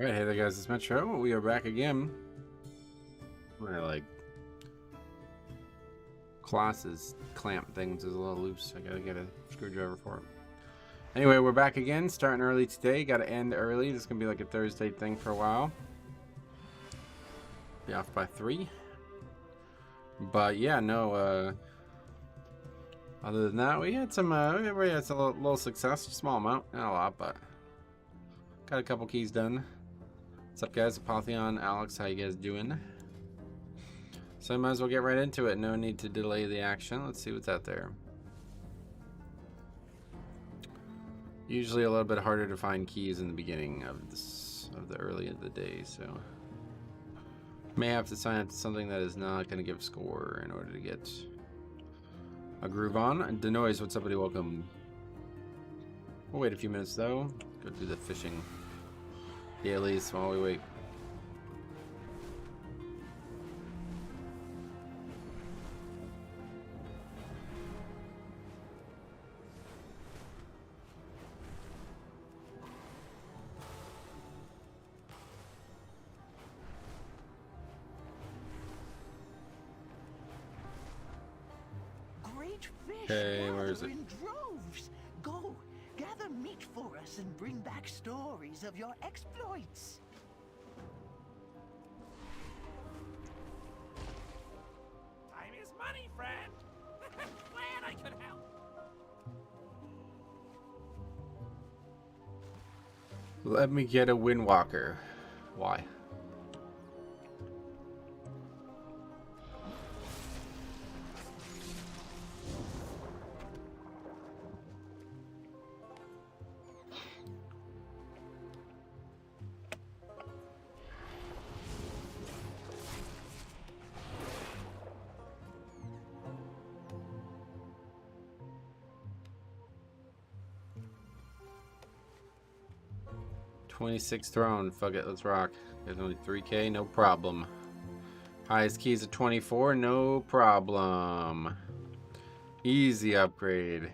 Alright, hey there guys, it's Metro. We are back again. My classes clamp things is a little loose. I gotta get a screwdriver for it. Anyway, we're back again, starting early today. Gotta end early. This is gonna be like a Thursday thing for a while. Be off by 3. But yeah, no, other than that, we had some, we had some little success, small amount, not a lot, but got a couple keys done. What's up, guys? Apotheon, Alex, how you guys doing? So I might as well get right into it. No need to delay the action. Let's see what's out there. Usually a little bit harder to find keys in the beginning of the early of the day, so may have to sign up to something that is not going to give score in order to get a groove on. Denoise, what's up, buddy? Welcome. We'll wait a few minutes though. Go do the fishing dailies while we wait. Great fish. Okay, where is it? In droves. Go, gather meat for us and bring back stories of your exploits. Time is money, friend. Glad I could help. Let me get a windwalker. Why? $26 throne. Fuck it, let's rock. There's only 3K, no problem. Highest keys of 24, no problem. Easy upgrade.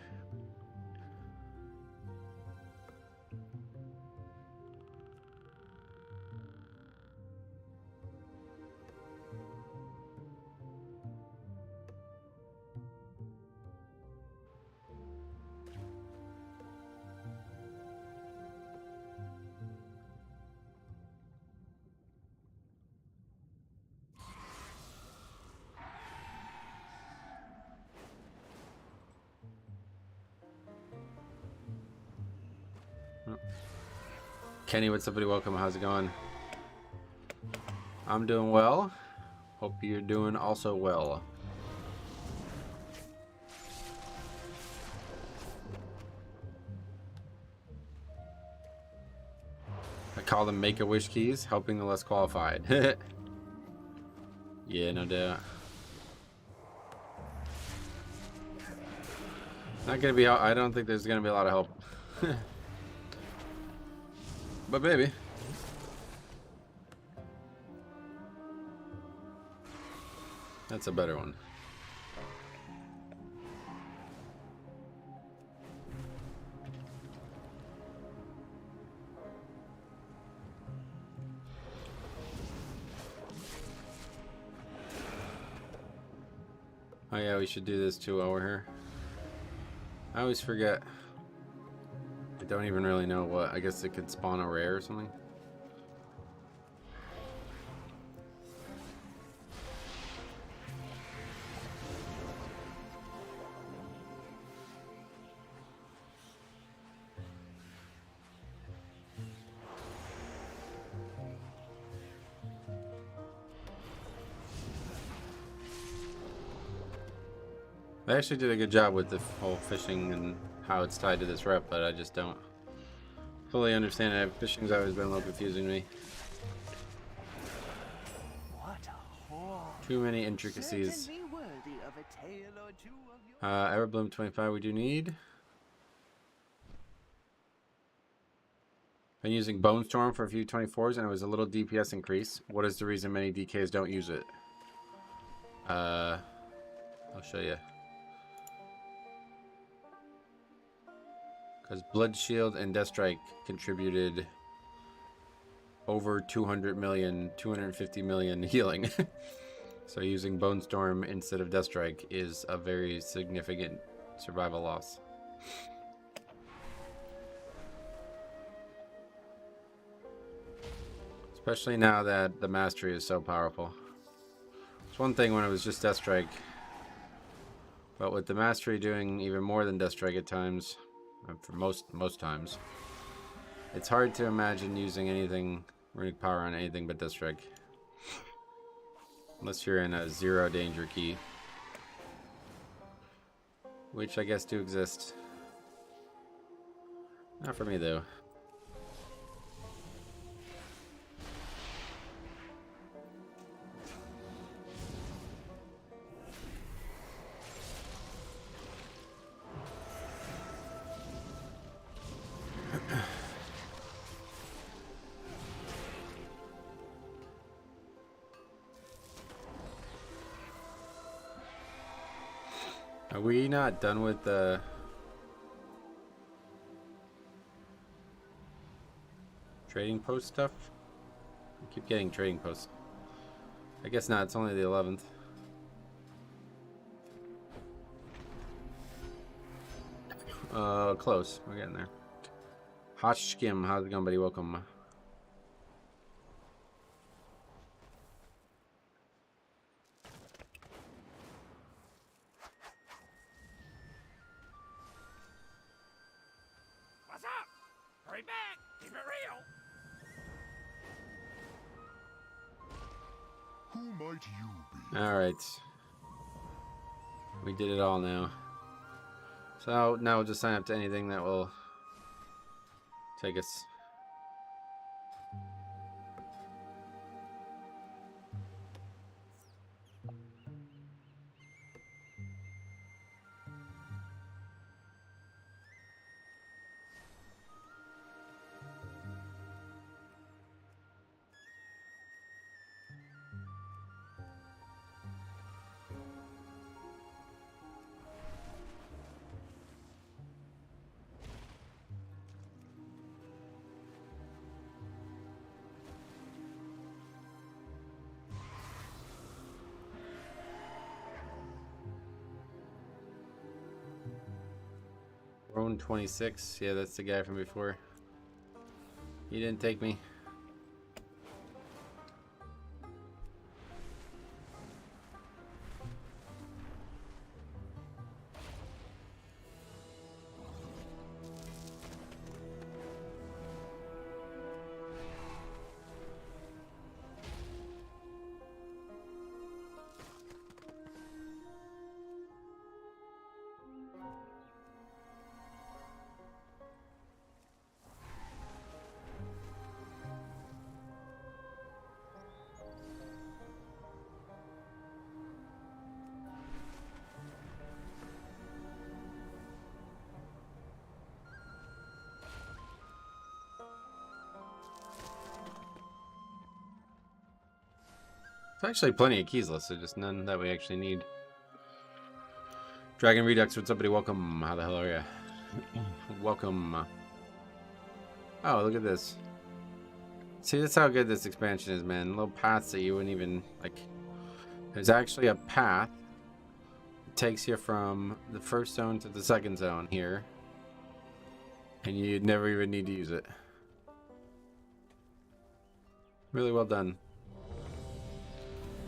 Kenny, what's up, buddy? Welcome. How's it going? I'm doing well. Hope you're doing also well. I call them Make-A-Wish keys, helping the less qualified. Yeah, no doubt. Not gonna be. I don't think there's gonna be a lot of help. But maybe. That's a better one. Oh yeah, we should do this too while we're here. I always forget. I don't even really know what. I guess it could spawn a rare or something. They actually did a good job with the whole fishing and how it's tied to this rep, but I just don't fully understand it. Fishing's always been a little confusing to me. What a haul. Too many intricacies. Certainly worthy of a tale or two of your... Everbloom 25 we do need. Been using Bone Storm for a few 24s and it was a little DPS increase. What is the reason many DKs don't use it? I'll show you. Because Blood Shield and Death Strike contributed over 200 million, 250 million healing. So using Bone Storm instead of Death Strike is a very significant survival loss. Especially now that the mastery is so powerful. It's one thing when it was just Death Strike, but with the mastery doing even more than Death Strike at times, for most times, it's hard to imagine using anything Runic power on anything but Death Strike. Unless you're in a 0 danger key. Which I guess do exist. Not for me though. Are we not done with the trading post stuff? I keep getting trading posts. I guess not, it's only the 11th. Close. We're getting there. Hot Skim, how's it going, buddy? Welcome. What's up? Hurry back. Keep it real. Who might you be? Alright. We did it all now. So now we'll just sign up to anything that will take us. Roan 26, yeah, that's the guy from before. He didn't take me. There's actually plenty of keys listed, just none that we actually need. Dragon Redux, what's up, buddy? Welcome. How the hell are ya? Welcome. Oh, look at this. See, that's how good this expansion is, man. Little paths that you wouldn't even, like... There's actually a path that takes you from the first zone to the second zone here. And you'd never even need to use it. Really well done.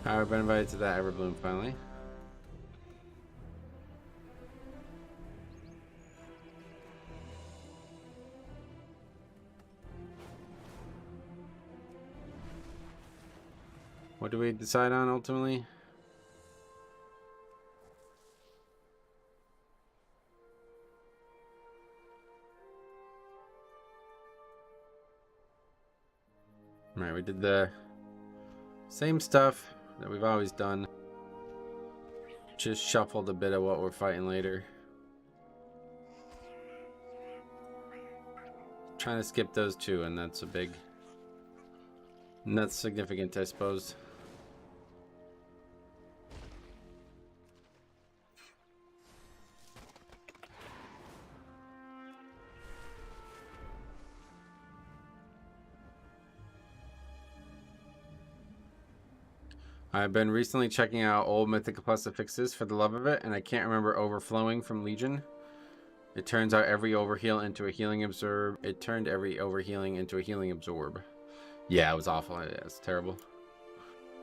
I've been invited to that Everbloom finally. What do we decide on ultimately? Alright, we did the same stuff that we've always done. Just shuffled a bit of what we're fighting later. Trying to skip those two, and that's a big... And that's significant, I suppose. I've been recently checking out old Mythic Plus affixes for the love of it, and I can't remember overflowing from Legion. It turns out every overheal into a healing absorb. It turned every overhealing into a healing absorb. Yeah, it was awful. Yeah, it's terrible.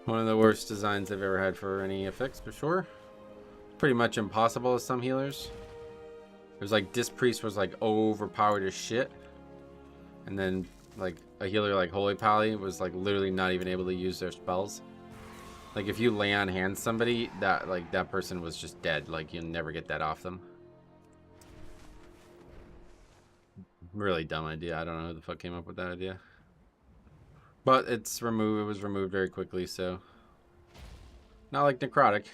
One of the worst designs I've ever had for any affix, for sure. Pretty much impossible as some healers. It was like Disc Priest was like overpowered as shit. And then like a healer like Holy Pally was like literally not even able to use their spells. Like if you lay on hands somebody, that person was just dead. Like you'll never get that off them. Really dumb idea. I don't know who the fuck came up with that idea. But it's removed. It was removed very quickly, so not like necrotic.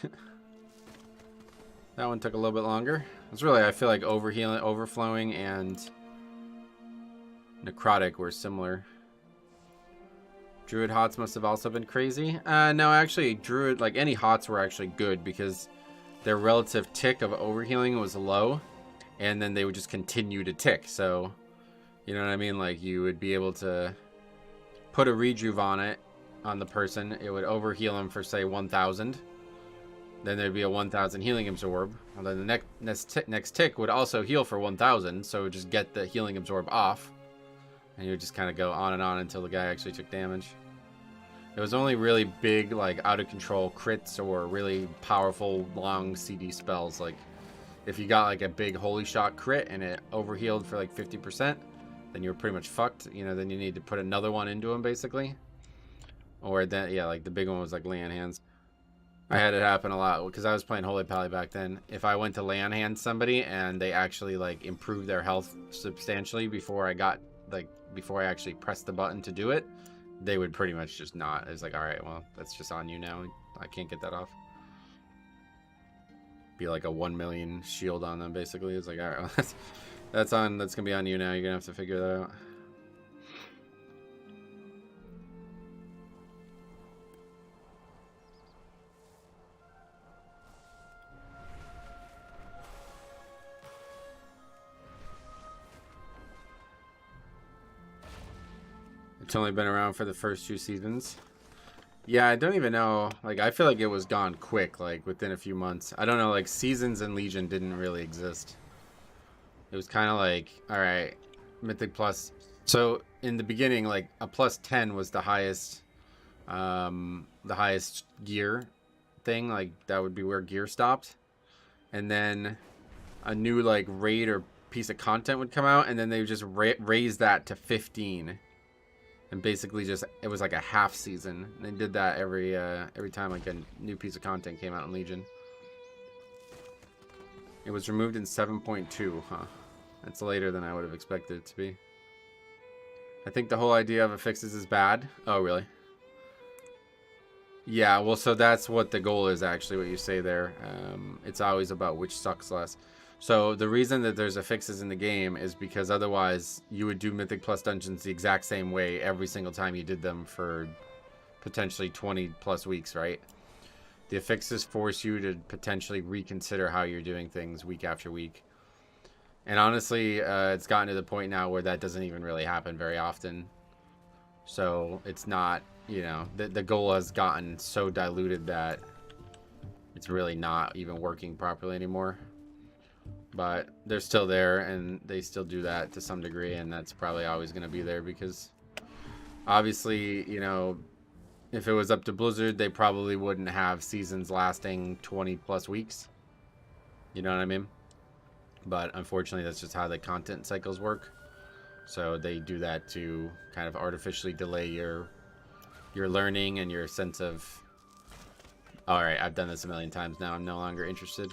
That one took a little bit longer. It's really, I feel like overhealing, overflowing, and necrotic were similar. Druid hots must have also been crazy. No, actually, Druid, like any hots were actually good because their relative tick of overhealing was low, and then they would just continue to tick. So, you know what I mean? Like you would be able to put a rejuve on it, on the person. It would overheal them for say 1,000. Then there'd be a 1,000 healing absorb. And then the next tick would also heal for 1,000. So just get the healing absorb off. And you would just kind of go on and on until the guy actually took damage. It was only really big, like out of control crits or really powerful long CD spells. Like if you got like a big holy shot crit and it overhealed for like 50%, then you're pretty much fucked. You know, then you need to put another one into him basically. Or then, yeah, like the big one was like lay on hands. I had it happen a lot because I was playing Holy Pally back then. If I went to lay on hands somebody and they actually like improved their health substantially before I actually pressed the button to do it, they would pretty much just not. It's like, all right, well, that's just on you now. I can't get that off. Be like a 1 million shield on them basically. It's like, all right, well, that's gonna be on you now. You're gonna have to figure that out. It's only been around for the first 2 seasons. Yeah, I don't even know. Like, I feel like it was gone quick, like within a few months. I don't know, like seasons in Legion didn't really exist. It was kind of like, all right, Mythic Plus. So in the beginning, like a plus 10 was the highest gear thing. Like that would be where gear stopped. And then a new like raid or piece of content would come out, and then they would just raise that to 15. And basically just, it was like a half season. And they did that every time like a new piece of content came out in Legion. It was removed in 7.2, huh? That's later than I would have expected it to be. I think the whole idea of affixes is bad. Oh, really? Yeah, well, so that's what the goal is, actually, what you say there. It's always about which sucks less. So the reason that there's affixes in the game is because otherwise you would do Mythic Plus dungeons the exact same way every single time you did them for potentially 20 plus weeks, right? The affixes force you to potentially reconsider how you're doing things week after week. And honestly, it's gotten to the point now where that doesn't even really happen very often. So it's not, you know, the goal has gotten so diluted that it's really not even working properly anymore. But they're still there, and they still do that to some degree, and that's probably always going to be there because obviously, you know, if it was up to Blizzard, they probably wouldn't have seasons lasting 20 plus weeks. You know what I mean? But unfortunately, that's just how the content cycles work. So they do that to kind of artificially delay your learning and your sense of, all right, I've done this a million times now, I'm no longer interested.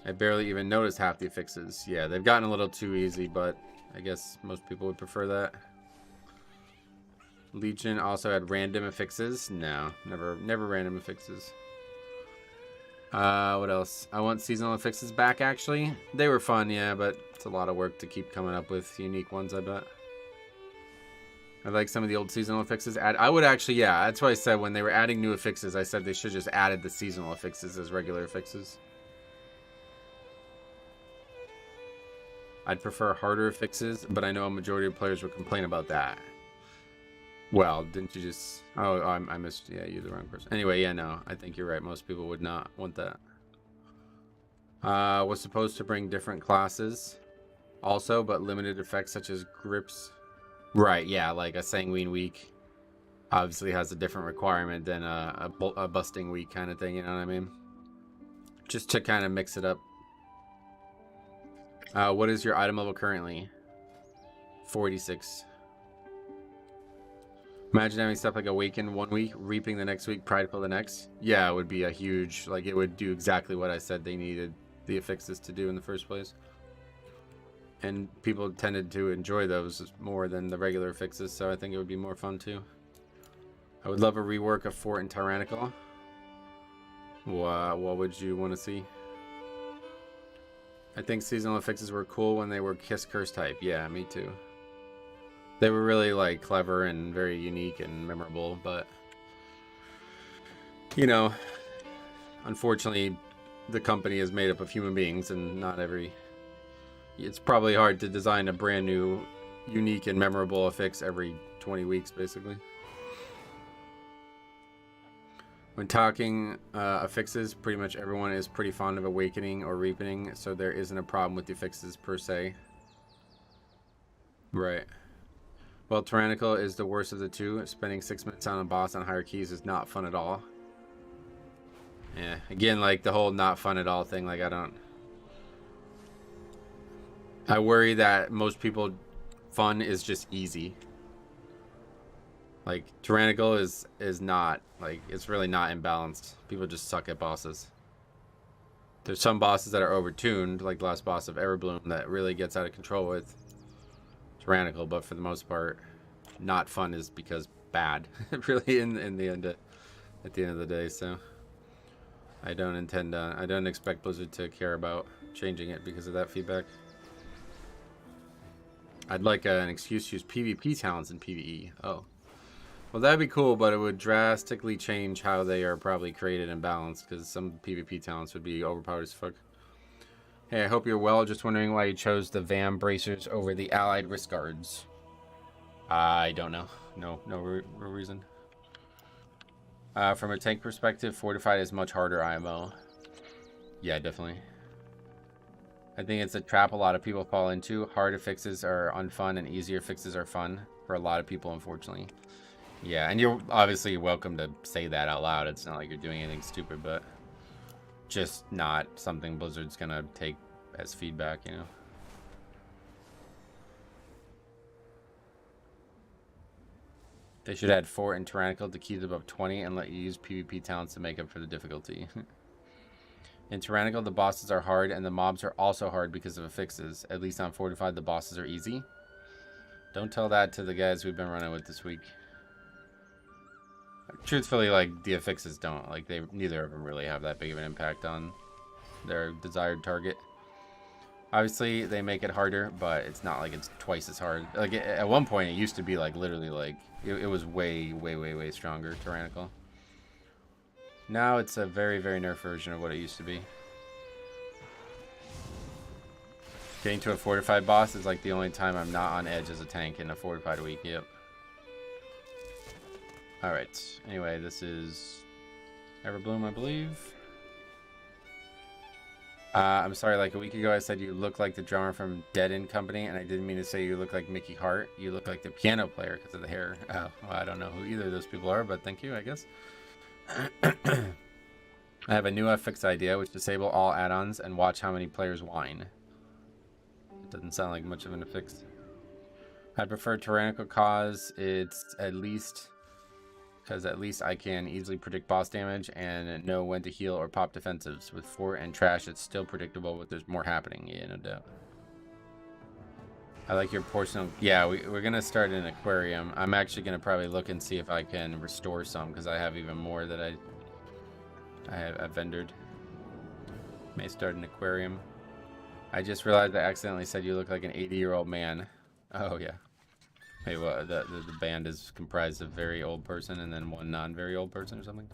I barely even noticed half the affixes. Yeah, they've gotten a little too easy, but I guess most people would prefer that. Legion also had random affixes. No, never random affixes. What else? I want seasonal affixes back, actually. They were fun, yeah, but it's a lot of work to keep coming up with unique ones, I bet. I like some of the old seasonal affixes. I would actually, yeah, that's why I said when they were adding new affixes, I said they should just added the seasonal affixes as regular affixes. I'd prefer harder affixes, but I know a majority of players would complain about that. Well, didn't you just... Oh, I missed... Yeah, you're the wrong person. Anyway, yeah, no. I think you're right. Most people would not want that. Was supposed to bring different classes also, but limited effects such as grips. Right, yeah, like a sanguine weak obviously has a different requirement than a busting weak kind of thing, you know what I mean? Just to kind of mix it up. What is your item level currently? 46. Imagine having stuff like Awaken 1 week, Reaping the next week, Prideful the next. Yeah, it would be a huge, like, it would do exactly what I said they needed the affixes to do in the first place. And people tended to enjoy those more than the regular affixes, so I think it would be more fun too. I would love a rework of Fort and Tyrannical. What would you want to see? I think seasonal affixes were cool when they were Kiss Curse type. Yeah, me too. They were really like clever and very unique and memorable, but you know, unfortunately the company is made up of human beings and not every... It's probably hard to design a brand new, unique and memorable affix every 20 weeks basically. When talking affixes, pretty much everyone is pretty fond of Awakening or Reaping, so there isn't a problem with the affixes per se. Right. Well, Tyrannical is the worst of the two. Spending 6 minutes on a boss on higher keys is not fun at all. Yeah, again, like the whole not fun at all thing, like I worry that most people, fun is just easy. Like, Tyrannical is not, like, it's really not imbalanced. People just suck at bosses. There's some bosses that are overtuned, like the last boss of Everbloom, that really gets out of control with Tyrannical, but for the most part, not fun is because bad. Really, in the end, at the end of the day. So I don't expect Blizzard to care about changing it because of that feedback. I'd like an excuse to use PvP talents in PvE. Oh, well, that'd be cool, but it would drastically change how they are probably created and balanced, because some PvP talents would be overpowered as fuck. Hey, I hope you're well. Just wondering why you chose the VAM bracers over the allied wrist guards. I don't know. No reason. From a tank perspective, Fortified is much harder IMO. Yeah, definitely. I think it's a trap a lot of people fall into. Hard affixes are unfun and easier fixes are fun for a lot of people, unfortunately. Yeah, and you're obviously welcome to say that out loud. It's not like you're doing anything stupid, but just not something Blizzard's gonna take as feedback, you know? They should add Fort and Tyrannical to keys above 20 and let you use PvP talents to make up for the difficulty. In Tyrannical, the bosses are hard and the mobs are also hard because of affixes. At least on Fortified, the bosses are easy. Don't tell that to the guys we've been running with this week. Truthfully, like, the affixes don't. Like, neither of them really have that big of an impact on their desired target. Obviously, they make it harder, but it's not like it's twice as hard. Like, at one point, it used to be, like, literally, like, it was way stronger, Tyrannical. Now it's a very nerf version of what it used to be. Getting to a Fortified boss is, like, the only time I'm not on edge as a tank in a Fortified week, yep. Alright, anyway, this is Everbloom, I believe. I'm sorry, like a week ago I said you look like the drummer from Dead End Company, and I didn't mean to say you look like Mickey Hart. You look like the piano player because of the hair. Oh, well, I don't know who either of those people are, but thank you, I guess. I have a new affix idea, which disable all add-ons and watch how many players whine. It doesn't sound like much of an affix. I prefer Tyrannical cause it's at least... because at least I can easily predict boss damage and know when to heal or pop defensives. With Fort and Trash, it's still predictable, but there's more happening. Yeah, no doubt. I like your porcelain. Yeah, we're going to start an aquarium. I'm actually going to probably look and see if I can restore some, because I have even more that I've vendored. May start an aquarium. I just realized I accidentally said you look like an 80-year-old man. Oh, yeah. Hey, well, the band is comprised of very old person and then one non-very old person or something?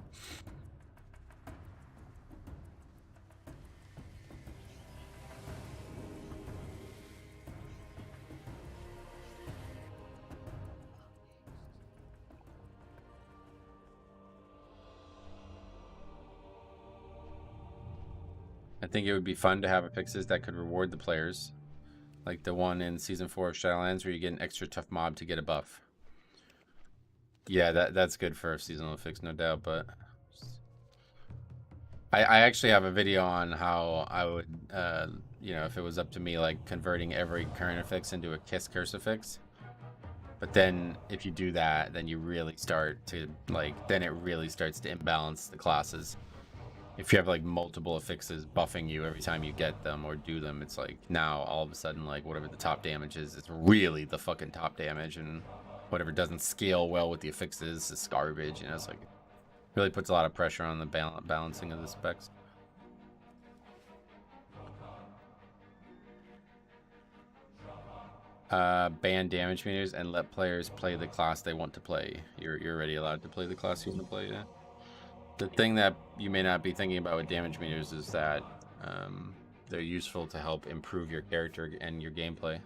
I think it would be fun to have affixes that could reward the players. Like the one in Season 4 of Shadowlands where you get an extra tough mob to get a buff. Yeah, that's good for a seasonal affix, no doubt, but... I actually have a video on how I would, you know, if it was up to me, like converting every current affix into a Kiss curse affix. But then if you do that, then you really start to, like, then it really starts to imbalance the classes. If you have like multiple affixes buffing you every time you get them or do them, it's like now all of a sudden, like whatever the top damage is, it's really the fucking top damage, and whatever doesn't scale well with the affixes is garbage. You know, it's like really puts a lot of pressure on the balancing of the specs. Ban damage meters and let players play the class they want to play. You're already allowed to play the class you want to play. Yeah. The thing that you may not be thinking about with damage meters is that they're useful to help improve your character and your gameplay.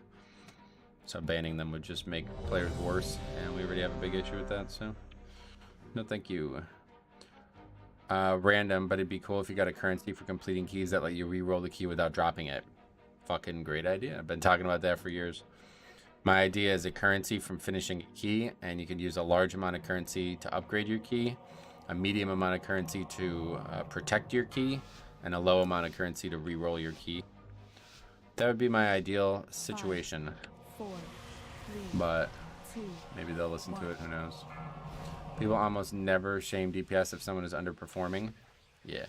So banning them would just make players worse, and we already have a big issue with that, so no thank you. Random, but it'd be cool if you got a currency for completing keys that let you re-roll the key without dropping it. Fucking great idea. I've been talking about that for years. My idea is a currency from finishing a key, and you can use a large amount of currency to upgrade your key, a medium amount of currency to protect your key, and a low amount of currency to re-roll your key. That would be my ideal situation. 5, 4, 3, but 2, maybe they'll listen 1. To it, who knows. People almost never shame DPS if someone is underperforming. Yeah.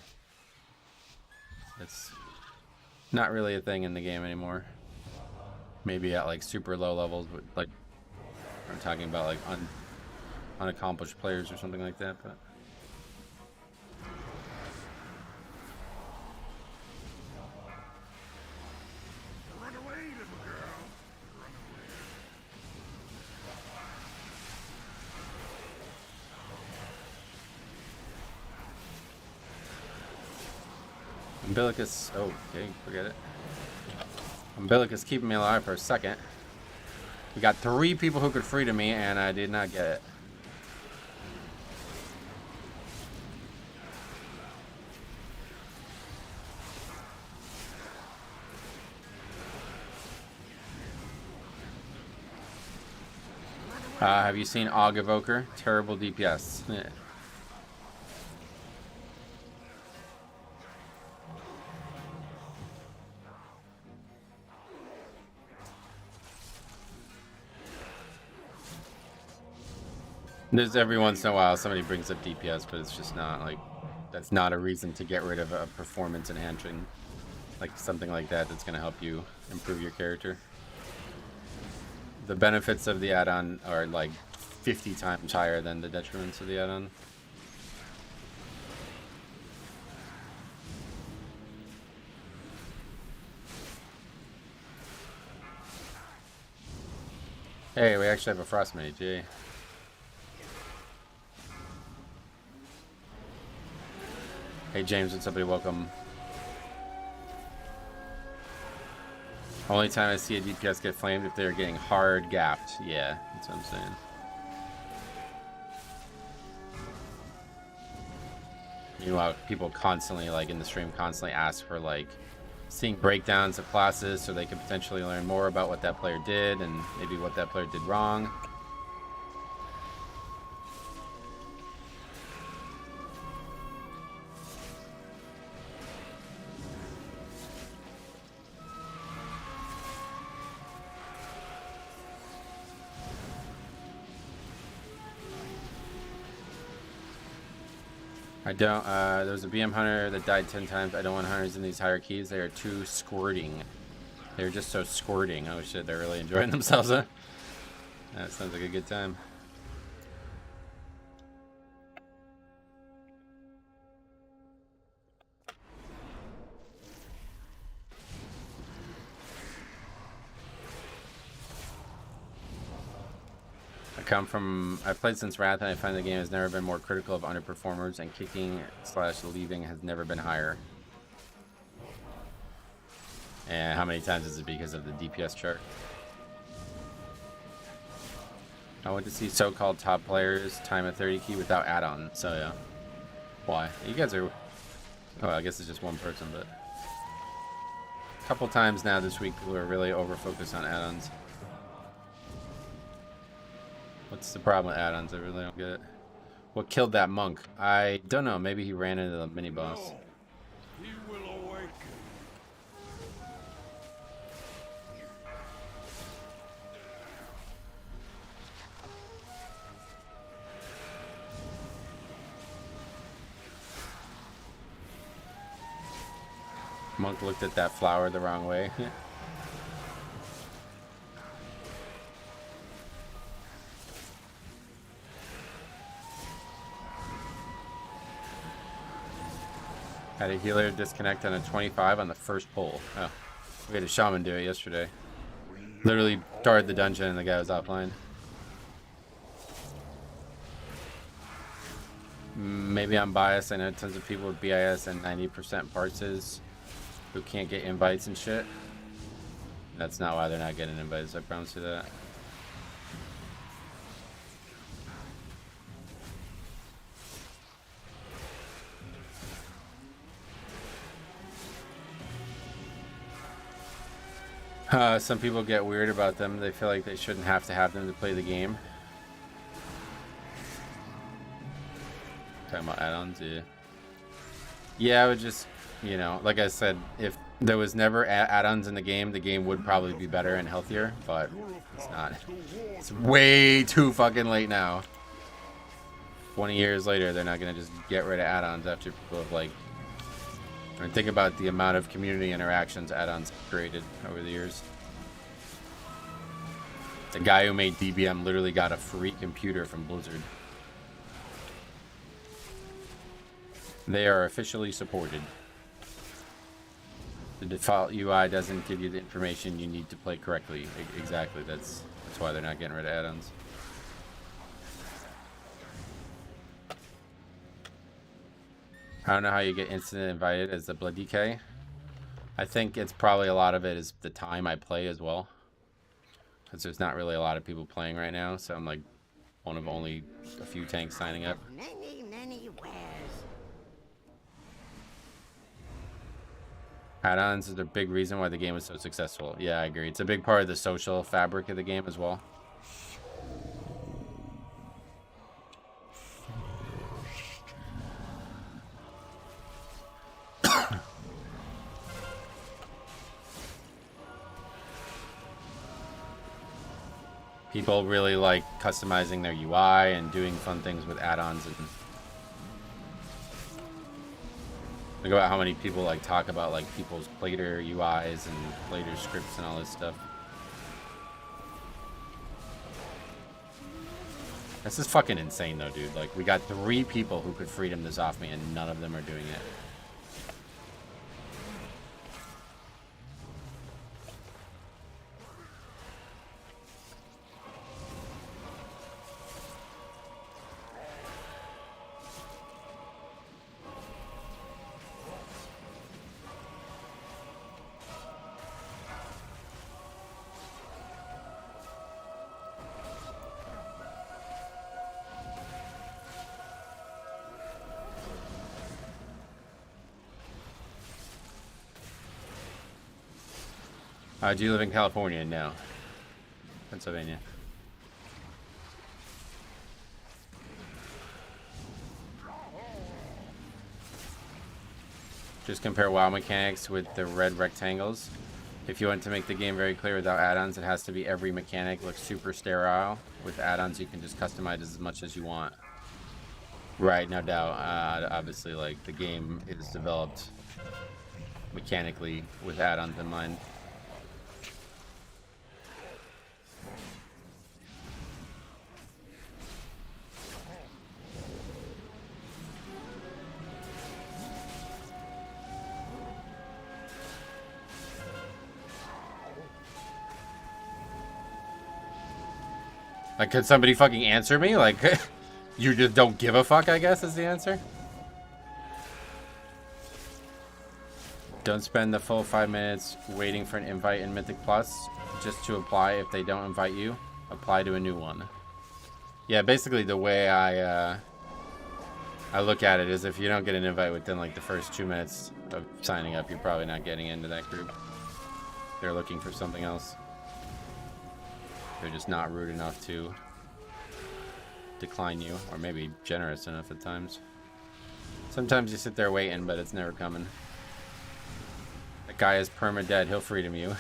It's not really a thing in the game anymore. Maybe at like super low levels, but like I'm talking about like unaccomplished players or something like that, but Run away, little girl. Run away. Umbilicus, oh, okay, forget it. Umbilicus keeping me alive for a second. We got 3 people who could free to me, and I did not get it. Have you seen Aug Evoker? Terrible DPS. Yeah. There's every once in a while somebody brings up DPS, but it's just not like, that's not a reason to get rid of a performance enhancing, like something like that that's going to help you improve your character. The benefits of the add-on are like 50 times higher than the detriments of the add-on. Hey, we actually have a frost mage, yay. Hey James, what's up, buddy? Welcome. Only time I see a DPS get flamed if they're getting hard gapped. Yeah, that's what I'm saying. Meanwhile, people constantly, like in the stream, constantly ask for like seeing breakdowns of classes so they can potentially learn more about what that player did and maybe what that player did wrong. I don't, there was a BM hunter that died 10 times. I don't want hunters in these higher keys. They are too squirting. They're just so squirting. Oh shit, they're really enjoying themselves, huh? That sounds like a good time. I've played since Wrath, and I find the game has never been more critical of underperformers, and kicking/leaving has never been higher. And how many times is it because of the DPS chart? I want to see so-called top players time a 30 key without add-on, so yeah. Why? You guys are... Oh, I guess it's just one person, but... couple times now this week people are really over-focused on add-ons. What's the problem with add-ons? I really don't get it. What killed that monk? I don't know. Maybe he ran into the mini-boss. He will awaken. Monk looked at that flower the wrong way. Had a healer disconnect on a 25 on the first pull. Oh, we had a shaman do it yesterday. Literally started the dungeon and the guy was offline. Maybe I'm biased. I know tons of people with BIS and 90% parses who can't get invites and shit. That's not why they're not getting invites, I promise you that. Some people get weird about them. They feel like they shouldn't have to have them to play the game. Talking about add-ons, yeah. Yeah, I would just, you know, like I said, if there was never add-ons in the game would probably be better and healthier, but it's not. It's way too fucking late now. 20 years later, they're not gonna just get rid of add-ons after people have, like, I mean, think about the amount of community interactions add-ons created over the years. The guy who made DBM literally got a free computer from Blizzard. They are officially supported. The default UI doesn't give you the information you need to play correctly. Exactly, that's why they're not getting rid of add-ons. I don't know how you get instant invited as a Blood DK. I think it's probably a lot of it is the time I play as well. Because there's not really a lot of people playing right now, so I'm like one of only a few tanks signing up. Many wares. Add-ons is a big reason why the game is so successful. Yeah, I agree. It's a big part of the social fabric of the game as well. People really like customizing their UI and doing fun things with add-ons. And think about how many people like talk about like people's Plater UIs and Plater scripts and all this stuff. This is fucking insane though, dude. Like, we got 3 people who could freedom this off me and none of them are doing it. Do you live in California? No. Pennsylvania. Just compare WoW mechanics with the red rectangles. If you want to make the game very clear without add-ons, it has to be every mechanic looks super sterile. With add-ons, you can just customize as much as you want. Right, no doubt. Obviously, like, the game is developed mechanically with add-ons in mind. Like, could somebody fucking answer me? Like, you just don't give a fuck, I guess, is the answer. Don't spend the full 5 minutes waiting for an invite in Mythic Plus just to apply. If they don't invite you, apply to a new one. Yeah, basically the way I look at it is if you don't get an invite within like the first 2 minutes of signing up, you're probably not getting into that group. They're looking for something else. They're just not rude enough to decline you, or maybe generous enough at times. Sometimes you sit there waiting, but it's never coming. That guy is perma-dead. He'll freedom you.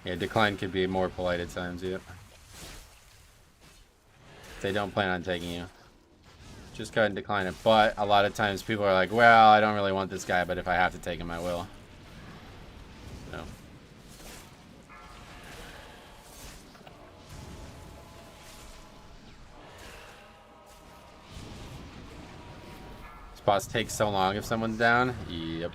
Yeah, decline could be more polite at times, yep. They don't plan on taking you. Just go ahead and decline it. But a lot of times people are like, well, I don't really want this guy, but if I have to take him, I will. So. This boss takes so long if someone's down. Yep.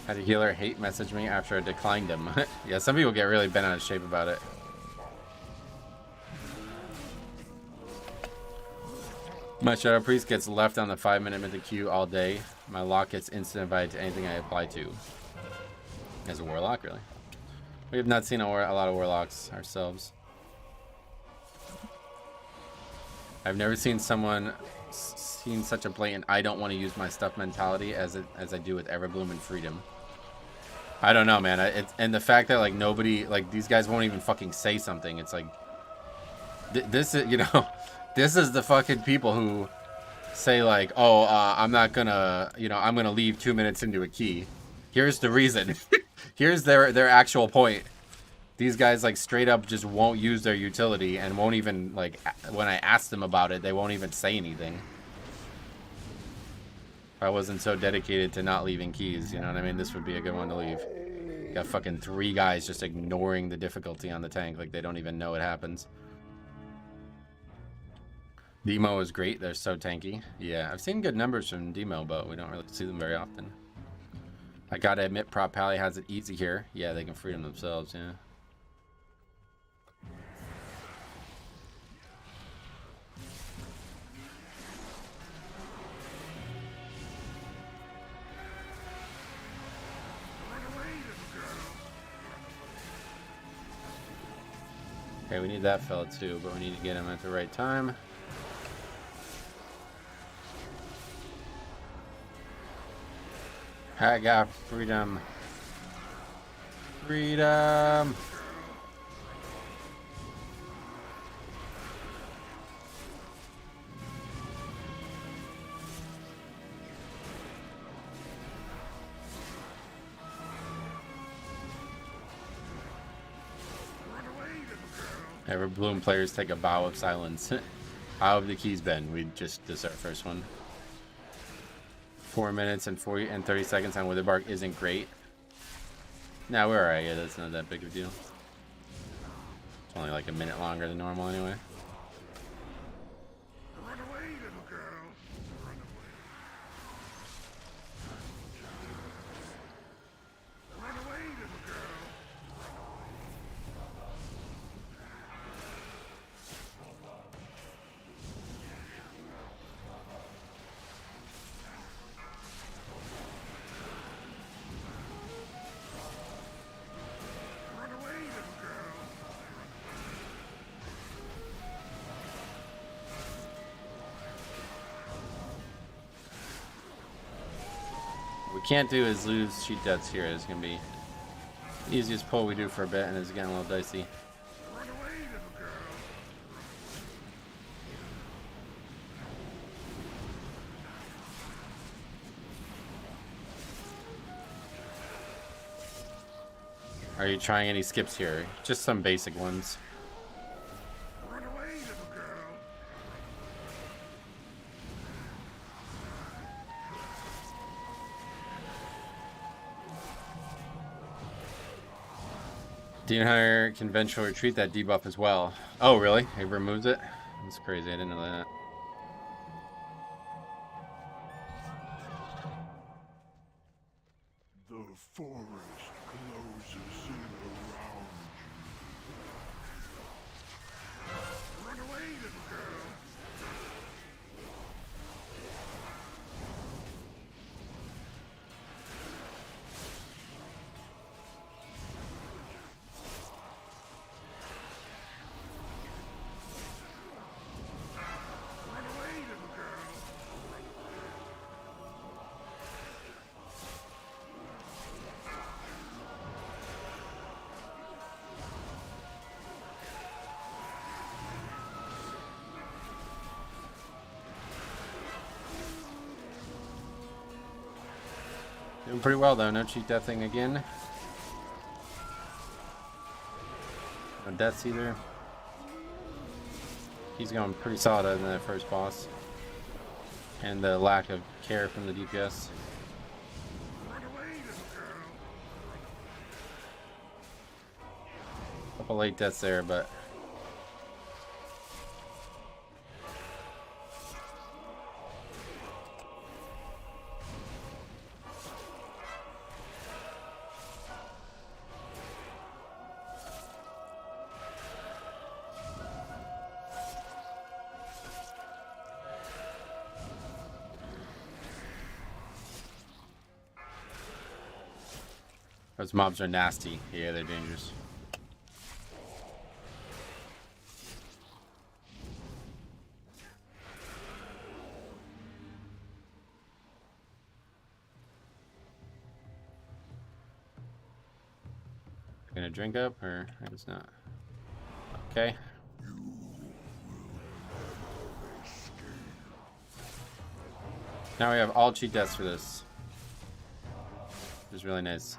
Had a healer hate message me after I declined him. Yeah, some people get really bent out of shape about it. My Shadow Priest gets left on the 5-minute mythic queue all day. My lock gets instant invited to anything I apply to. As a warlock, really. We have not seen a lot of warlocks ourselves. I've never seen someone such a blatant I don't want to use my stuff mentality as I do with Everbloom and Freedom. I don't know, man. And the fact that like nobody, like these guys won't even fucking say something. It's like this is, you know, this is the fucking people who say like, oh, I'm not gonna, you know, I'm gonna leave 2 minutes into a key. Here's the reason. Here's their actual point. These guys like straight up just won't use their utility and won't even like, when I ask them about it, they won't even say anything. If I wasn't so dedicated to not leaving keys, you know what I mean? This would be a good one to leave. Got fucking 3 guys just ignoring the difficulty on the tank like they don't even know it happens. Demo is great. They're so tanky. Yeah, I've seen good numbers from Demo, but we don't really see them very often. I gotta admit, Prop Pally has it easy here. Yeah, they can free them themselves, yeah. Okay, we need that fella too, but we need to get him at the right time. I got freedom. Freedom! Everbloom players take a bow of silence. How have the keys been? This is our first one. 4 minutes and 30 seconds on Witherbark isn't great. Nah, we're alright. Yeah, that's not that big of a deal. It's only like a minute longer than normal anyway. Run away, little girl. Run away. Run away, little girl. What we can't do is lose cheat deaths here. It's gonna be the easiest pull we do for a bit, and it's getting a little dicey. Run away, little girl. Are you trying any skips here? Just some basic ones. Run away, little girl. Demon Hunter Conventional Retreat, that debuff as well. Oh, really? It removes it? That's crazy. I didn't know that. The forest closes in around you. pretty well though. No cheat death thing again. No deaths either. He's going pretty solid other than that first boss. And the lack of care from the DPS. Couple late deaths there, but those mobs are nasty. Yeah, they're dangerous. Gonna drink up, or I guess not. Okay. Now we have all cheat deaths for this, which is really nice.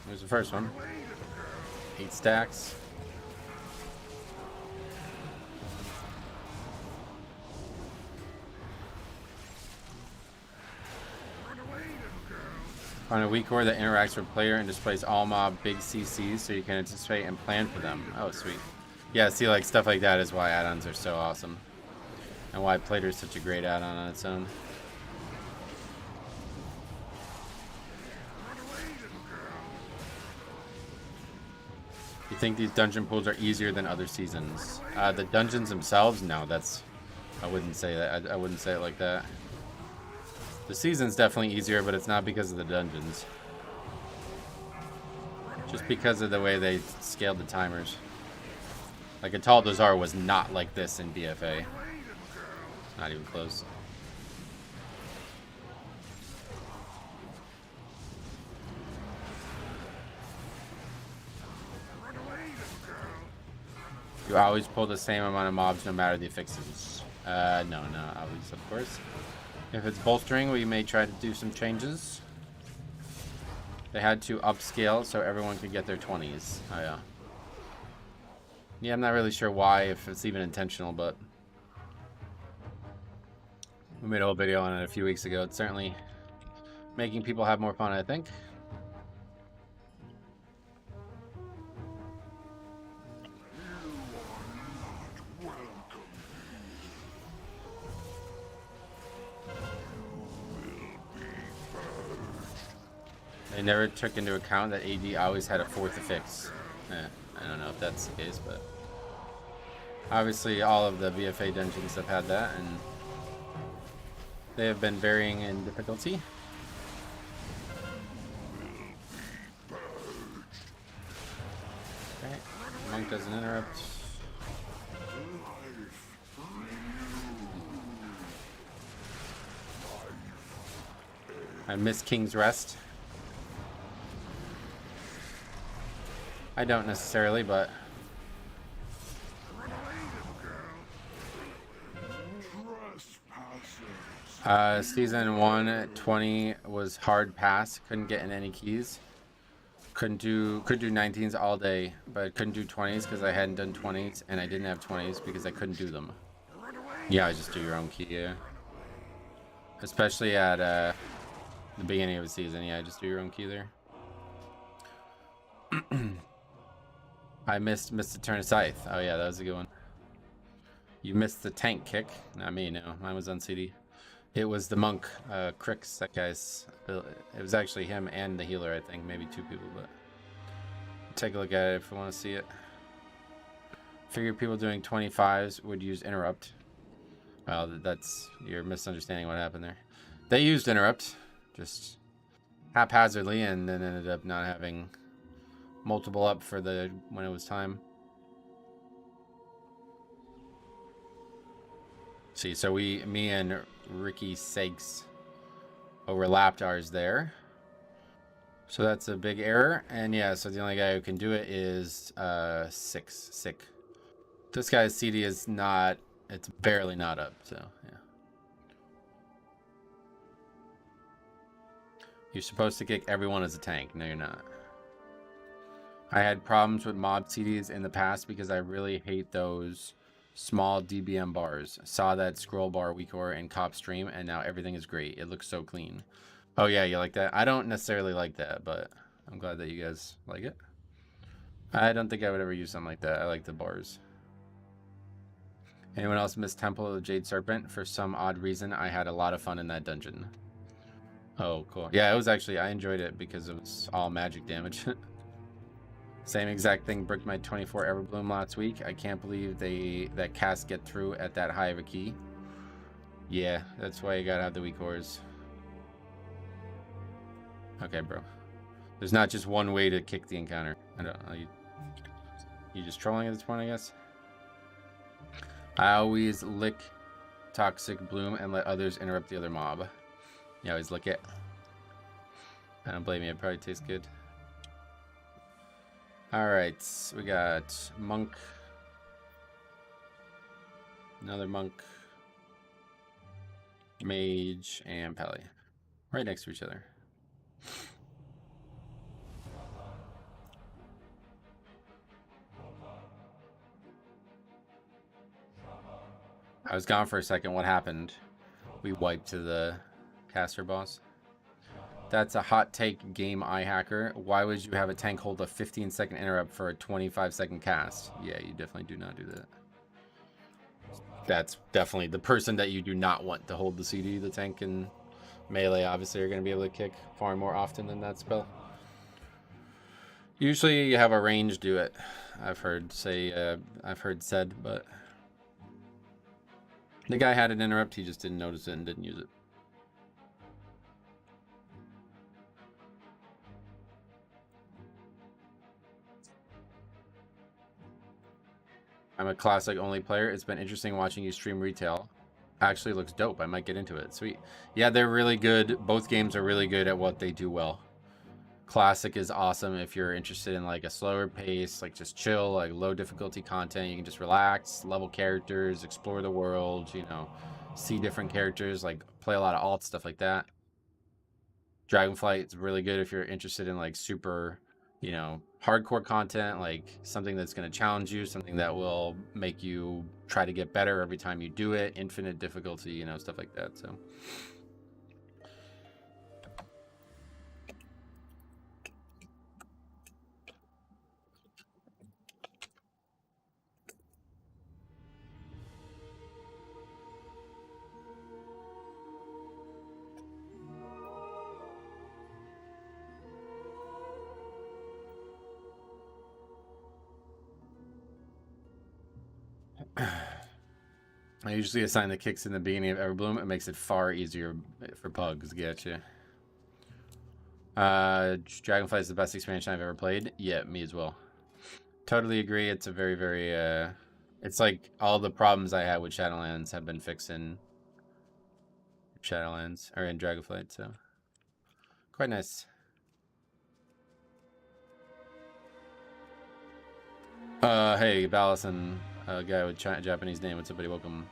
Here's the first one. 8 stacks. On a weak core that interacts with player and displays all mob big CCs so you can anticipate and plan for them. Oh, sweet. Yeah, see, like stuff like that is why add-ons are so awesome. And why Plater is such a great add-on on its own. You think these dungeon pools are easier than other seasons? The dungeons themselves? No, that's... I wouldn't say that. I wouldn't say it like that. The season's definitely easier, but it's not because of the dungeons. Just because of the way they scaled the timers. Like, Atal Dozar was not like this in BFA. Not even close. You always pull the same amount of mobs no matter the affixes. No, not always, of course. If it's bolstering, we may try to do some changes. They had to upscale so everyone could get their 20s. Oh, yeah. Yeah, I'm not really sure why, if it's even intentional, but... we made a whole video on it a few weeks ago. It's certainly making people have more fun, I think. They never took into account that AD always had a 4th affix. I don't know if that's the case, but obviously all of the BFA dungeons have had that, and they have been varying in difficulty. Okay, monk doesn't interrupt. I miss King's Rest. I don't necessarily, but season 1 20 was hard pass. Couldn't get in any keys. Could do 19s all day, but couldn't do 20s because I hadn't done 20s, and I didn't have 20s because I couldn't do them. Yeah, I just do your own key. Yeah, especially at the beginning of the season. Yeah, just do your own key there. I missed the turn of scythe. Oh yeah, that was a good one. You missed the tank kick. Not me, no. Mine was on CD. It was the monk, Crix, that guy's. It was actually him and the healer, I think. Maybe 2 people, but take a look at it if you want to see it. Figure people doing 25s would use interrupt. Well, that's, you're misunderstanding what happened there. They used interrupt, just haphazardly, and then ended up not having multiple up for the when it was time. See, so me and Ricky Sakes overlapped ours there. So that's a big error. And yeah, so the only guy who can do it is Sick. This guy's CD is not, it's barely not up, so yeah. You're supposed to kick everyone as a tank. No, you're not. I had problems with mob CDs in the past because I really hate those small DBM bars. Saw that scroll bar WeakCore in Cop stream, and now everything is great. It looks so clean. Oh yeah, you like that? I don't necessarily like that, but I'm glad that you guys like it. I don't think I would ever use something like that. I like the bars. Anyone else miss Temple of the Jade Serpent? For some odd reason, I had a lot of fun in that dungeon. Oh, cool. Yeah, it was actually, I enjoyed it because it was all magic damage. Same exact thing bricked my 24 Everbloom last week. I can't believe that casts get through at that high of a key. Yeah, that's why you gotta have the weak cores. Okay, bro. There's not just one way to kick the encounter. I don't know. You just trolling at this point, I guess? I always lick Toxic Bloom and let others interrupt the other mob. You always lick it. I don't blame you. It probably tastes good. Alright, we got Monk. Another Monk. Mage and Pally. Right next to each other. I was gone for a second. What happened? We wiped to the caster boss. That's a hot take, game eye hacker. Why would you have a tank hold a 15-second interrupt for a 25-second cast? Yeah, you definitely do not do that. That's definitely the person that you do not want to hold the CD. The tank and melee obviously are going to be able to kick far more often than that spell. Usually you have a range do it. I've heard said, but the guy had an interrupt. He just didn't notice it and didn't use it. I'm a classic only player. It's been interesting watching you stream retail. Actually looks dope. I might get into it. Sweet. Yeah, they're really good. Both games are really good at what they do well. Classic is awesome if you're interested in like a slower pace, like just chill, like low difficulty content. You can just relax, level characters, explore the world, you know, see different characters, like play a lot of alt stuff like that. Dragonflight is really good if you're interested in like super, you know, hardcore content, like something that's going to challenge you, something that will make you try to get better every time you do it, infinite difficulty, you know, stuff like that. So I usually assign the kicks in the beginning of Everbloom. It makes it far easier for pugs to get you. Dragonflight is the best expansion I've ever played. Yeah, me as well. Totally agree. It's a very, very, it's like all the problems I had with Shadowlands have been fixed in Shadowlands, or in Dragonflight, so quite nice. Hey, Ballison, a guy with Japanese name. What's up, buddy? Welcome.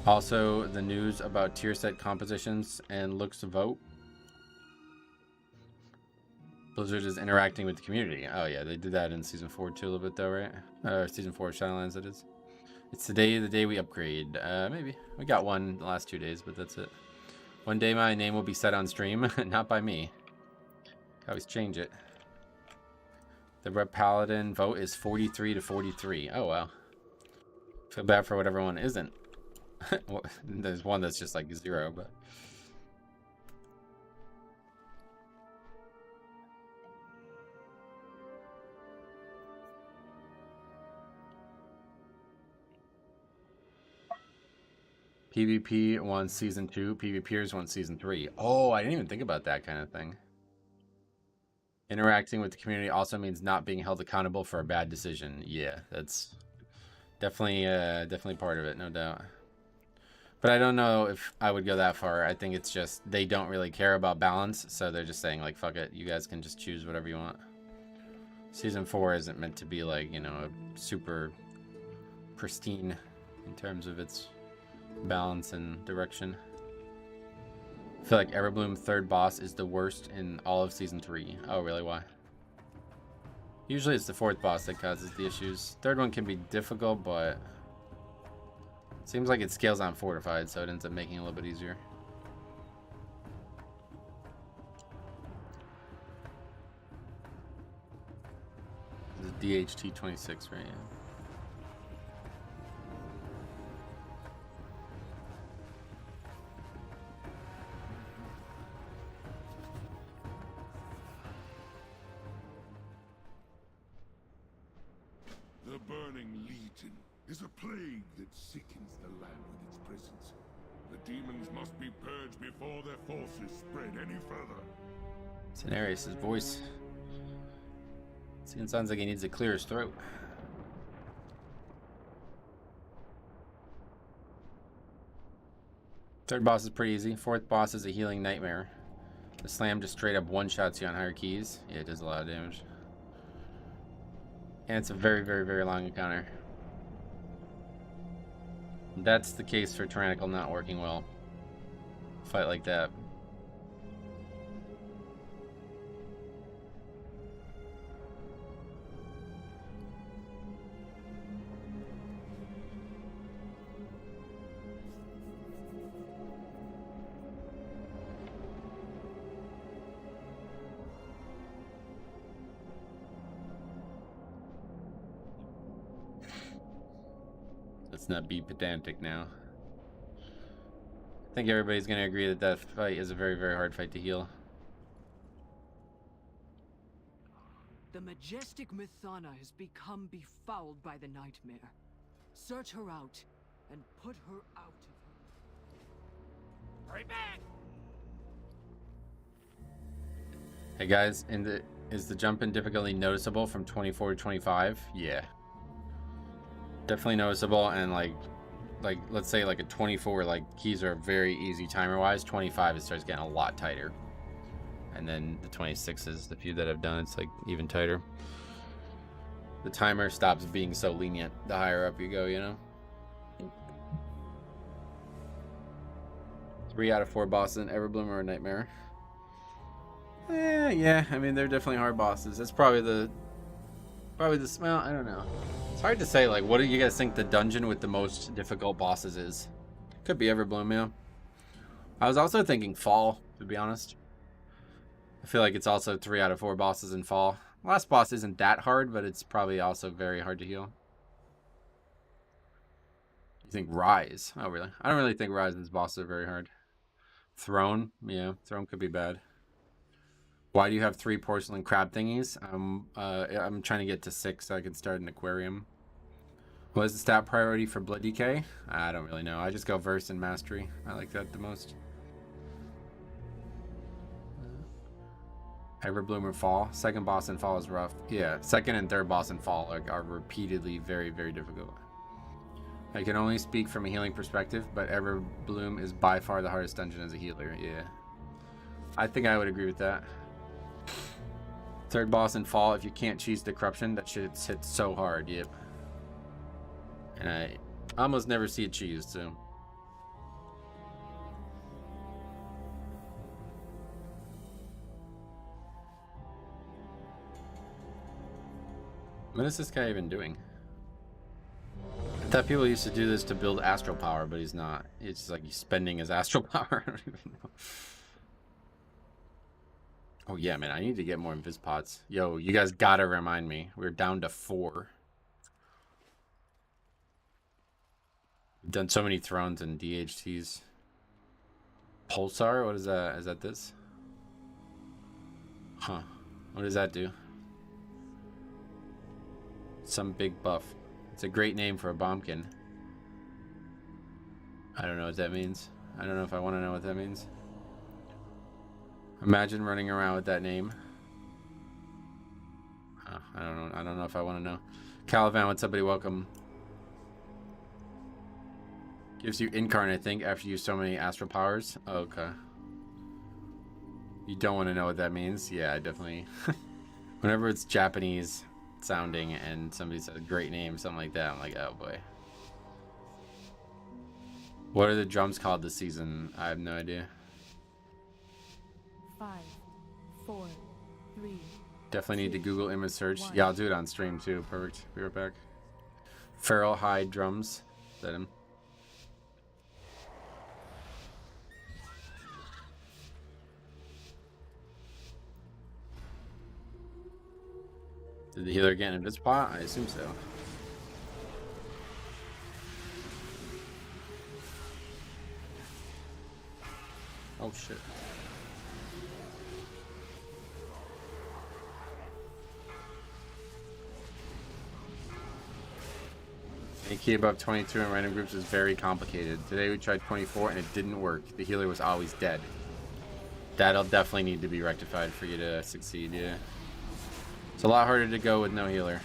Also, the news about tier set compositions and looks to vote. Blizzard is interacting with the community. Oh yeah, they did that in season 4 too a little bit though, right? Or season 4 of Shadowlands, that is. It's the day we upgrade. Maybe. We got one the last 2 days, but that's it. One day my name will be set on stream, not by me. Always change it. The Red Paladin vote is 43 to 43. Oh, wow. Feel bad for what everyone isn't. Well, there's one that's just like 0, but... PvP won Season 2. PvPers won Season 3. Oh, I didn't even think about that kind of thing. Interacting with the community also means not being held accountable for a bad decision. Yeah, that's definitely definitely part of it, no doubt. But I don't know if I would go that far. I think it's just they don't really care about balance, so they're just saying like, fuck it, you guys can just choose whatever you want. Season 4 isn't meant to be like, you know, a super pristine in terms of its balance and direction. I feel like Everbloom third boss is the worst in all of Season 3. Oh, really? Why? Usually it's the fourth boss that causes the issues. Third one can be difficult, but it seems like it scales on fortified, so it ends up making it a little bit easier. The DHT 26, right? Yeah. The burning legion is a plague that sickens the land with its presence. The demons must be purged before their forces spread any further. Cenarius' voice. It sounds like he needs to clear his throat. Third boss is pretty easy. Fourth boss is a healing nightmare. The slam just straight up one-shots you on higher keys. Yeah, it does a lot of damage. And it's a very, very, very long encounter. That's the case for Tyrannical not working well. Fight like that. Let's not be pedantic now. I think everybody's going to agree that that fight is a very, very hard fight to heal. The majestic Mythana has become befouled by the nightmare. Search her out and put her out of here. Hurry back! Hey guys, is the jump in difficulty noticeable from 24 to 25? Yeah. Definitely noticeable, and like let's say like a 24, like keys are very easy timer wise. 25 it starts getting a lot tighter, and then the 26s, the few that I've done, it's like even tighter. The timer stops being so lenient the higher up you go, you know. 3 out of 4 bosses in Everbloom are a nightmare. Yeah, I mean they're definitely hard bosses. That's probably the well, I don't know. It's hard to say, like, what do you guys think the dungeon with the most difficult bosses is? Could be Everbloom, yeah. I was also thinking Fall, to be honest. I feel like it's also 3 out of 4 bosses in Fall. Last boss isn't that hard, but it's probably also very hard to heal. You think Rise? Oh, really? I don't really think Rise's bosses are very hard. Throne? Yeah, Throne could be bad. Why do you have 3 porcelain crab thingies? I'm trying to get to 6 so I can start an aquarium. What is the stat priority for Blood Decay? I don't really know. I just go Verse and Mastery. I like that the most. Everbloom or Fall? Second boss in Fall is rough. Yeah, second and third boss in Fall are repeatedly very, very difficult. I can only speak from a healing perspective, but Everbloom is by far the hardest dungeon as a healer. Yeah. I think I would agree with that. Third boss in Fall, if you can't cheese the corruption, that shit hits so hard. Yep. And I almost never see it cheesed, so. What is this guy even doing? I thought people used to do this to build astral power, but he's not. It's just like he's spending his astral power. I don't even know. Oh yeah, man, I need to get more invis pots. Yo, you guys gotta remind me. We're down to 4. We've done so many thrones and DHTs. Pulsar? What is that? Is that this? Huh. What does that do? Some big buff. It's a great name for a bombkin. I don't know what that means. I don't know if I want to know what that means. Imagine running around with that name. I don't know. I don't know if I want to know. Calivan, what's up, buddy? Welcome. Gives you incarnate, I think, after you use so many astral powers. Oh, okay. You don't want to know what that means? Yeah, I definitely. Whenever it's Japanese sounding and somebody says a great name, something like that, I'm like, oh boy. What are the drums called this season? I have no idea. 5, 4, 3. Definitely need to Google image search. 1. Yeah, I'll do it on stream too. Perfect. Be right back. Feral Hide drums. Is that him? Did the healer get in this spot? I assume so. Oh shit. A key above 22 in random groups is very complicated. Today we tried 24 and it didn't work. The healer was always dead. That'll definitely need to be rectified for you to succeed, yeah. It's a lot harder to go with no healer.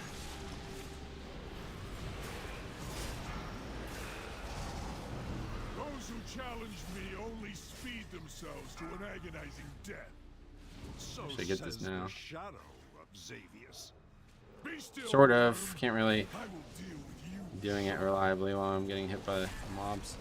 Those who challenge me only speed themselves to an agonizing death. So Should I get this says now? the shadow of Xavius. Be still, Sort of. worm. Can't really I will deal with you. doing it reliably while I'm getting hit by the mobs.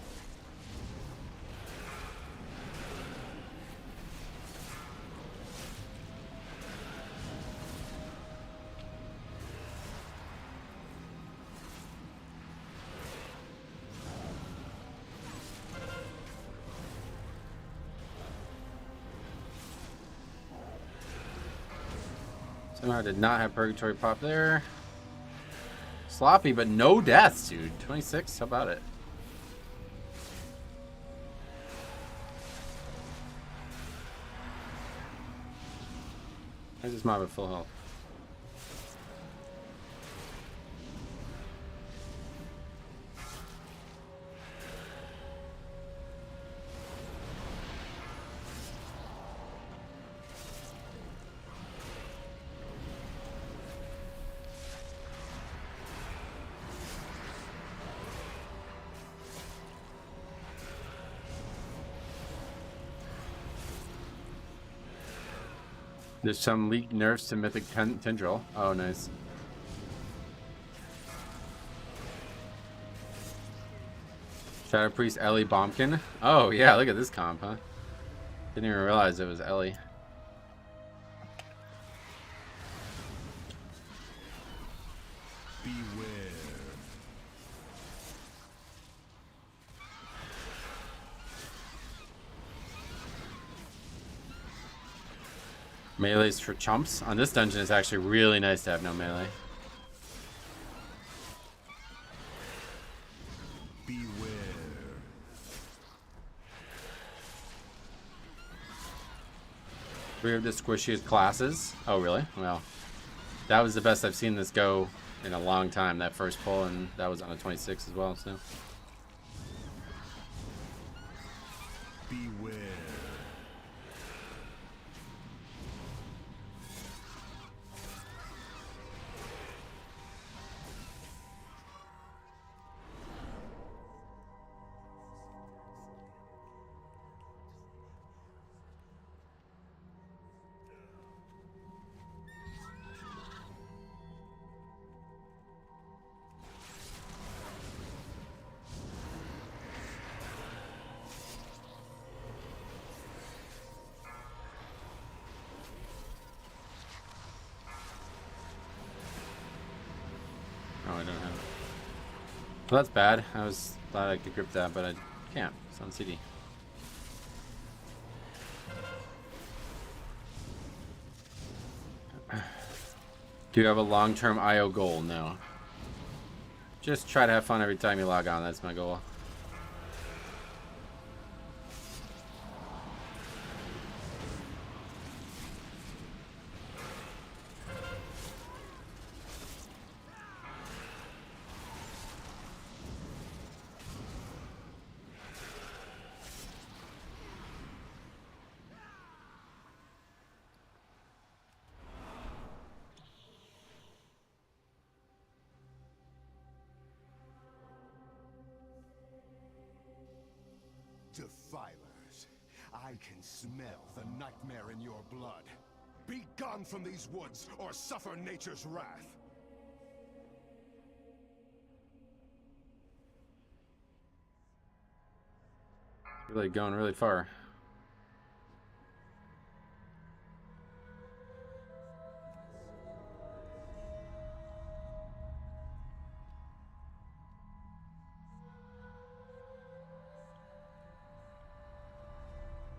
Somehow did not have Purgatory pop there. Sloppy, but no deaths, dude. 26, how about it? I just mob at full health. There's some leaked nerfs to Mythic Tendril. Oh, nice. Shadow Priest Ellie Bombkin. Oh, yeah, look at this comp, huh? Didn't even realize it was Ellie. Beware. Melee's for chumps. On this dungeon, it's actually really nice to have no melee. Beware. Three of the squishiest classes. Oh, really? Well, that was the best I've seen this go in a long time, that first pull, and that was on a 26 as well, so. Beware. Oh, I don't have it. Well, that's bad. I was glad I could grip that, but I can't. It's on CD. Do you have a long-term IO goal? No. Just try to have fun every time you log on. That's my goal. Defilers, I can smell the nightmare in your blood. Be gone from these woods, or suffer nature's wrath. Really going really far.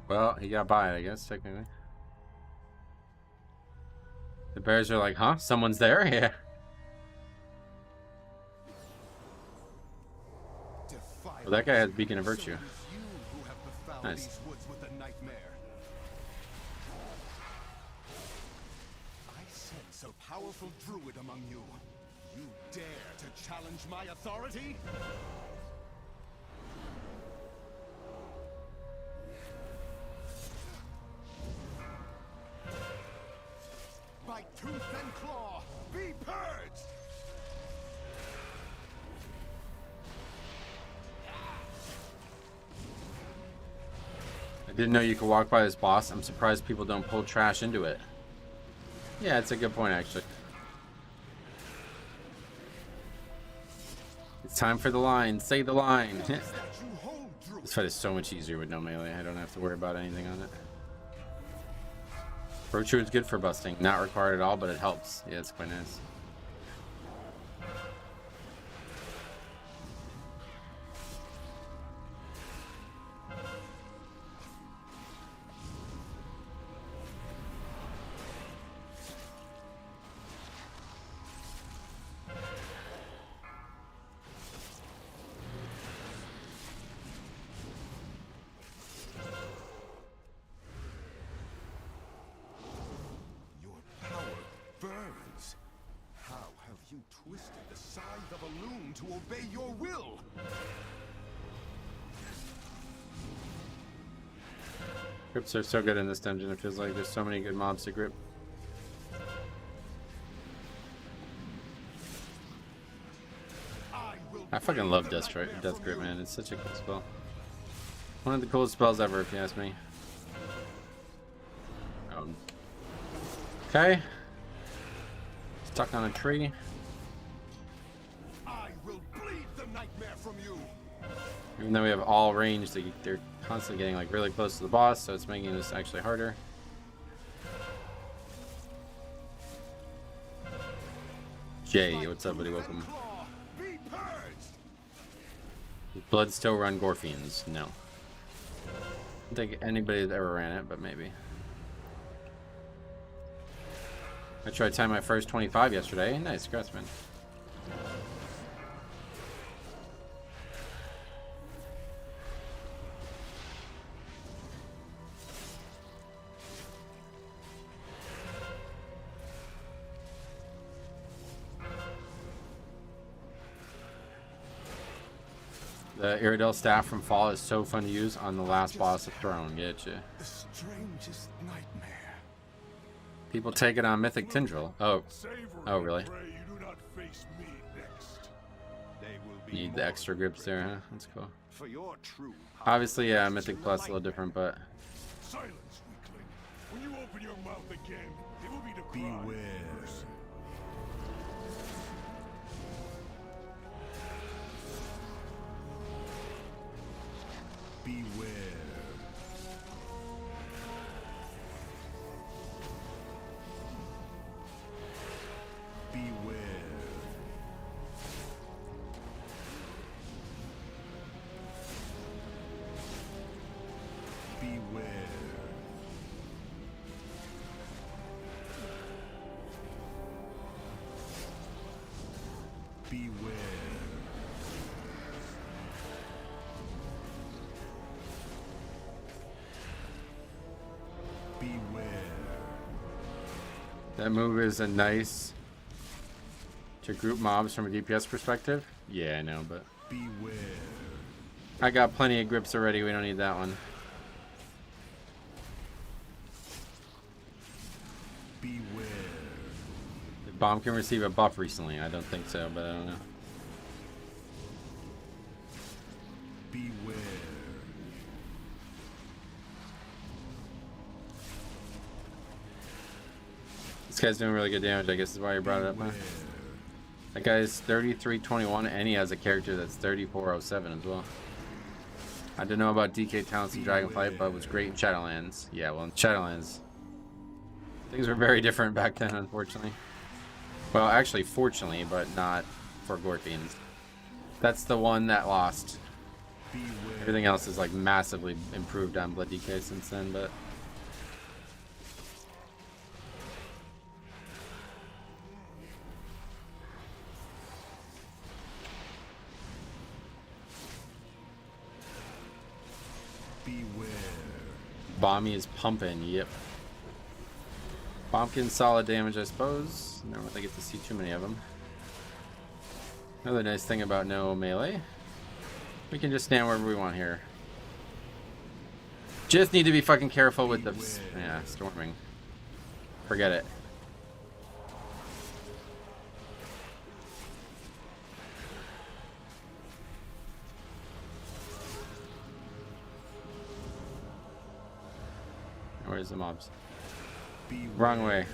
Well, he got by it, I guess, technically. The bears are like, huh? Someone's there? Yeah. Well, that guy has Beacon of Virtue. Nice. These woods with a nightmare. I sense a powerful druid among you. You dare to challenge my authority? By tooth and claw, be purged! I didn't know you could walk by this boss. I'm surprised people don't pull trash into it. Yeah, it's a good point, actually. It's time for the line. Say the line. This fight is so much easier with no melee. I don't have to worry about anything on it. Virtue is good for busting. Not required at all, but it helps. Yeah, it's quite nice. Grips are so good in this dungeon. It feels like there's so many good mobs to grip. I fucking love Death Grip, man. It's such a cool spell. One of the coolest spells ever, if you ask me. Okay. Stuck on a tree. I will bleed the nightmare from you. Even though we have all range, they're constantly getting like really close to the boss, so it's making this actually harder. Jay, what's up, buddy? Welcome. Blood still run Gorfians? No. I don't think anybody has ever ran it, but maybe. I tried time my first 25 yesterday. Nice, congrats, man. The Iridel staff from Fall is so fun to use on the last boss of Throne. Getcha. The strangest nightmare. People take it on Mythic Tendril. Oh. Oh, really? Need the extra grips there, huh? That's cool. For your true Obviously, yeah, Mythic Plus a little different, but... Silence, weakling. When you open your mouth again, it will be to cry. beware. Beware. Beware. Beware. Beware. That move is a nice to group mobs from a DPS perspective. Yeah, I know, but Beware. I got plenty of grips already. We don't need that one. Beware. The bomb can receive a buff recently. I don't think so, but I don't know. Beware. This guy's doing really good damage, I guess is why you brought it up, huh? That guy's 3321 and he has a character that's 3407 as well. I didn't know about DK talents in Dragonflight, but was great in Shadowlands. Yeah, well in Shadowlands, things were very different back then, unfortunately. Well, actually, fortunately, but not for Gorthians. That's the one that lost. Everything else is like massively improved on Blood DK since then, but Bomby is pumping, yep. Bombkin's solid damage, I suppose. Never really get to see too many of them. Another nice thing about no melee, we can just stand wherever we want here. Just need to be fucking careful with the storming. Forget it. Where's the mobs? Wrong way.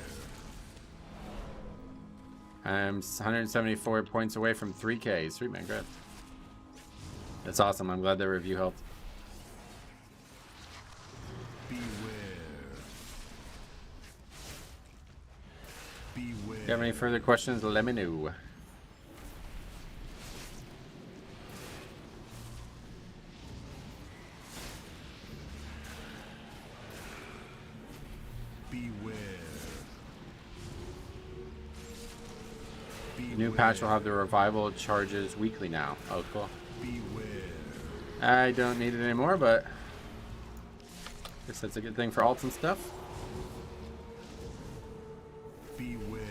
I'm 174 points away from 3K. Sweet man, great. That's awesome. I'm glad the review helped. If you have any further questions, let me know. New patch will have the revival charges weekly now. Oh, cool. I don't need it anymore, but I guess that's a good thing for alts and stuff. Beware.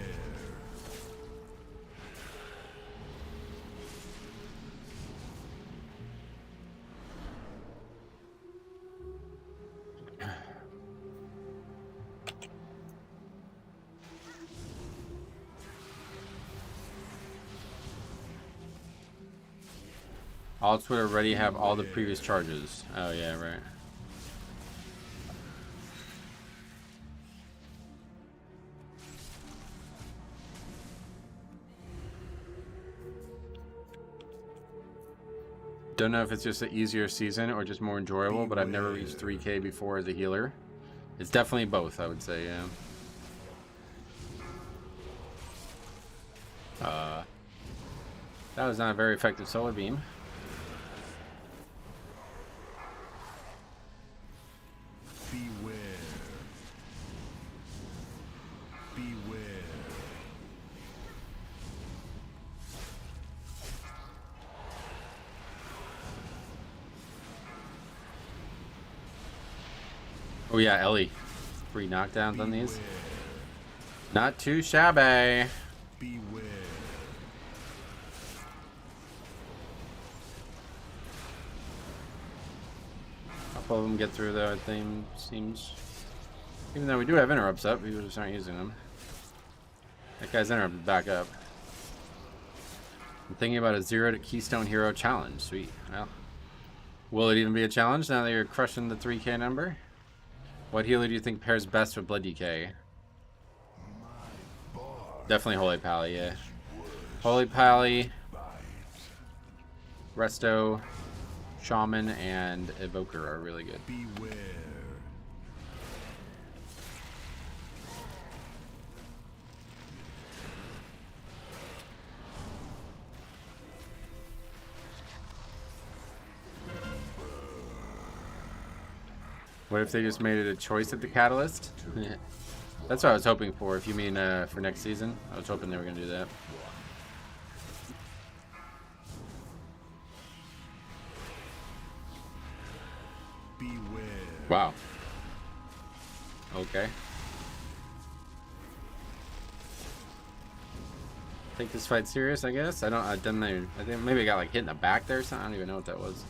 Alts would already have all the previous charges. Oh yeah, right. Don't know if it's just an easier season or just more enjoyable, but I've never reached 3K before as a healer. It's definitely both, I would say, yeah. That was not a very effective solar beam. Beware. Beware. Oh yeah, Ellie. 3 knockdowns on these. Not too shabby. Beware. A couple of them get through though, I think, seems. Even though we do have interrupts up, we just aren't using them. That guy's interrupted back up. I'm thinking about a 0 to Keystone Hero challenge. Sweet. Well, will it even be a challenge now that you're crushing the 3K number? What healer do you think pairs best with Blood DK? Definitely Holy Pally, yeah. Holy Pally, Resto, Shaman, and Evoker are really good. Beware. What if they just made it a choice at the Catalyst? That's what I was hoping for, if you mean for next season. I was hoping they were going to do that. Beware. Wow. Okay. Take this fight serious, I guess. I think maybe I got like hit in the back there or something. I don't even know what that was.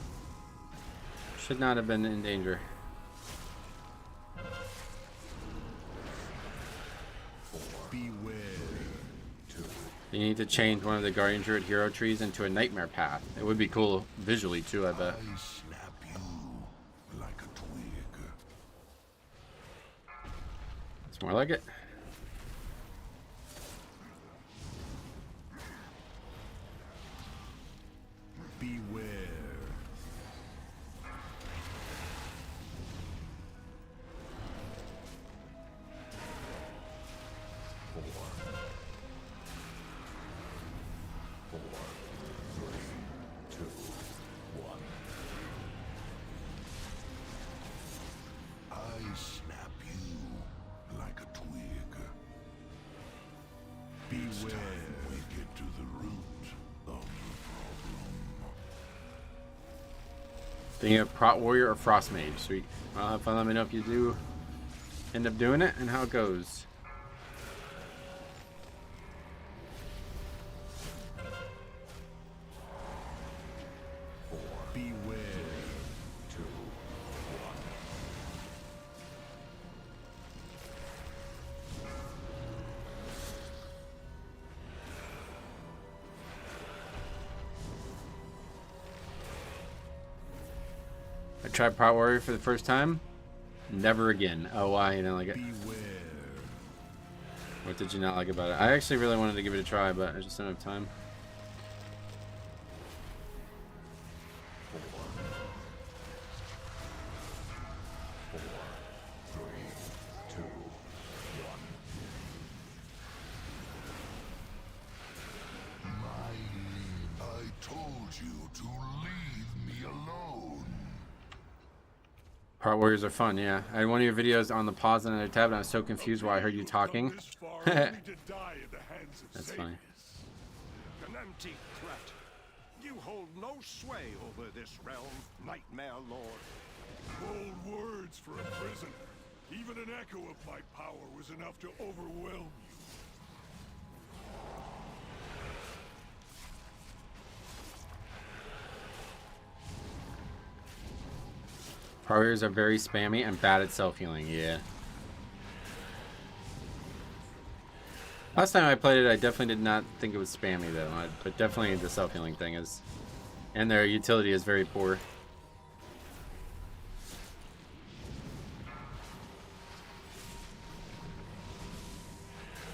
Should not have been in danger. You need to change one of the Guardian Druid hero trees into a nightmare path. It would be cool visually too, I bet. Snap you like a twig. It's more like it. Thinking of Prot Warrior or Frost Mage. Sweet. Well, have fun. Let me know if you do end up doing it and how it goes. Beware. 2, 1. I tried Prot Warrior for the first time. Never again. Oh, why? You know, like it. Beware. What did you not like about it? I actually really wanted to give it a try, but I just don't have time. 4, 3, 2, 1. I told you to leave me alone. Prot Warriors are fun, yeah. I had one of your videos on the pause on another tab, and I was so confused why I heard you talking. That's funny. An empty threat. You hold no sway over this realm, Nightmare Lord. Bold words for a prisoner. Even an echo of my power was enough to overwhelm you. Prot Warriors are very spammy and bad at self-healing, yeah. Last time I played it, I definitely did not think it was spammy though, but definitely the self-healing thing is, and their utility is very poor.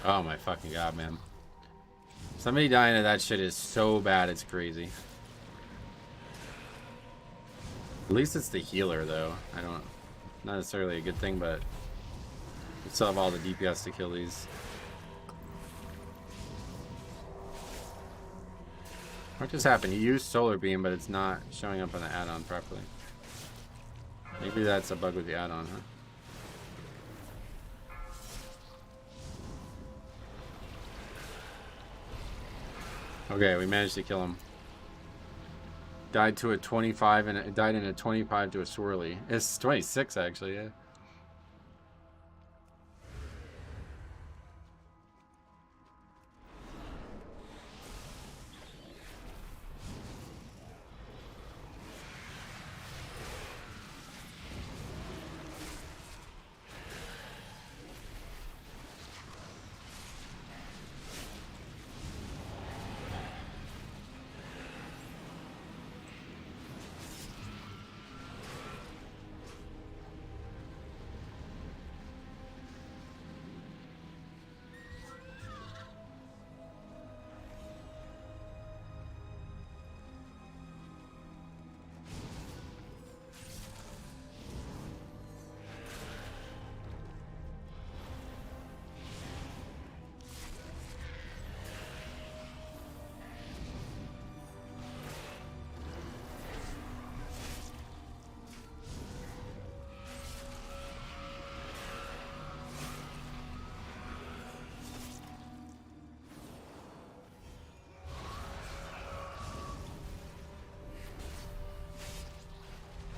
Oh my fucking god, man. Somebody dying to that shit is so bad, it's crazy. At least it's the healer though. Not necessarily a good thing, but you still have all the DPS to kill these. What just happened? You used Solar Beam, but it's not showing up on the add-on properly. Maybe that's a bug with the add-on, huh? Okay, we managed to kill him. Died to a 25 and it died in a 25 to a swirly. It's 26 actually, yeah.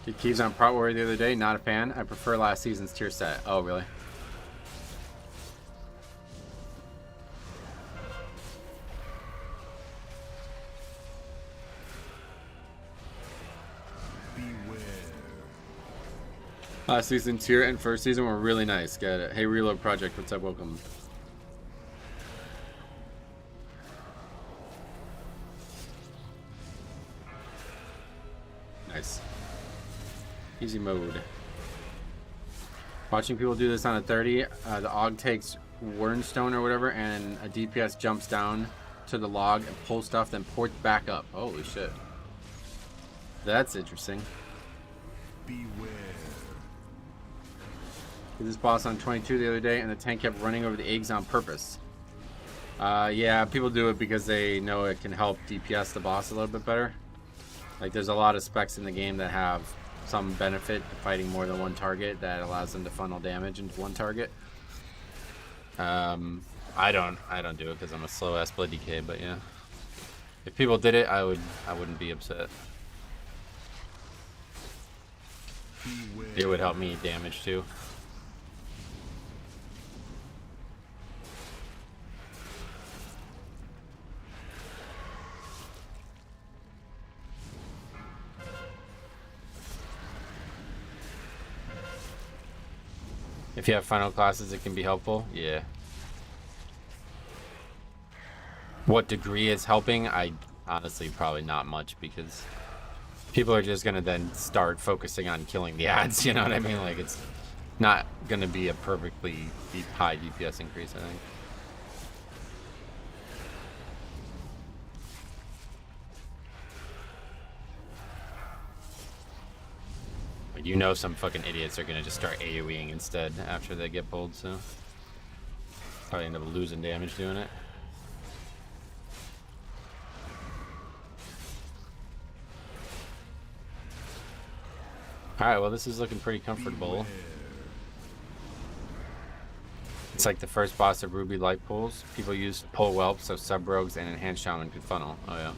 Did Keys on Prot Warrior the other day? Not a fan. I prefer last season's tier set. Oh, really? Beware. Last season tier and first season were really nice. Get it. Hey, Reload Project. What's up? Welcome. Nice. Easy mode. Watching people do this on a 30, the Aug takes Wernstone or whatever, and a DPS jumps down to the log and pulls stuff, then ports back up. Holy shit. That's interesting. Beware. Did this boss on 22 the other day, and the tank kept running over the eggs on purpose. Yeah, people do it because they know it can help DPS the boss a little bit better. Like, there's a lot of specs in the game that have some benefit to fighting more than one target that allows them to funnel damage into one target. I don't do it because I'm a slow ass blood decay, but yeah. If people did it, I wouldn't be upset. It would help me damage too. If you have final classes, it can be helpful. Yeah. What degree is helping? I honestly probably not much, because people are just gonna then start focusing on killing the ads. You know what I mean? Like, it's not gonna be a perfectly high DPS increase, I think. You know, some fucking idiots are gonna just start AoEing instead after they get pulled, so probably end up losing damage doing it. Alright, well, this is looking pretty comfortable. It's like the first boss of Ruby light pulls. People use pull whelp, so sub rogues and enhanced shaman could funnel. Oh yeah.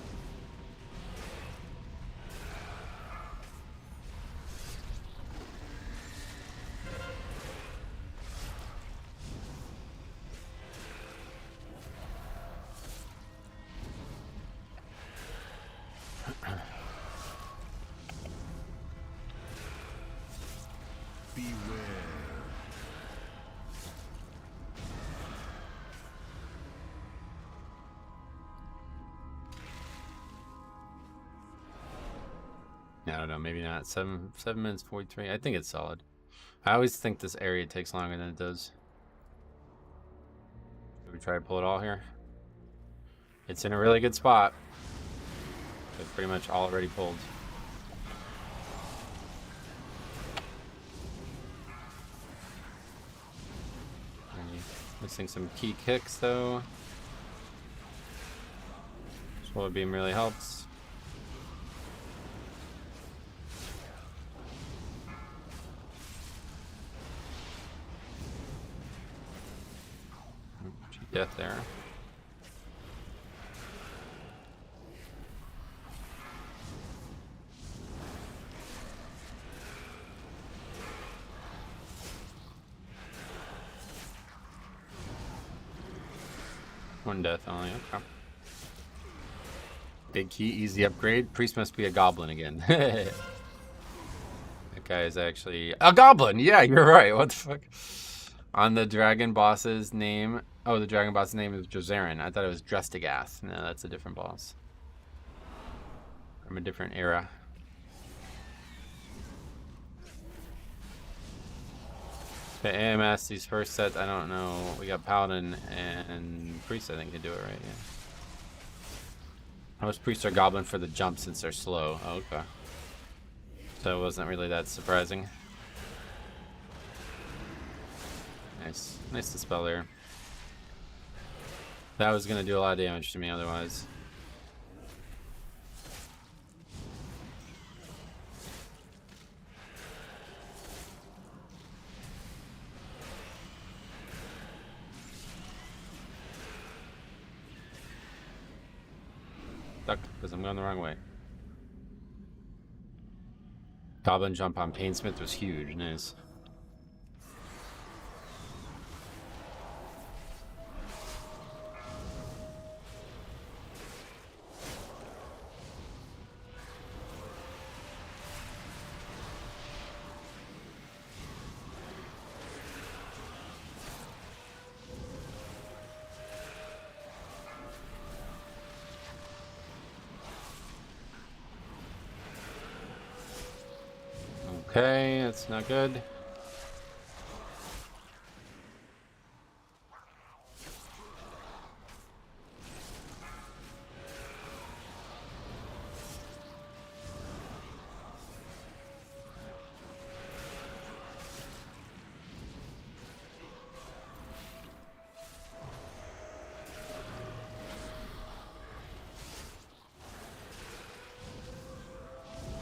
I don't know, maybe not. 7 minutes 43. I think it's solid. I always think this area takes longer than it does. Should we try to pull it all here? It's in a really good spot. It's pretty much already pulled. Missing some key kicks though. Swallow beam really helps. Death there. One death only, okay. Big key, easy upgrade. Priest must be a goblin again. That guy is actually a goblin. Yeah, you're right. What the fuck? On the dragon boss's name. Oh, the dragon boss's name is Jozarin. I thought it was Drestigath. No, that's a different boss. From a different era. The AMS, these first sets, I don't know. We got Paladin and Priest, I think, can do it, right? Yeah. Most priests are goblin for the jump since they're slow. Oh, okay. So it wasn't really that surprising. Nice. Nice to spell there. That was going to do a lot of damage to me otherwise. Stuck because I'm going the wrong way. Goblin jump on Painsmith was huge. Nice. Okay, that's not good.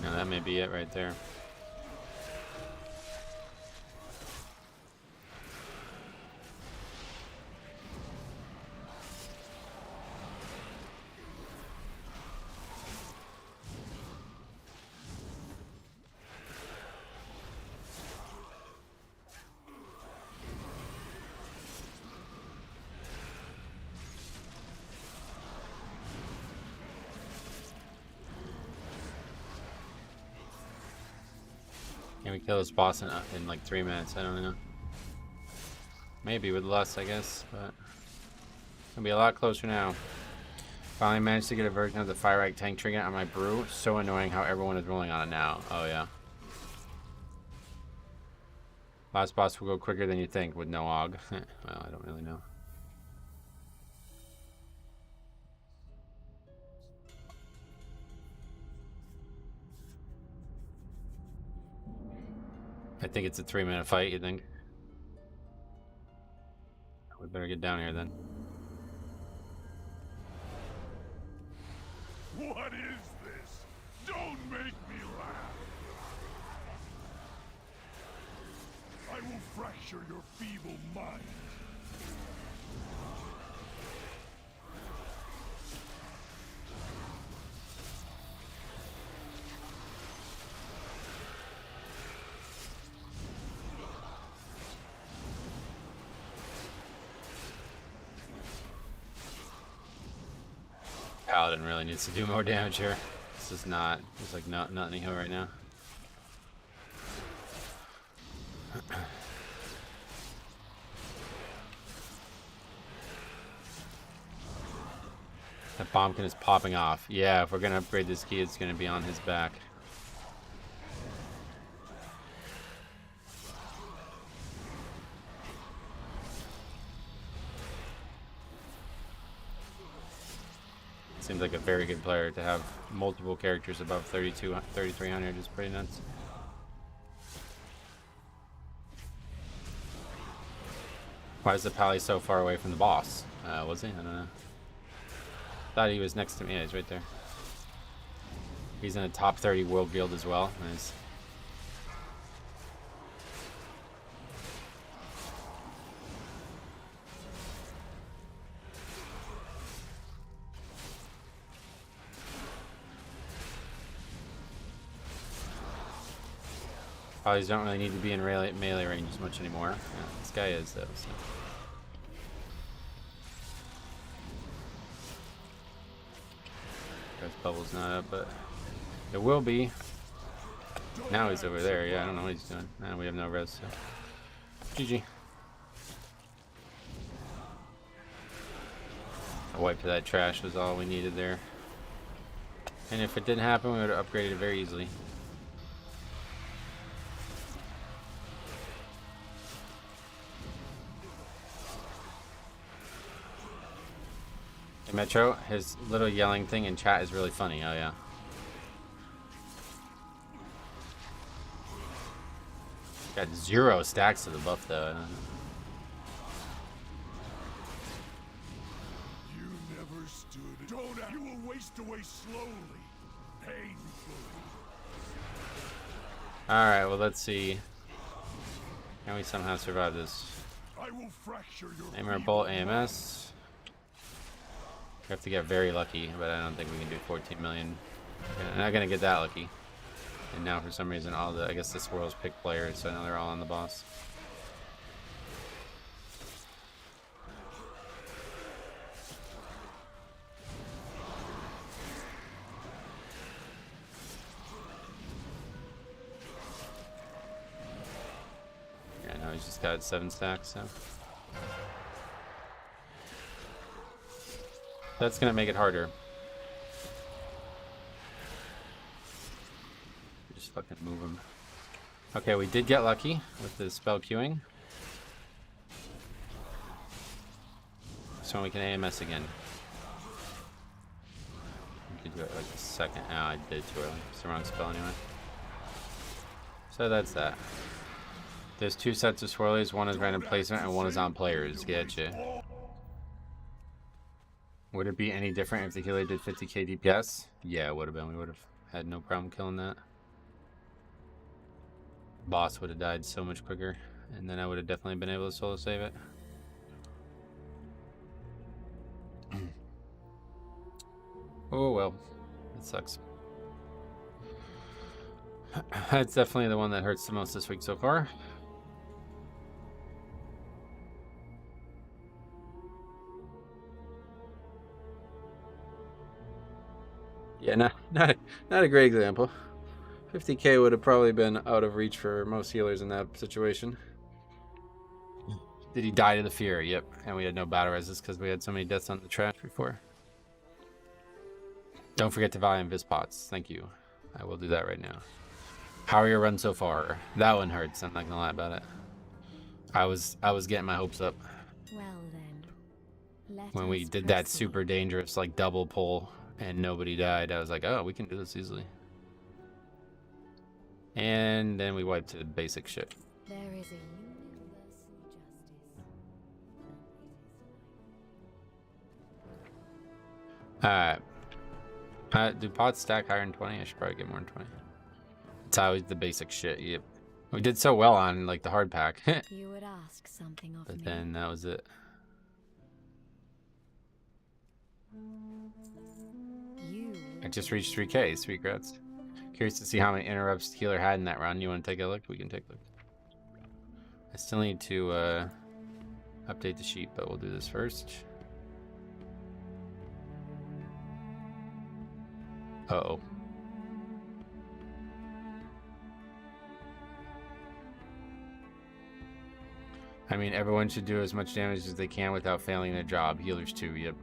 Now that may be it right there. Can we kill this boss in like 3 minutes? I don't know. Maybe with less, I guess, but it'll be a lot closer now. Finally managed to get a version of the Fire Ike tank trinket on my brew. So annoying how everyone is rolling on it now. Oh yeah. Last boss will go quicker than you think with no AUG. Well, I don't really know. I think it's a 3-minute fight, you think? We better get down here then. What is this? Don't make me laugh! I will fracture your feeble mind. Paladin really needs to do more damage here. This is not. It's like nothing here right now. That bombkin is popping off. Yeah, if we're gonna upgrade this key, it's gonna be on his back. Seems like a very good player to have multiple characters above 3,300 is pretty nuts. Why is the Pally so far away from the boss? Was he? I don't know. Thought he was next to me. Yeah, he's right there. He's in a top 30 world guild as well. Nice. Pallies don't really need to be in melee range as much anymore. Yeah, this guy is though. So. Guy's bubble's not up, but it will be. Now he's over there. Yeah, I don't know what he's doing. Now we have no res. So. GG. A wipe to that trash was all we needed there. And if it didn't happen, we would have upgraded it very easily. Metro, his little yelling thing in chat is really funny. Oh yeah. Got 0 stacks to the buff though. You never stood. Don't. You will waste away slowly, painfully. All right. Well, let's see. Can we somehow survive this? I will fracture your Aimer bolt AMS. We have to get very lucky, but I don't think we can do 14 million. We're not gonna get that lucky. And now for some reason all the, I guess the squirrels pick players, so now they're all on the boss. Yeah, no, he's just got 7 stacks, so. That's gonna make it harder. Just fucking move him. Okay, we did get lucky with the spell queuing. So we can AMS again. We could do it like a second. Oh, I did it too early. It's the wrong spell anyway. So that's that. There's 2 sets of swirlies. One is random placement and one is on players. Getcha. Would it be any different if the healer did 50k DPS? Yeah, it would have been. We would have had no problem killing that. Boss would have died so much quicker, and then I would have definitely been able to solo save it. Oh well, it sucks. That's definitely the one that hurts the most this week so far. Yeah, not a great example. 50k would have probably been out of reach for most healers in that situation. Did he die to the fear? Yep. And we had no battle resist because we had so many deaths on the trash before. Don't forget to value Invis pots. Thank you. I will do that right now. How are your runs so far? That one hurts. I'm not gonna lie about it. I was getting my hopes up. Well then, When we did that super dangerous like double pull and nobody died, I was like, oh, we can do this easily. And then we wiped to basic shit. There is a universal justice. Alright. Do pots stack higher than 20? I should probably get more than 20. It's always the basic shit. Yep. We did so well on like the hard pack. You would ask something of But me. then that was it. I just reached 3k. Sweet grats. Curious to see how many interrupts healer had in that run. You want to take a look? We can take a look. I still need to update the sheet, but we'll do this first. Uh-oh. I mean, everyone should do as much damage as they can without failing their job. Healers too, yep.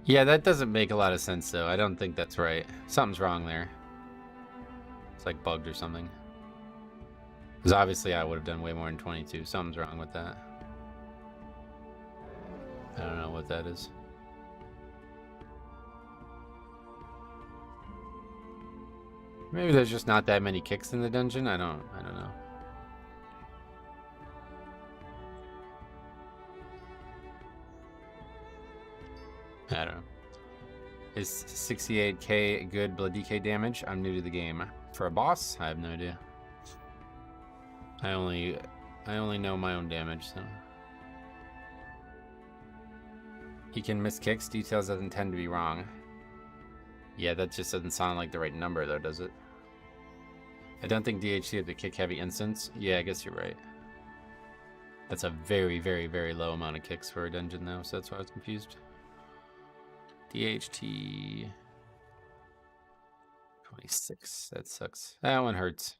Yeah, that doesn't make a lot of sense, though. I don't think that's right. Something's wrong there. It's like bugged or something. Because obviously I would have done way more than 22. Something's wrong with that. I don't know what that is. Maybe there's just not that many kicks in the dungeon. I don't know. I don't know. Is 68k good blood DK damage? I'm new to the game. For a boss, I have no idea. I only know my own damage, so. He can miss kicks. Details doesn't tend to be wrong. Yeah, that just doesn't sound like the right number, though, does it? I don't think DHC had the kick heavy instance. Yeah, I guess you're right. That's a very, very, very low amount of kicks for a dungeon, though, so that's why I was confused. DHT 26. That sucks. That one hurts.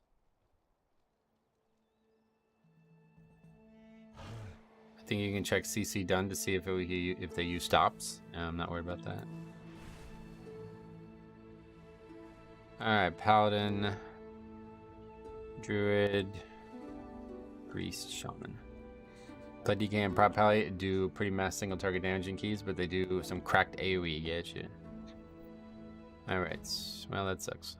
I think you can check CC done to see if they use stops. I'm not worried about that. Alright, Paladin, Druid, Priest, Shaman. Blood DK and Prop Pally do pretty mass single target damaging keys, but they do some cracked AoE, get you. Alright, well that sucks.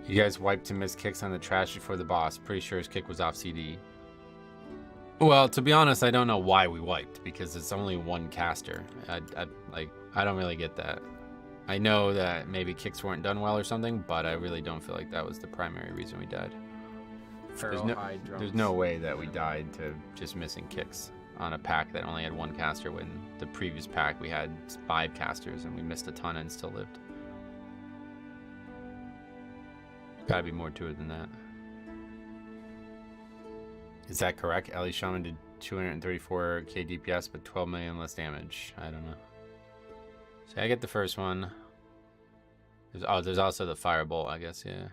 You guys wiped to miss kicks on the trash before the boss. Pretty sure his kick was off CD. Well, to be honest, I don't know why we wiped, because it's only one caster. I don't really get that. I know that maybe kicks weren't done well or something, but I really don't feel like that was the primary reason we died. There's no way that we died to just missing kicks on a pack that only had one caster, when the previous pack we had 5 casters and we missed a ton and still lived. Gotta be more to it than that. Is that correct? Ellie Shaman did 234k DPS, but 12 million less damage. I don't know. So I get the first one. There's also the Firebolt, I guess, yeah.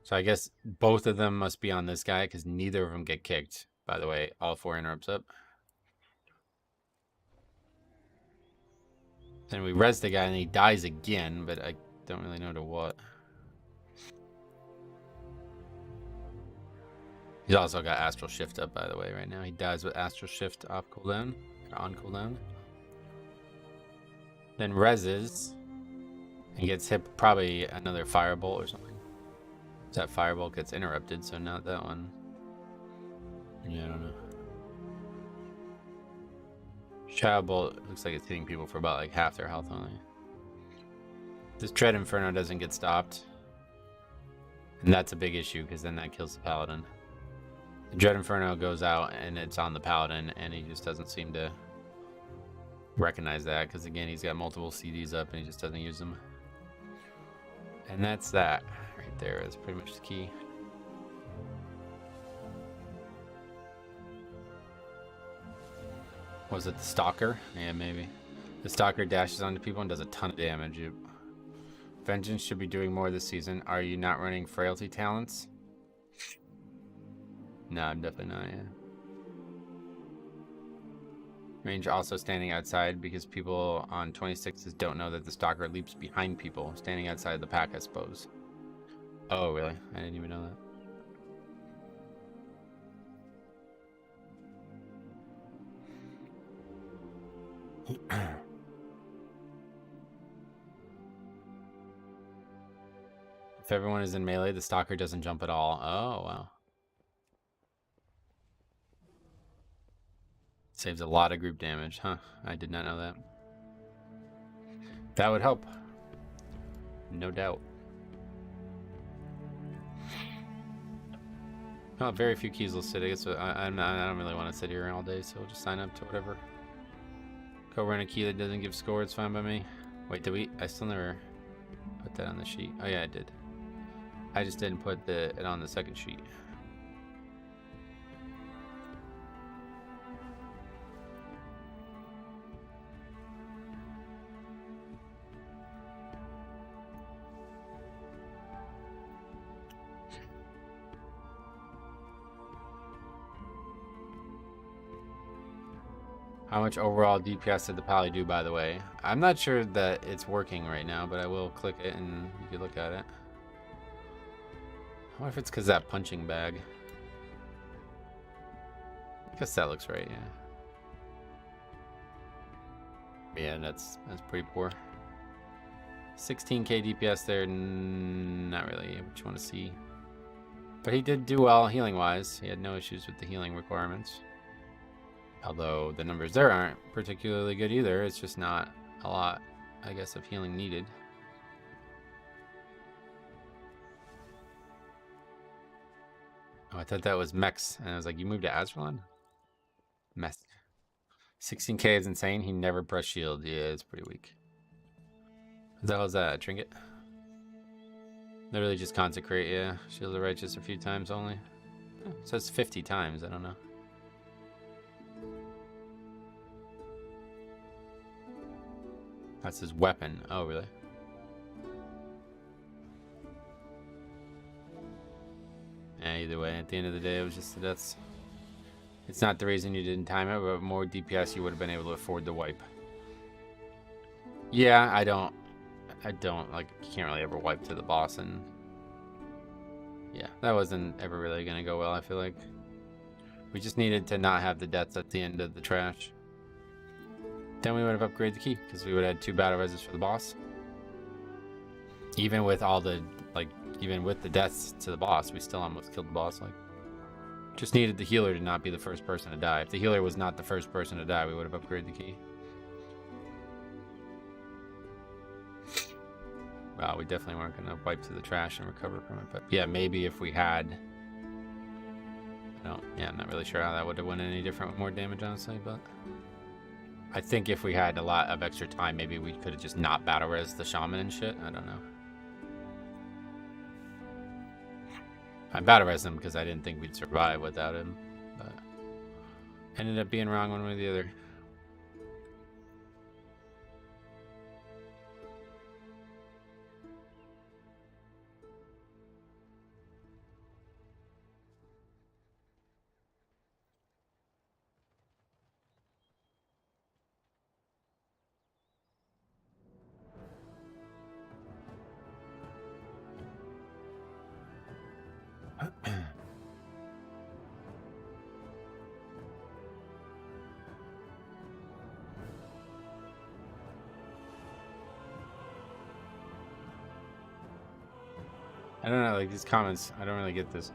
So I guess both of them must be on this guy, because neither of them get kicked. By the way, all 4 interrupts up. Then we res the guy and he dies again, but I don't really know to what. He's also got Astral Shift up, by the way, right now. He dies with Astral Shift off cooldown, or on cooldown. Then reses and gets hit probably another Firebolt or something. That Firebolt gets interrupted, so not that one. Yeah, I don't know. Shadow Bolt looks like it's hitting people for about like half their health only. This Tread Inferno doesn't get stopped. And that's a big issue, because then that kills the Paladin. The Dread Inferno goes out and it's on the Paladin, and he just doesn't seem to recognize that because, again, he's got multiple CDs up and he just doesn't use them. And that's that right there. That's pretty much the key. Was it the Stalker? Yeah, maybe. The Stalker dashes onto people and does a ton of damage. Vengeance should be doing more this season. Are you not running Frailty talents? No, I'm definitely not, yeah. Range also standing outside because people on 26s don't know that the Stalker leaps behind people. Standing outside the pack, I suppose. Oh, really? I didn't even know that. If everyone is in melee, the Stalker doesn't jump at all. Oh, wow. Saves a lot of group damage, huh? I did not know that. That would help. No doubt. Well, very few keys will sit. I guess I don't really want to sit here all day, so we'll just sign up to whatever. Go run a key that doesn't give score. It's fine by me. Wait, did we? I still never put that on the sheet. Oh yeah, I did. I just didn't put it on the second sheet. How much overall DPS did the Pally do, by the way? I'm not sure that it's working right now, but I will click it and you can look at it. I wonder if it's because that punching bag. I guess that looks right, yeah. Yeah, that's pretty poor. 16k DPS there, not really what you want to see. But he did do well healing-wise. He had no issues with the healing requirements. Although the numbers there aren't particularly good either. It's just not a lot, I guess, of healing needed. Oh, I thought that was Mex. And I was like, you moved to Azralan? Mess. 16k is insane. He never pressed shield. Yeah, it's pretty weak. What the hell is that? A trinket? Literally just consecrate, yeah. Shield of Righteous a few times only. Oh, it says 50 times. I don't know. That's his weapon. Oh, really? Yeah, either way, at the end of the day, it was just that's. It's not the reason you didn't time it, but more DPS, you would have been able to afford the wipe. Yeah, I don't like. You can't really ever wipe to the boss, and yeah, that wasn't ever really gonna go well. I feel like we just needed to not have the deaths at the end of the trash. Then we would have upgraded the key because we would have had 2 battle reses for the boss. Even with all the even with the deaths to the boss, we still almost killed the boss. Like, just needed the healer to not be the first person to die. If the healer was not the first person to die, we would have upgraded the key. Wow, we definitely weren't going to wipe through the trash and recover from it. But yeah, maybe if we had, I'm not really sure how that would have went any different with more damage, honestly. But I think if we had a lot of extra time, maybe we could have just not battle res the shaman and shit. I don't know. I battle res him because I didn't think we'd survive without him, but ended up being wrong one way or the other. I don't know, like these comments, I don't really get this.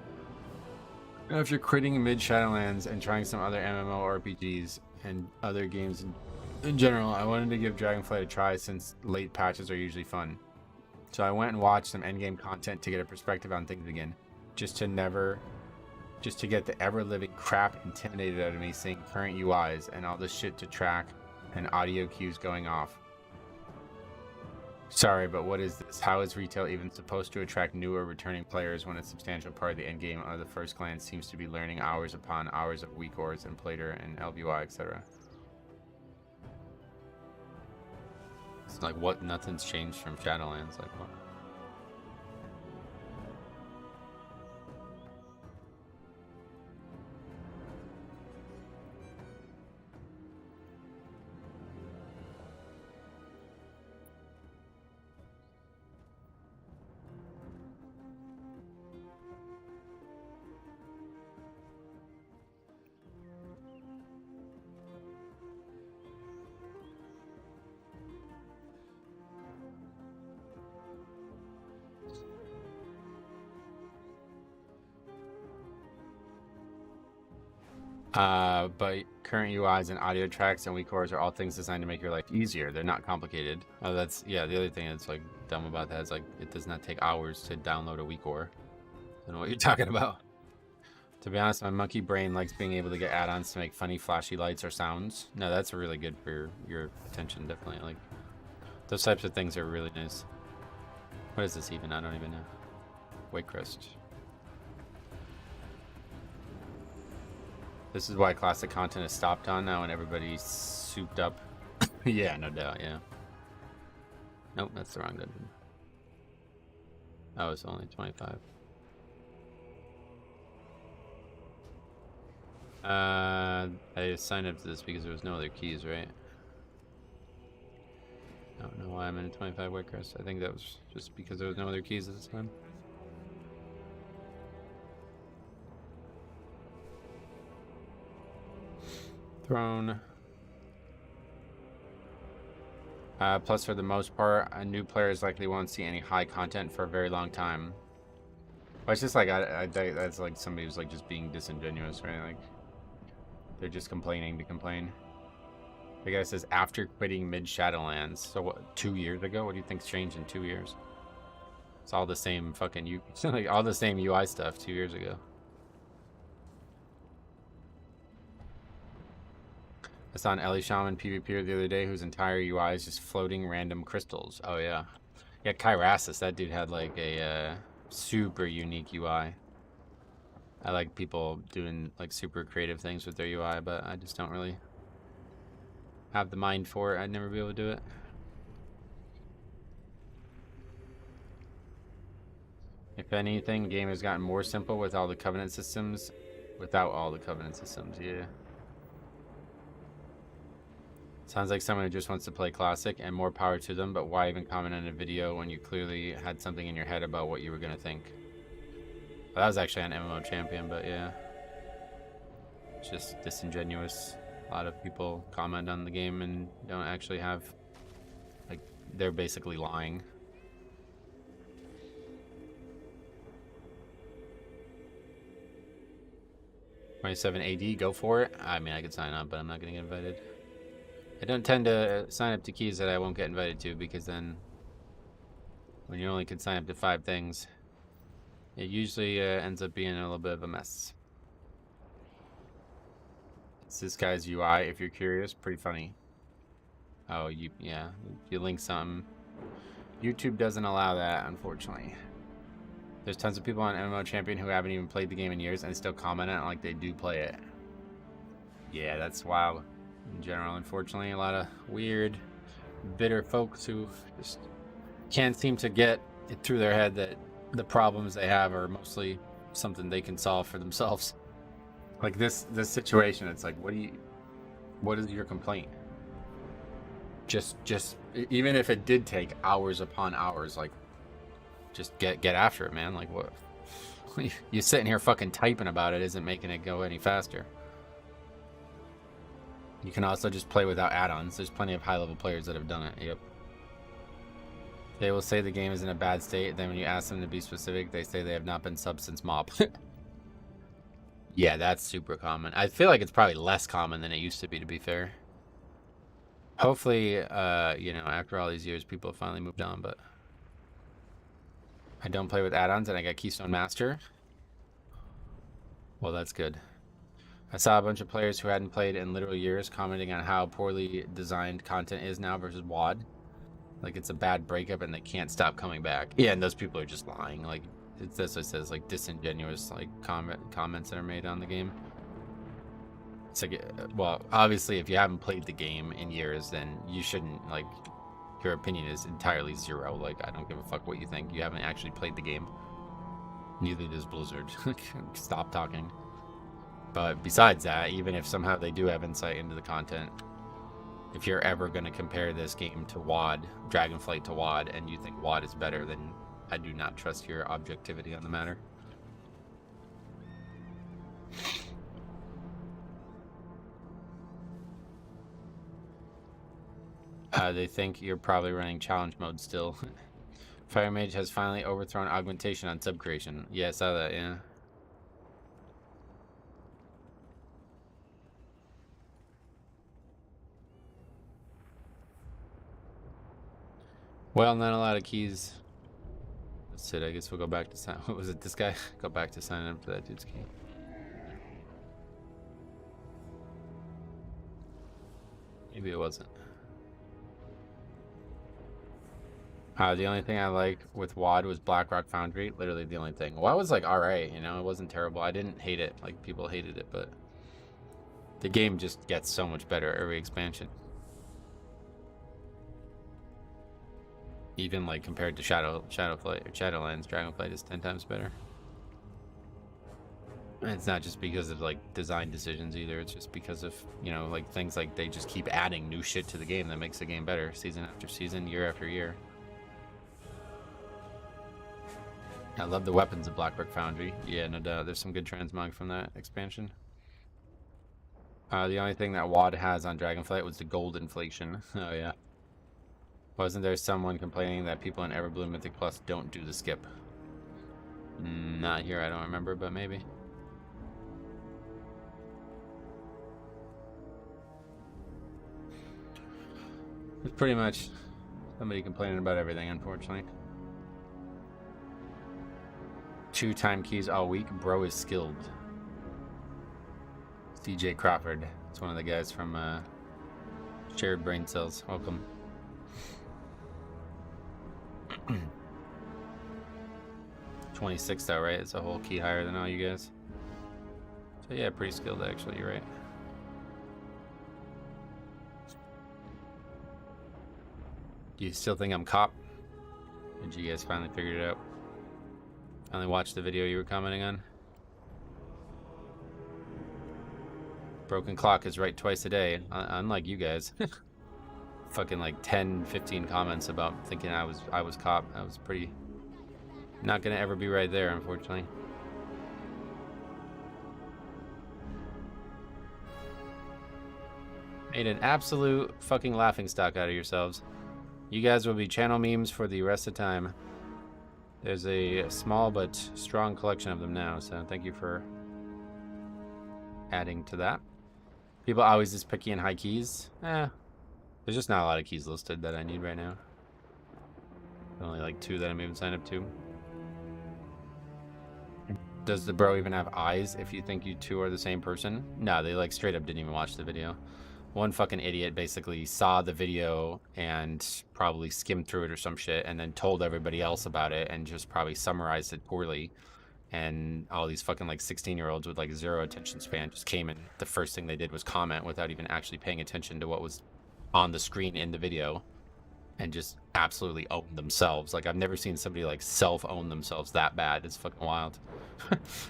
If you're quitting mid Shadowlands and trying some other MMORPGs and other games in general, I wanted to give Dragonflight a try since late patches are usually fun. So I went and watched some endgame content to get a perspective on things again, just to never just to get the ever-living crap intimidated out of me seeing current UIs and all this shit to track and audio cues going off. Sorry, but what is this? How is retail even supposed to attract new or returning players when a substantial part of the endgame of the first glance seems to be learning hours upon hours of weak ores and plater and LBY, etc.? It's like, what? Nothing's changed from Shadowlands. Like, what? But current UIs and audio tracks and weak cores are all things designed to make your life easier. They're not complicated. Oh, that's, yeah, the other thing that's like dumb about that is like it does not take hours to download a weak core. I don't know what you're talking about. To be honest, my monkey brain likes being able to get add-ons to make funny flashy lights or sounds. No, that's really good for your attention, definitely. Like those types of things are really nice. What is this even? I don't even know. Wake Crest. This is why classic content is stopped on now and everybody's souped up. Yeah, no doubt, yeah. Nope, that's the wrong dungeon. Oh, it's only 25. I signed up to this because there was no other keys, right? I don't know why I'm in a 25 White Crest. I think that was just because there was no other keys at this time. Throne. Plus, for the most part, new players likely won't see any high content for a very long time. But it's just like I that's like somebody who's like just being disingenuous, right? Like they're just complaining to complain. The guy says after quitting mid Shadowlands. So what? 2 years ago? What do you think's changed in 2 years? It's all the same fucking like all the same UI stuff 2 years ago. I saw an Ellie Shaman PvPer the other day whose entire UI is just floating random crystals. Oh yeah. Yeah, Kyrasis, that dude had like a super unique UI. I like people doing like super creative things with their UI, but I just don't really have the mind for it. I'd never be able to do it. If anything, the game has gotten more simple with all the covenant systems. Without all the covenant systems, yeah. Sounds like someone who just wants to play classic, and more power to them, but why even comment on a video when you clearly had something in your head about what you were going to think? Well, that was actually an MMO champion, but yeah. It's just disingenuous. A lot of people comment on the game and don't actually have, like, they're basically lying. $27 AD, go for it. I mean, I could sign up, but I'm not going to get invited. I don't tend to sign up to keys that I won't get invited to, because then when you only can sign up to 5 things, it usually ends up being a little bit of a mess. It's this guy's UI, if you're curious, pretty funny. Oh, yeah, if you link something. YouTube doesn't allow that, unfortunately. There's tons of people on MMO Champion who haven't even played the game in years and still comment on it like they do play it. Yeah, that's wild. In general, unfortunately, a lot of weird, bitter folks who just can't seem to get it through their head that the problems they have are mostly something they can solve for themselves. Like this situation, it's like, what is your complaint? Just even if it did take hours upon hours, like, just get after it, man. Like, what? You sitting here fucking typing about it isn't making it go any faster. You can also just play without add-ons. There's plenty of high-level players that have done it. Yep. They will say the game is in a bad state. Then when you ask them to be specific, they say they have not been subbed since mob. Yeah, that's super common. I feel like it's probably less common than it used to be fair. Hopefully, you know, after all these years, people have finally moved on, but I don't play with add-ons, and I got Keystone Master. Well, that's good. I saw a bunch of players who hadn't played in literal years commenting on how poorly designed content is now versus WoD. Like, it's a bad breakup and they can't stop coming back. Yeah, and those people are just lying. Like, it's this, it says, like, disingenuous, like, comments that are made on the game. It's like, well, obviously, if you haven't played the game in years, then you shouldn't, like, your opinion is entirely zero. Like, I don't give a fuck what you think. You haven't actually played the game. Neither does Blizzard. Stop talking. But besides that, even if somehow they do have insight into the content, if you're ever going to compare this game to WoD, Dragonflight to WoD, and you think WoD is better, then I do not trust your objectivity on the matter. They think you're probably running challenge mode still. Fire Mage has finally overthrown Augmentation on sub creation. Yeah, I saw that, yeah. Well, not a lot of keys. That's it. I guess we'll go back to sign. What was it? This guy? Go back to signing up for that dude's key. Maybe it wasn't. The only thing I like with WoD was Blackrock Foundry. Literally the only thing. WoD was like alright, you know, it wasn't terrible. I didn't hate it. Like, people hated it, but the game just gets so much better every expansion. Even like compared to Shadowflight or Shadowlands, Dragonflight is 10 times better. And it's not just because of like design decisions either. It's just because of, you know, like things like they just keep adding new shit to the game that makes the game better season after season, year after year. I love the weapons of Blackrock Foundry. Yeah, no doubt. There's some good transmog from that expansion. The only thing that WoD has on Dragonflight was the gold inflation. Oh yeah. Wasn't there someone complaining that people in Everbloom Mythic Plus don't do the skip? Not here, I don't remember, but maybe. It's pretty much somebody complaining about everything, unfortunately. 2 time keys all week. Bro is skilled. CJ Crawford. It's one of the guys from Shared Brain Cells. Welcome. 26 though, right? It's a whole key higher than all you guys. So yeah, pretty skilled actually, you're right. Do you still think I'm cop? Did you guys finally figure it out? Finally watched the video you were commenting on? Broken clock is right twice a day, unlike you guys. Fucking like 10, 15 comments about thinking I was cop. I was pretty not gonna ever be right there, unfortunately. Made an absolute fucking laughingstock out of yourselves. You guys will be channel memes for the rest of the time. There's a small but strong collection of them now, so thank you for adding to that. People always just picky in high keys. There's just not a lot of keys listed that I need right now. Only like 2 that I'm even signed up to. Does the bro even have eyes if you think you two are the same person? No, they like straight up didn't even watch the video. One fucking idiot basically saw the video and probably skimmed through it or some shit and then told everybody else about it and just probably summarized it poorly. And all these fucking like 16-year-olds with like 0 attention span just came and the first thing they did was comment without even actually paying attention to what was on the screen in the video and just absolutely owned themselves. Like, I've never seen somebody like self-own themselves that bad. It's fucking wild.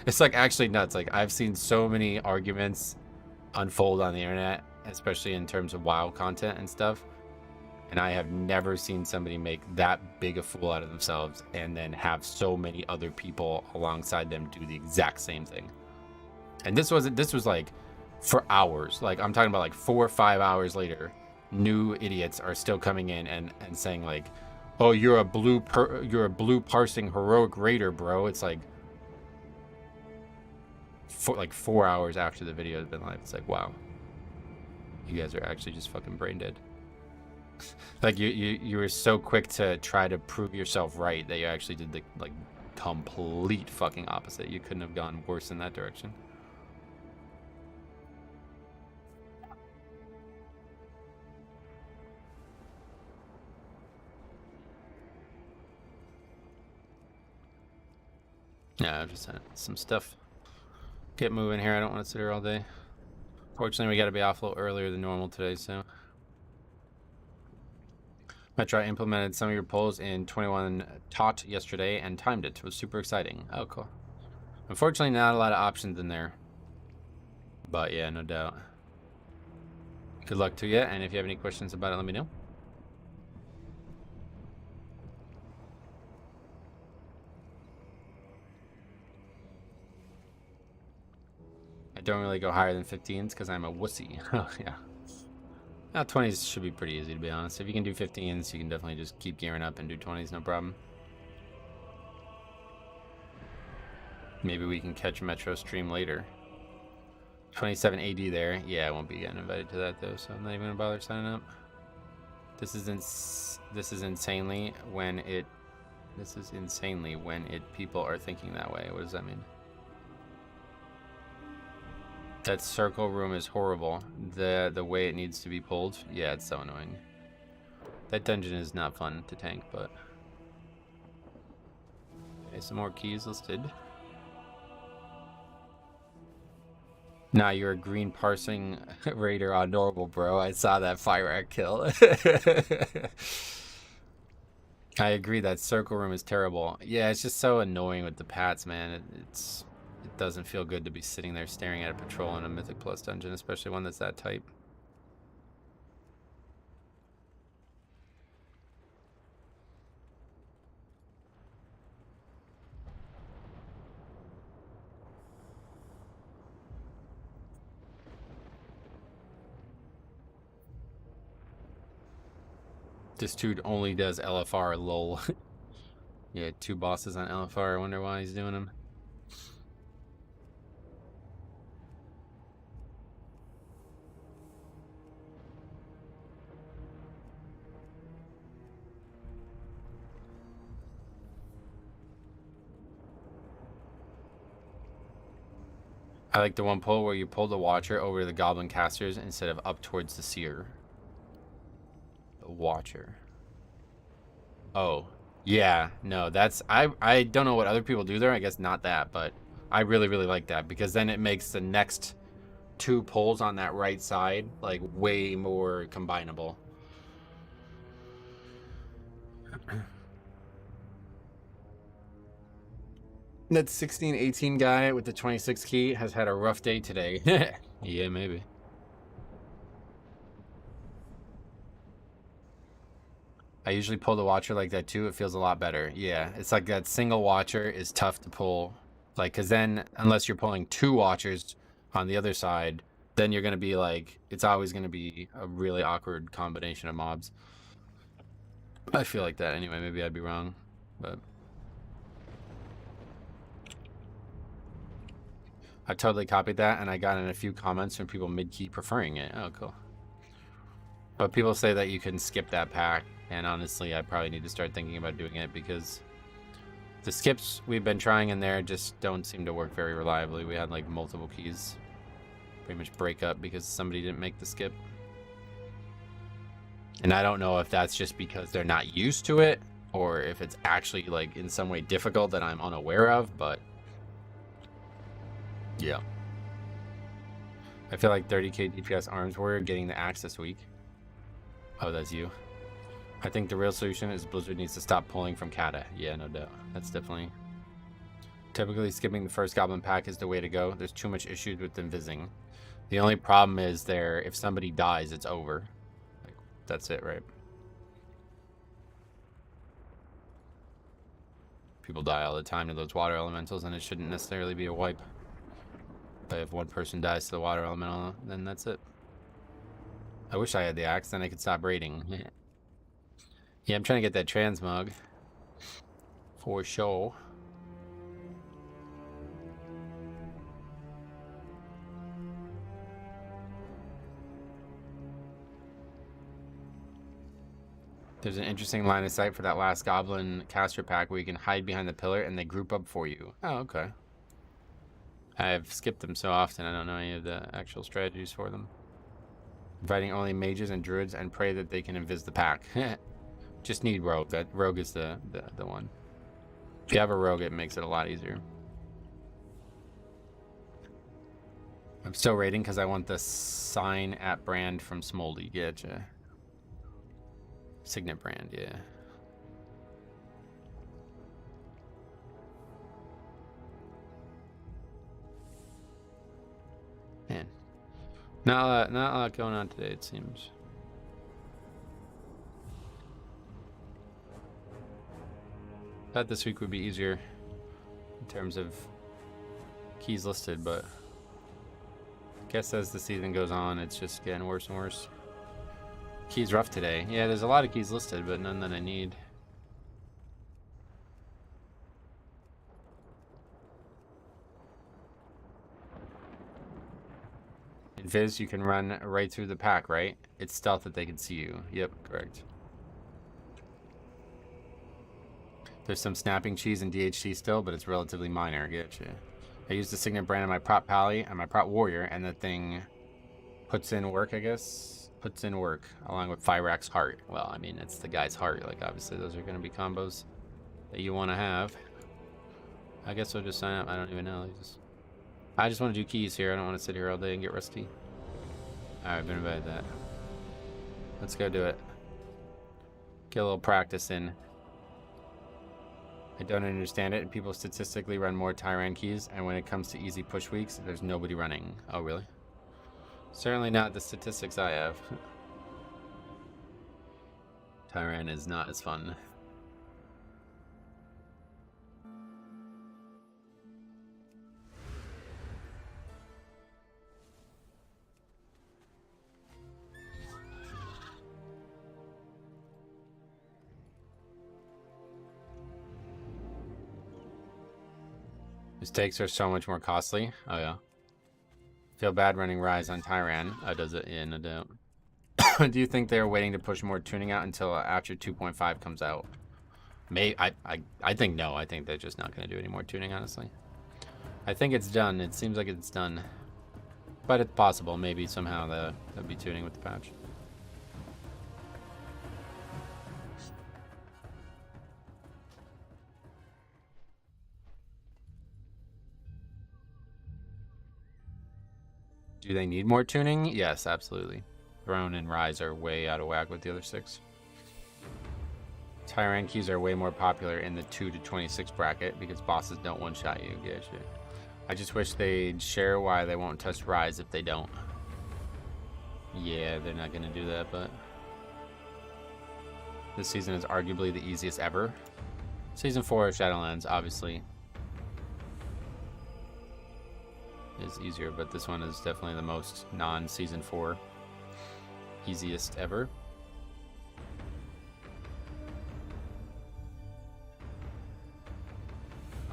It's like actually nuts. Like, I've seen so many arguments unfold on the internet, especially in terms of WoW content and stuff, and I have never seen somebody make that big a fool out of themselves and then have so many other people alongside them do the exact same thing. And this was like for hours. Like, I'm talking about like 4 or 5 hours later, new idiots are still coming in and saying like, oh, you're a blue parsing heroic raider, bro. It's like 4 hours after the video has been live. It's like, wow, you guys are actually just fucking brain dead. Like, you were so quick to try to prove yourself right that you actually did the like complete fucking opposite. You couldn't have gone worse in that direction. 100%. Some stuff. Get moving here. I don't want to sit here all day. Fortunately, we got to be off a little earlier than normal today, so. Metro implemented some of your polls in 21 taught yesterday and timed it. It was super exciting. Oh, cool. Unfortunately, not a lot of options in there. But yeah, no doubt. Good luck to you, and if you have any questions about it, let me know. I don't really go higher than 15s because I'm a wussy. Oh, yeah. Now 20s should be pretty easy, to be honest. If you can do 15s, you can definitely just keep gearing up and do 20s, no problem. Maybe we can catch Metro stream later. 27 AD there. Yeah, I won't be getting invited to that though, so I'm not even gonna bother signing up. This is insanely when people are thinking that way. What does that mean? That circle room is horrible. The way it needs to be pulled. Yeah, it's so annoying. That dungeon is not fun to tank, but okay, some more keys listed. Nah, you're a green parsing raider on normal, bro. I saw that fire act kill. I agree, that circle room is terrible. Yeah, it's just so annoying with the pats, man. It doesn't feel good to be sitting there staring at a patrol in a Mythic Plus dungeon, especially one that's that tight. This dude only does LFR, lol. Yeah, 2 bosses on LFR. I wonder why he's doing them. I like the one pull where you pull the Watcher over the Goblin Casters instead of up towards the Seer. The Watcher. Oh, yeah. No, that's... I don't know what other people do there. I guess not that, but I really, really like that because then it makes the next 2 pulls on that right side, like, way more combinable. That 16-18 guy with the 26 key has had a rough day today. Yeah, maybe. I usually pull the Watcher like that too. It feels a lot better. Yeah, it's like that single Watcher is tough to pull. Like, because then, unless you're pulling 2 Watchers on the other side, then you're going to be like, it's always going to be a really awkward combination of mobs. I feel like that anyway. Maybe I'd be wrong, but... I totally copied that, and I got in a few comments from people mid-key preferring it. Oh, cool. But people say that you can skip that pack, and honestly, I probably need to start thinking about doing it because the skips we've been trying in there just don't seem to work very reliably. We had like multiple keys pretty much break up because somebody didn't make the skip. And I don't know if that's just because they're not used to it, or if it's actually like in some way difficult that I'm unaware of, but... yeah. I feel like 30k DPS Arms Warrior getting the axe this week. Oh, that's you. I think the real solution is Blizzard needs to stop pulling from Kata. Yeah, no doubt. That's definitely... Typically, skipping the first Goblin pack is the way to go. There's too much issues with them visiting. The only problem is there, if somebody dies, it's over. Like, that's it, right? People die all the time to those water elementals, and it shouldn't necessarily be a wipe. But if one person dies to the water elemental, then that's it. I wish I had the axe, then I could stop raiding. Yeah, I'm trying to get that transmog. For sure. There's an interesting line of sight for that last Goblin caster pack where you can hide behind the pillar and they group up for you. Oh, okay. I've skipped them so often, I don't know any of the actual strategies for them. Inviting only mages and druids and pray that they can invis the pack. Just need rogue. That rogue is the one. If you have a rogue, it makes it a lot easier. I'm still raiding because I want the sign at brand from Smoldy. Getcha. Signet brand, yeah. Man. Not a lot going on today, it seems. Thought this week would be easier in terms of keys listed, but I guess as the season goes on, it's just getting worse and worse. Keys rough today. Yeah, there's a lot of keys listed, but none that I need. In Viz, you can run right through the pack, right? It's stealth that they can see you. Yep, correct. There's some snapping cheese in DHT still, but it's relatively minor. Getcha. I used the Signet brand on my prop pally and my prop warrior, and the thing puts in work, I guess. Puts in work, along with Fyrax's heart. Well, I mean, it's the guy's heart. Like, obviously, those are going to be combos that you want to have. I guess we'll just sign up. I don't even know. I just want to do keys here. I don't want to sit here all day and get rusty. Alright, I've been invited that. Let's go do it. Get a little practice in. I don't understand it, and people statistically run more Tyran keys, and when it comes to easy push weeks, there's nobody running. Oh, really? Certainly not the statistics I have. Tyran is not as fun. Mistakes are so much more costly. Oh, yeah. Feel bad running Rise on Tyran. Does it? Yeah, no doubt. Do you think they're waiting to push more tuning out until after 2.5 comes out? I think no. I think they're just not going to do any more tuning, honestly. I think it's done. It seems like it's done. But it's possible. Maybe somehow they'll be tuning with the patch. Do they need more tuning? Yes, absolutely. Throne and Rise are way out of whack with the other 6. Tyran keys are way more popular in the 2 to 26 bracket because bosses don't one-shot you. Yeah, shit. I just wish they'd share why they won't touch Rise if they don't. Yeah, they're not going to do that, but... This season is arguably the easiest ever. Season 4 of Shadowlands, obviously, is easier, but this one is definitely the most non-Season 4 easiest ever.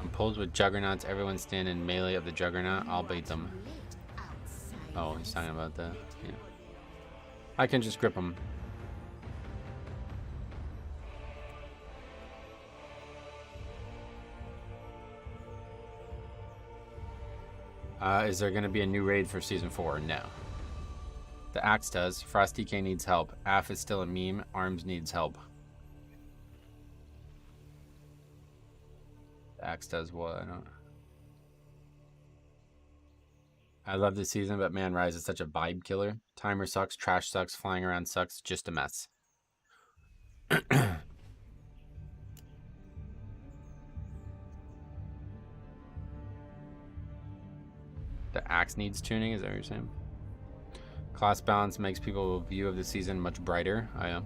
I'm pulled with Juggernauts. Everyone stand in melee of the Juggernaut. I'll bait them. Oh, he's talking about that. Yeah. I can just grip them. Is there going to be a new raid for Season 4? No. The Axe does. Frost DK needs help. Aff is still a meme. Arms needs help. The Axe does what? I don't... I love this season, but man, Rise is such a vibe killer. Timer sucks. Trash sucks. Flying around sucks. Just a mess. The Axe needs tuning, is that what you're saying? Class balance makes people's view of the season much brighter. I am.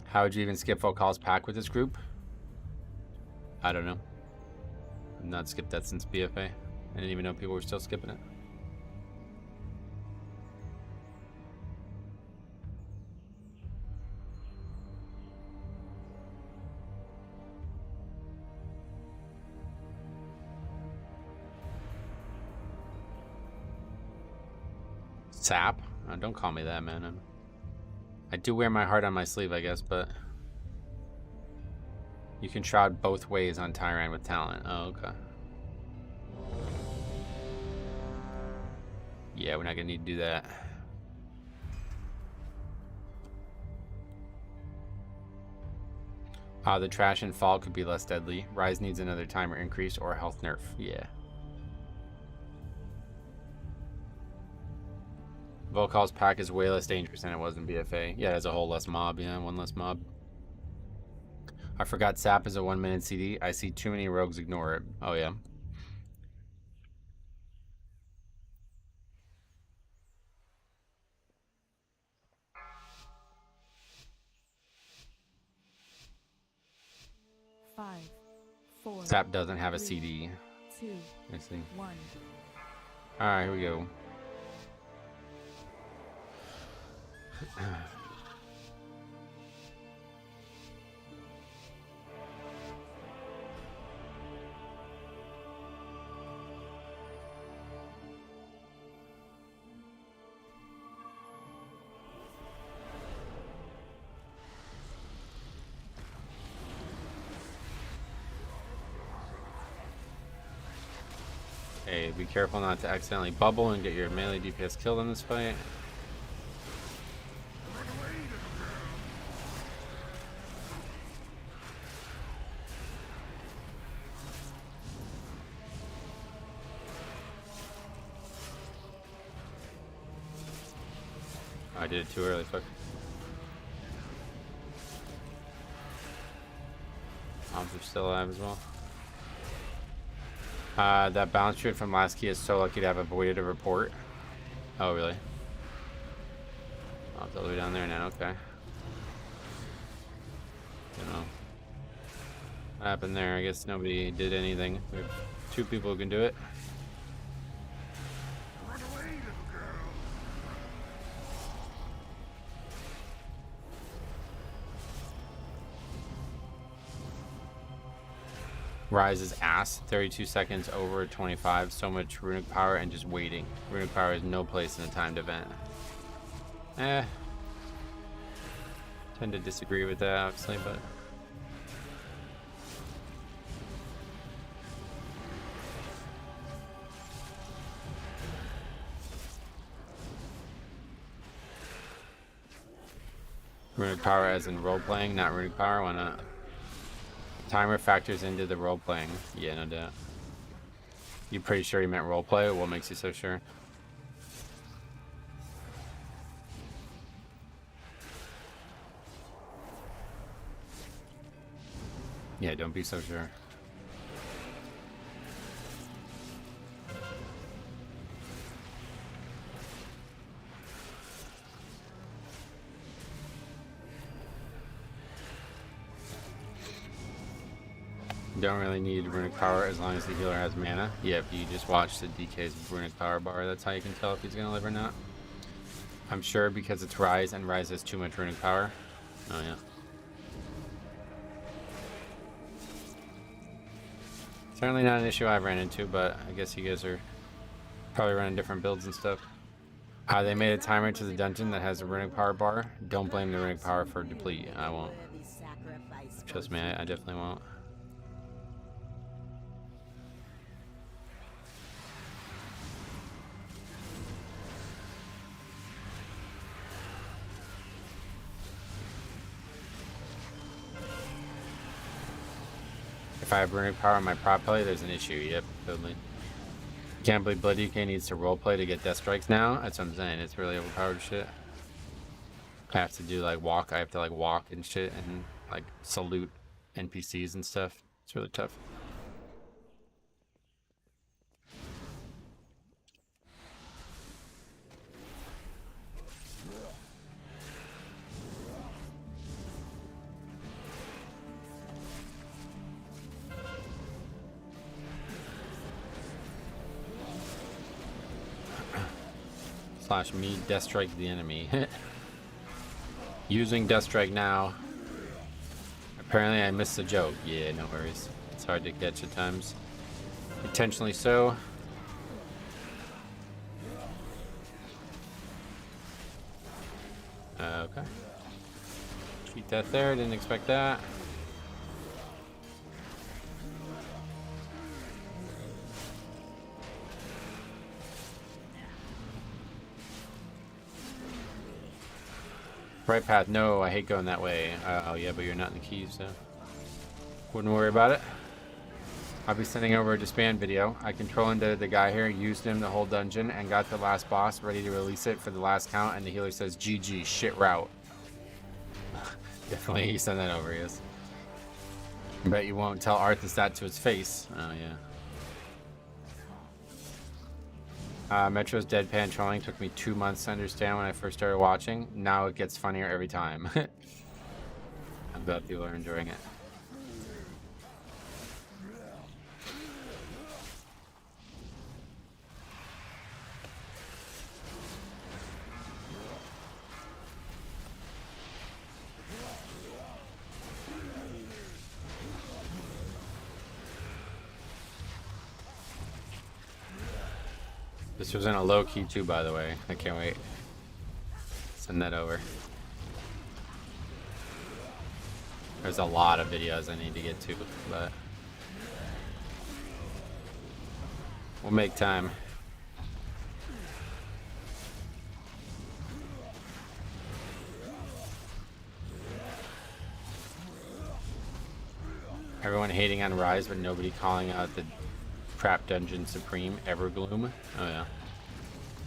How would you even skip Focal's pack with this group? I don't know. I've not skipped that since BFA. I didn't even know people were still skipping it. Sap? Oh, don't call me that, man. I do wear my heart on my sleeve, I guess, but you can shroud both ways on Tyran with talent. Oh, okay. Yeah, we're not gonna need to do that. The trash and fall could be less deadly. Rise needs another timer increase or health nerf. Yeah. Volkal's pack is way less dangerous than it was in BFA. Yeah, there's a whole less mob. Yeah, one less mob. I forgot Sap is a 1-minute CD. I see too many rogues ignore it. Oh, yeah. Five, four, Sap doesn't have a 3, CD. 2, I see. 1. Alright, here we go. Hey, be careful not to accidentally bubble and get your melee DPS killed in this fight. I did it too early, fuck. Mobs are still alive as well. That balance trade from last key is so lucky to have avoided a report. Oh, really? Oh, it's all the way down there now, okay. Don't know. What happened there? I guess nobody did anything. We have 2 people who can do it. Rise is ass, 32 seconds over 25, so much runic power and just waiting. Runic power has no place in a timed event. Tend to disagree with that, obviously, but... Runic power as in role-playing, not runic power, why not? Timer factors into the role-playing. Yeah, no doubt. You pretty sure you meant roleplay? What makes you so sure? Yeah, don't be so sure. Don't really need runic power as long as the healer has mana. Yep, you just watch the DK's runic power bar. That's how you can tell if he's gonna live or not. I'm sure because it's Rise and Rise has too much runic power. Oh yeah. Certainly not an issue I've ran into, but I guess you guys are probably running different builds and stuff. They made a timer to the dungeon that has a runic power bar. Don't blame the runic power for deplete. I won't. Trust me, I definitely won't. If I have runic power on my prop play, there's an issue. Yep, totally. Can't believe Blood DK needs to roleplay to get death strikes now. That's what I'm saying. It's really overpowered shit. I have to do like walk. I have to like walk and shit and like salute NPCs and stuff. It's really tough. Slash me death strike the enemy. Using death strike now. Apparently I missed the joke. Yeah, no worries. It's hard to catch at times. Intentionally so. Okay. Keep that there. Didn't expect that. Right path. No, I hate going that way. Oh yeah, but you're not in the keys, so. Wouldn't worry about it. I'll be sending over a disband video. I control into the guy here, used him the whole dungeon, and got the last boss ready to release it for the last count, and the healer says, GG, shit route. Definitely, he sent that over, yes. I bet you won't tell Arthas that to his face. Oh, yeah. Metro's deadpan trolling took me 2 months to understand when I first started watching. Now it gets funnier every time. I'm glad people are enjoying it. This was in a low key too, by the way. I can't wait. Send that over. There's a lot of videos I need to get to, but we'll make time. Everyone hating on Rise, but nobody calling out the Trap Dungeon Supreme Everbloom. Oh yeah.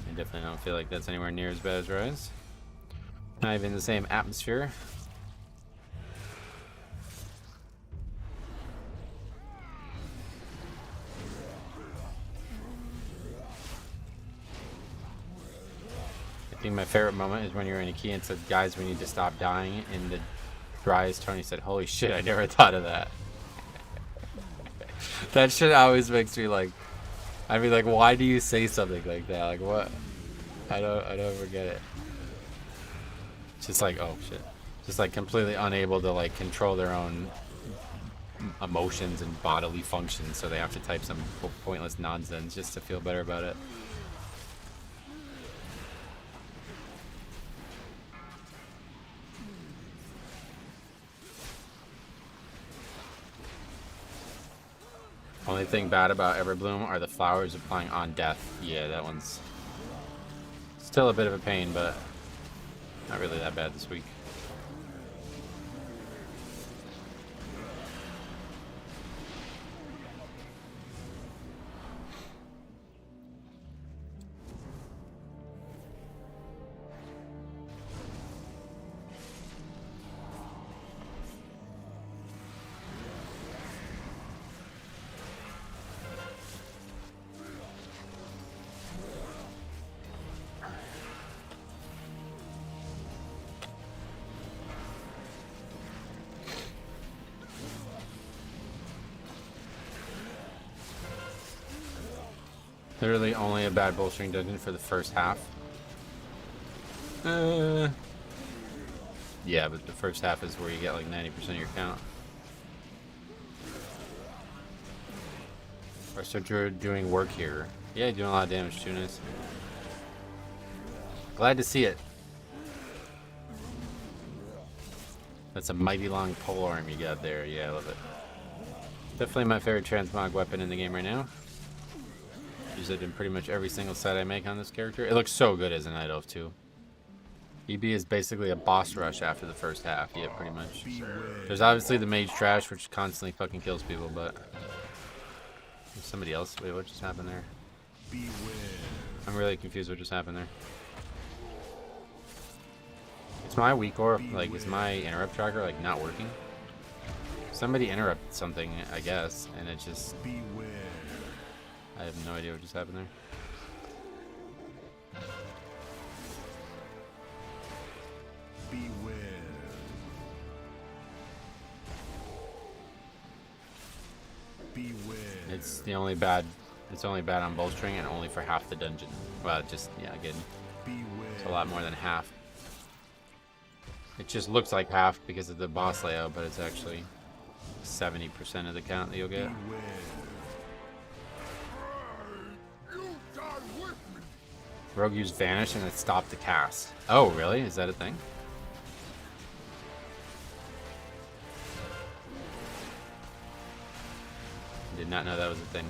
I definitely don't feel like that's anywhere near as bad as Rise. Not even the same atmosphere. I think my favorite moment is when you're in a key and said, guys, we need to stop dying. And the Rise Tony said, holy shit, I never thought of that. That shit always makes me like, I'd be like, why do you say something like that? Like what? I don't ever get it. Just like, oh shit. Just like completely unable to like control their own emotions and bodily functions, so they have to type some pointless nonsense just to feel better about it. Only thing bad about Everbloom are the flowers applying on death. Yeah, that one's still a bit of a pain, but not really that bad this week. Literally only a bad bowstring dungeon for the first half. Yeah, but the first half is where you get like 90% of your count. Or so you're doing work here. Yeah, doing a lot of damage too, nice. Glad to see it. That's a mighty long pole arm you got there. Yeah, I love it. Definitely my favorite transmog weapon in the game right now. Use it in pretty much every single set I make on this character. It looks so good as a Night Elf too. EB is basically a boss rush after the first half. Yeah, pretty much. There's obviously the mage trash, which constantly fucking kills people, but there's somebody else. Wait, what just happened there? I'm really confused what just happened there. It's my weak or like is my interrupt tracker like not working? Somebody interrupted something, I guess, and it just I have no idea what just happened there. Beware. Beware. It's the only bad. It's only bad on bowstring and only for half the dungeon. Well, just yeah, again, it's a lot more than half. It just looks like half because of the boss layout, but it's actually 70% of the count that you'll get. Rogue used Vanish and it stopped the cast. Oh, really? Is that a thing? Did not know that was a thing.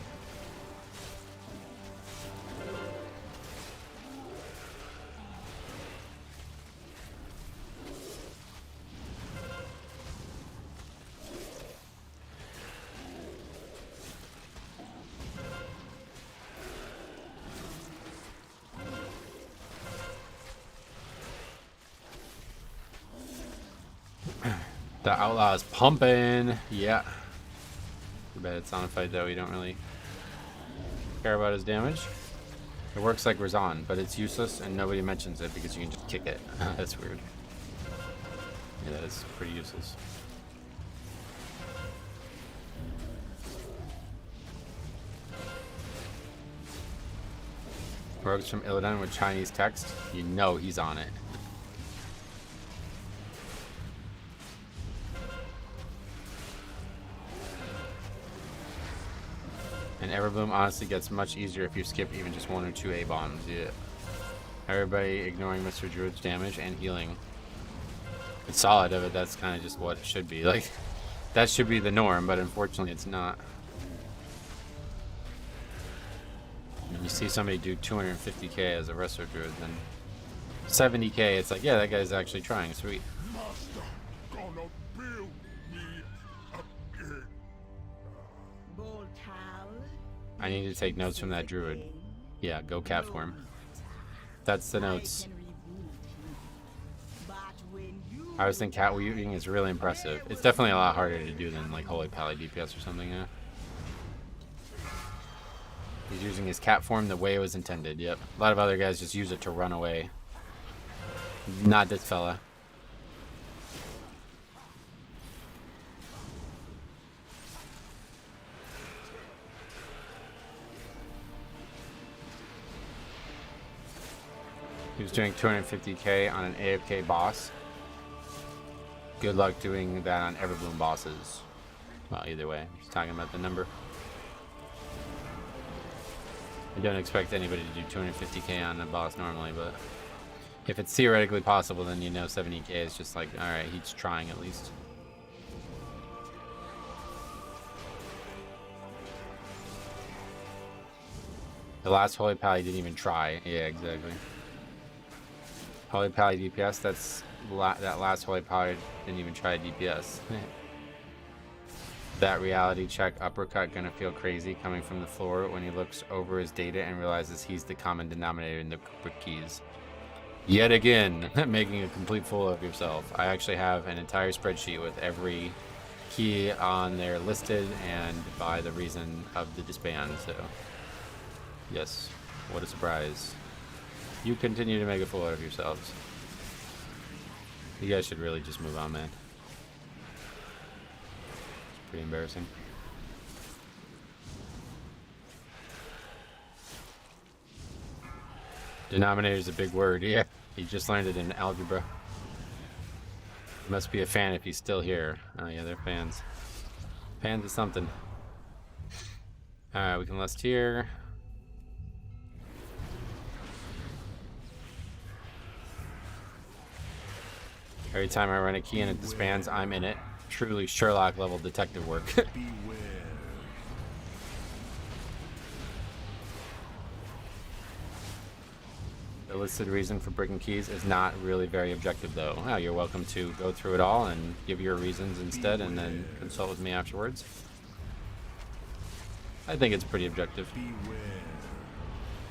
The outlaw is pumping. Yeah. Too bad it's on a fight though. We don't really care about his damage. It works like Razan, but it's useless and nobody mentions it because you can just kick it. That's weird. Yeah, that is pretty useless. Rogues from Illidan with Chinese text. You know he's on it. And Everbloom honestly gets much easier if you skip even just 1 or 2 A-bombs. Yeah. Everybody ignoring Mr. Druid's damage and healing. It's solid of it, that's kind of just what it should be. Like, that should be the norm, but unfortunately it's not. When you see somebody do 250k as a wrestler druid, then 70k, it's like, yeah, that guy's actually trying. Sweet. Master, gonna build me again. I need to take notes from that druid. Yeah, go cat form. That's the notes. I always think cat weaving is really impressive. It's definitely a lot harder to do than like Holy Pally DPS or something, yeah. He's using his cat form the way it was intended, yep. A lot of other guys just use it to run away. Not this fella. He was doing 250k on an AFK boss. Good luck doing that on Everbloom bosses. Well, either way, he's talking about the number. I don't expect anybody to do 250k on a boss normally, but if it's theoretically possible, then you know 70k is just like, alright, he's trying at least. The last Holy Pally didn't even try. Yeah, exactly. Holy Pally DPS, that last Holy Pally didn't even try DPS. That reality check uppercut gonna feel crazy coming from the floor when he looks over his data and realizes he's the common denominator in the corporate keys. Yet again, making a complete fool of yourself. I actually have an entire spreadsheet with every key on there listed and by the reason of the disband, so yes, what a surprise. You continue to make a fool out of yourselves. You guys should really just move on, man. It's pretty embarrassing. Denominator is a big word. Yeah, he just learned it in algebra. He must be a fan if he's still here. Oh yeah, they're fans. Fans of something. Alright, we can list here. Every time I run a key and it disbands, I'm in it. Truly Sherlock level detective work. The listed reason for breaking keys is not really very objective though. Oh, you're welcome to go through it all and give your reasons instead and then consult with me afterwards. I think it's pretty objective.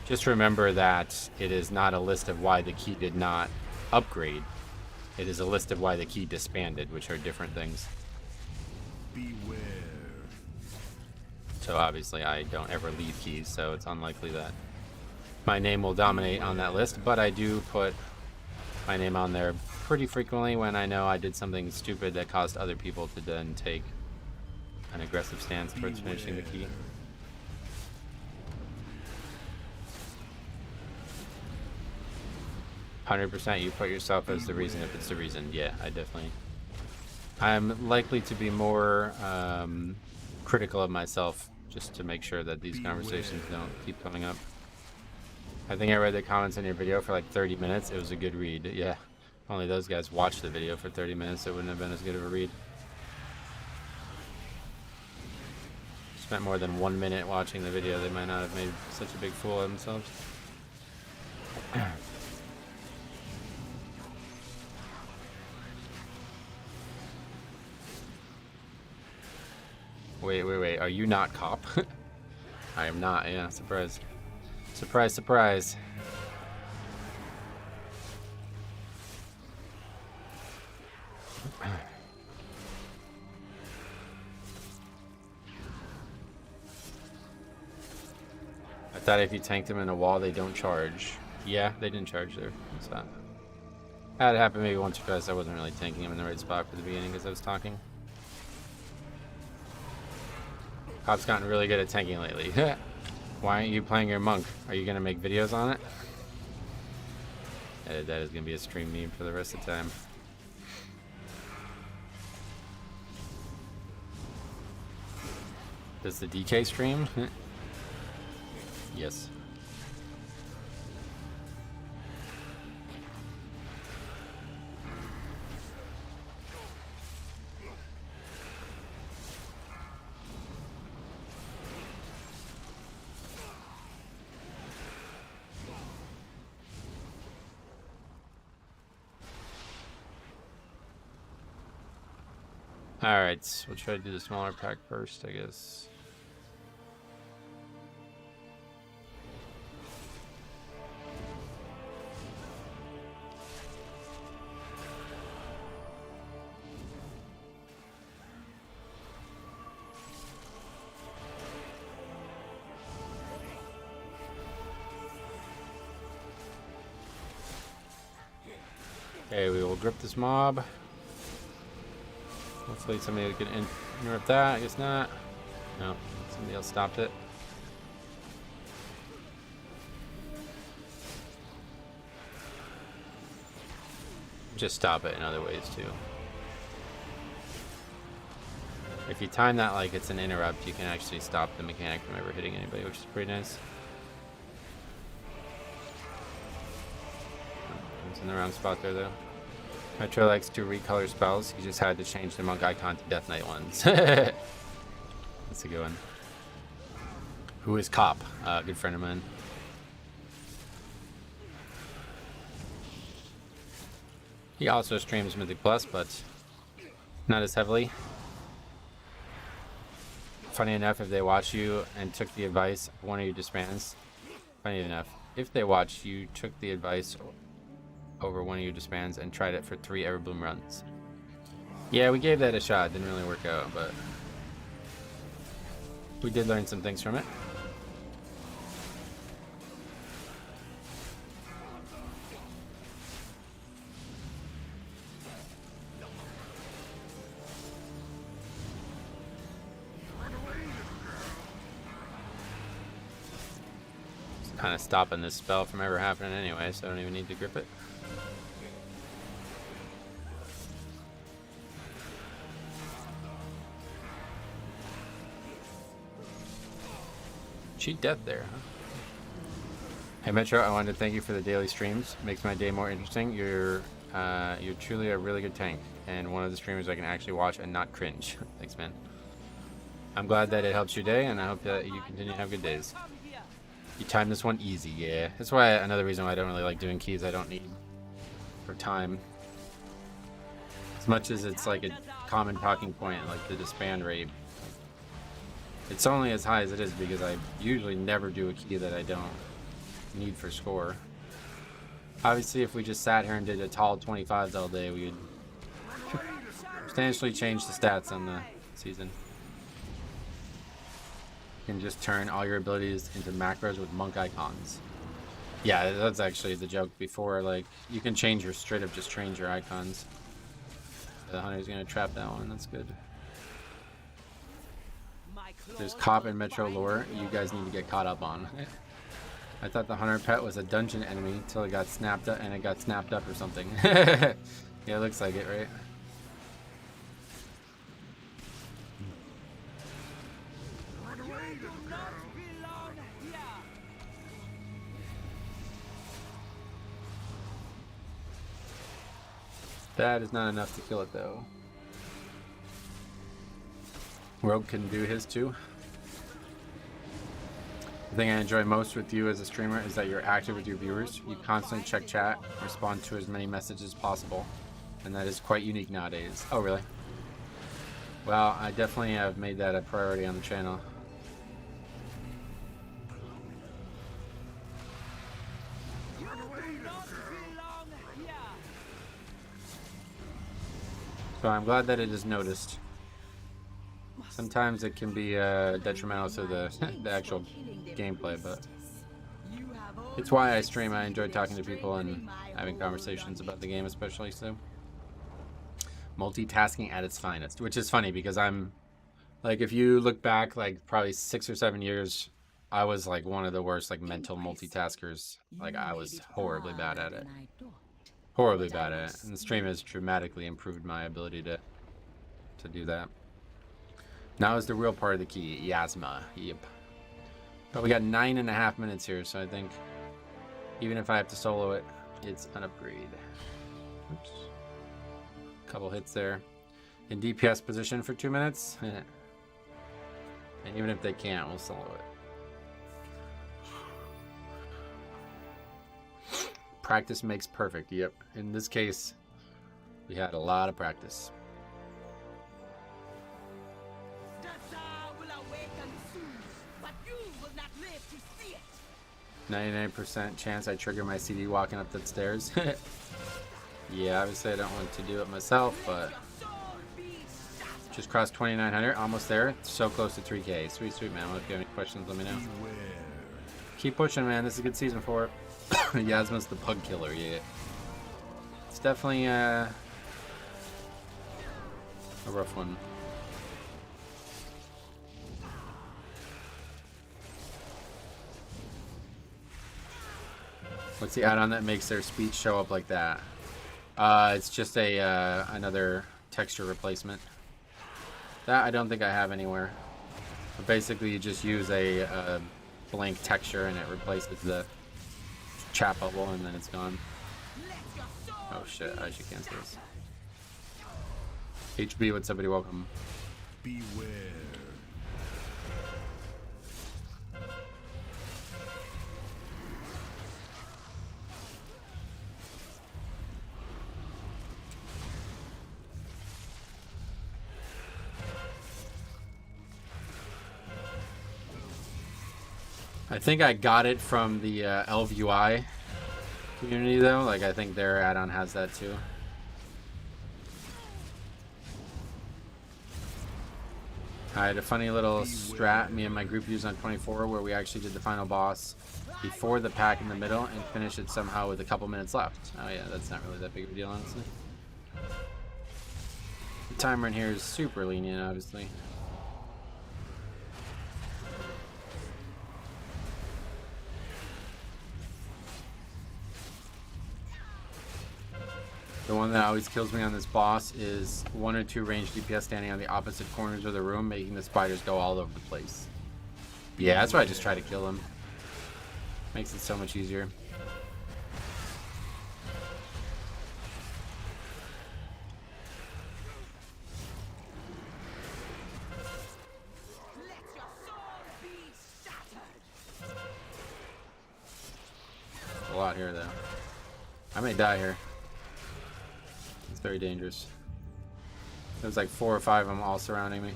Just remember that it is not a list of why the key did not upgrade. It is a list of why the key disbanded, which are different things. Beware. So obviously I don't ever leave keys, so it's unlikely that my name will dominate on that list, but I do put my name on there pretty frequently when I know I did something stupid that caused other people to then take an aggressive stance towards finishing the key. %, you put yourself as the reason if it's the reason. Yeah, I definitely. I'm likely to be more critical of myself just to make sure that these conversations don't keep coming up. I think I read the comments in your video for like 30 minutes. It was a good read. Yeah, if only those guys watched the video for 30 minutes, it wouldn't have been as good of a read. Spent more than 1 minute watching the video, they might not have made such a big fool of themselves. Wait, are you not cop? I am not, yeah, surprise. Surprise, surprise. thought if you tanked them in a wall, they don't charge. Yeah, they didn't charge there. What's that? That happened maybe once or twice. I wasn't really tanking them in the right spot for the beginning because I was talking. Cop's gotten really good at tanking lately. Why aren't you playing your monk? Are you going to make videos on it? That is going to be a stream meme for the rest of the time. Does the DK stream? Yes. Alright, we'll try to do the smaller pack first, I guess. Okay, we will grip this mob. Hopefully somebody can interrupt that. I guess not. No, somebody else stopped it. Just stop it in other ways too. If you time that like it's an interrupt, you can actually stop the mechanic from ever hitting anybody, which is pretty nice. It's in the wrong spot there though. Metro likes to recolor spells. He just had to change the monk icon to Death Knight ones. That's a good one. Who is Cop? Good friend of mine. He also streams Mythic Plus, but not as heavily. Funny enough, if they watch you and took the advice of one of your disbands, funny enough, if they watched you, took the advice over one of your disbands and tried it for 3 Everbloom runs. Yeah, we gave that a shot. Didn't really work out, but we did learn some things from it. Just kind of stopping this spell from ever happening anyway, so I don't even need to grip it. Cheat death there, huh? Hey Metro, I wanted to thank you for the daily streams. Makes my day more interesting. You're truly a really good tank, and one of the streamers I can actually watch and not cringe. Thanks, man. I'm glad that it helps your day, and I hope that you continue to have good days. You timed this one easy, yeah. That's why another reason why I don't really like doing keys I don't need for time. As much as it's like a common talking point, like the disband rate. It's only as high as it is because I usually never do a key that I don't need for score. Obviously, if we just sat here and did a tall 25s all day, we would substantially change the stats on the season. You can just turn all your abilities into macros with monk icons. Yeah, that's actually the joke before. Like, you can change your straight up, just change your icons. The hunter's gonna trap that one. That's good. There's Cop and Metro lore you guys need to get caught up on. I thought the hunter pet was a dungeon enemy until it got snapped up and it got snapped up or something. Yeah, it looks like it, right? That is not enough to kill it though. Rogue can do his too. The thing I enjoy most with you as a streamer is that you're active with your viewers. You constantly check chat, respond to as many messages as possible, and that is quite unique nowadays. Oh, really? Well, I definitely have made that a priority on the channel. So I'm glad that it is noticed. Sometimes it can be detrimental to the actual gameplay, but It's why I stream. I enjoy talking to people and having conversations about the game, especially. So multitasking at its finest, which is funny because I'm like, if you look back like probably 6 or 7 years, I was like one of the worst like mental multitaskers. Like I was horribly bad at it. Horribly bad at it. And the stream has dramatically improved my ability to do that. Now is the real part of the key. Yasma. Yep. But we got 9.5 minutes here, so I think even if I have to solo it, it's an upgrade. Oops. Couple hits there. In DPS position for 2 minutes. And even if they can't, we'll solo it. Practice makes perfect. Yep. In this case, we had a lot of practice. 99% chance I trigger my CD walking up the stairs. Yeah, obviously I don't want to do it myself, but just crossed 2,900, almost there. So close to 3K. Sweet, sweet, man. Well, if you have any questions, let me know. Keep pushing, man. This is a good season for it. Yasma's the pug killer, yeah. It's definitely a rough one. What's the add-on that makes their speech show up like that? It's just a another texture replacement. That I don't think I have anywhere. But basically, you just use a blank texture and it replaces the chat bubble, and then it's gone. Oh shit! I should cancel this. HB, what's up, buddy? Welcome. Beware. I think I got it from the LVUI community though. Like I think their add-on has that too. I had a funny little strat me and my group used on 24 where we actually did the final boss before the pack in the middle and finished it somehow with a couple minutes left. Oh yeah, that's not really that big of a deal, honestly. The timer in here is super lenient, obviously. The one that always kills me on this boss is 1 or 2 ranged DPS standing on the opposite corners of the room, making the spiders go all over the place. Yeah, that's why I just try to kill them. Makes it so much easier. A lot here, though. I may die here. It's very dangerous. There's like 4 or 5 of them all surrounding me.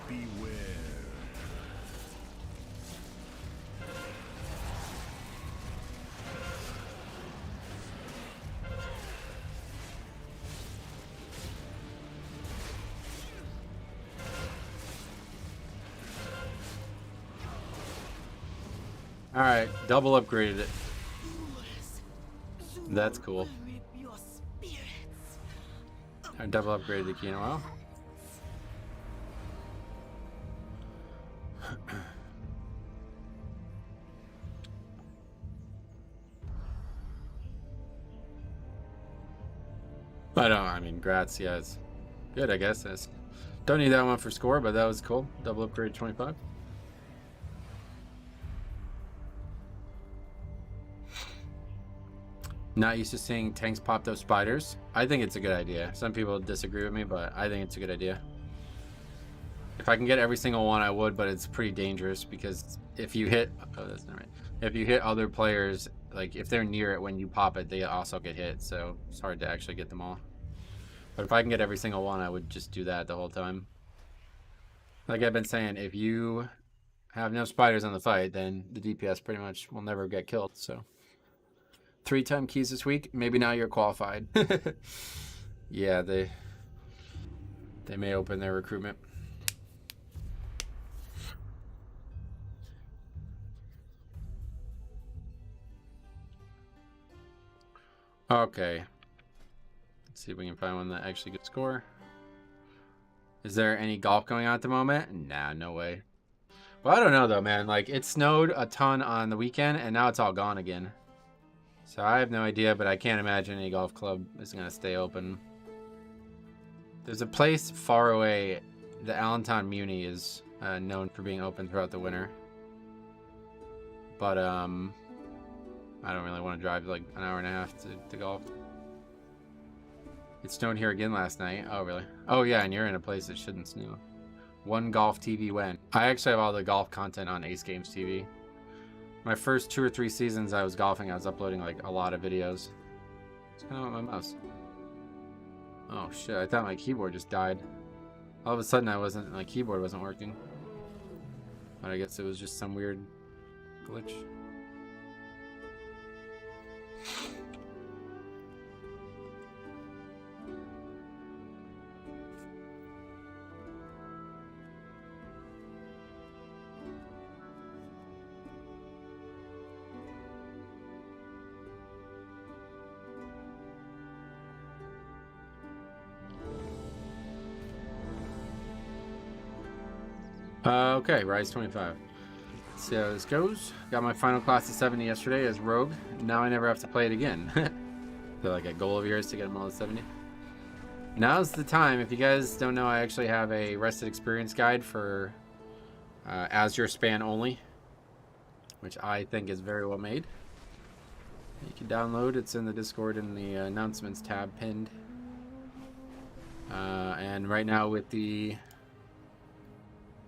Beware. All right, double upgraded it. That's cool. I double upgraded the key in a while. I mean, grats, yeah, it's good, I guess. Don't need that one for score, but that was cool. Double upgrade 25. Not used to seeing tanks pop those spiders. I think it's a good idea. Some people disagree with me, but I think it's a good idea. If I can get every single one, I would, but it's pretty dangerous because if you hit... Oh, that's not right. If you hit other players, like if they're near it when you pop it, they also get hit, so it's hard to actually get them all. But if I can get every single one, I would just do that the whole time. Like I've been saying, if you have no spiders on the fight, then the DPS pretty much will never get killed, so... 3-time keys this week. Maybe now you're qualified. Yeah, they may open their recruitment. Okay. Let's see if we can find one that actually could score. Is there any golf going on at the moment? Nah, no way. Well, I don't know though, man. Like, it snowed a ton on the weekend, and now it's all gone again. So I have no idea, but I can't imagine any golf club is going to stay open. There's a place far away. The Allentown Muni is known for being open throughout the winter. But, I don't really want to drive like an hour and a half to golf. It snowed here again last night. Oh, really? Oh, yeah, and you're in a place that shouldn't snow. One golf TV win. I actually have all the golf content on Ace Games TV. My first 2 or 3 seasons I was golfing, I was uploading like a lot of videos. What's going on with my mouse? Oh shit, I thought my keyboard just died. All of a sudden my keyboard wasn't working. But I guess it was just some weird glitch. Okay, Rise 25. Let's see how this goes. Got my final class of 70 yesterday as Rogue. Now I never have to play it again. Feel like a goal of yours to get them all to 70. Now's the time. If you guys don't know, I actually have a Rested Experience guide for Azure Span only, which I think is very well made. You can download. It's in the Discord in the announcements tab pinned. And right now with the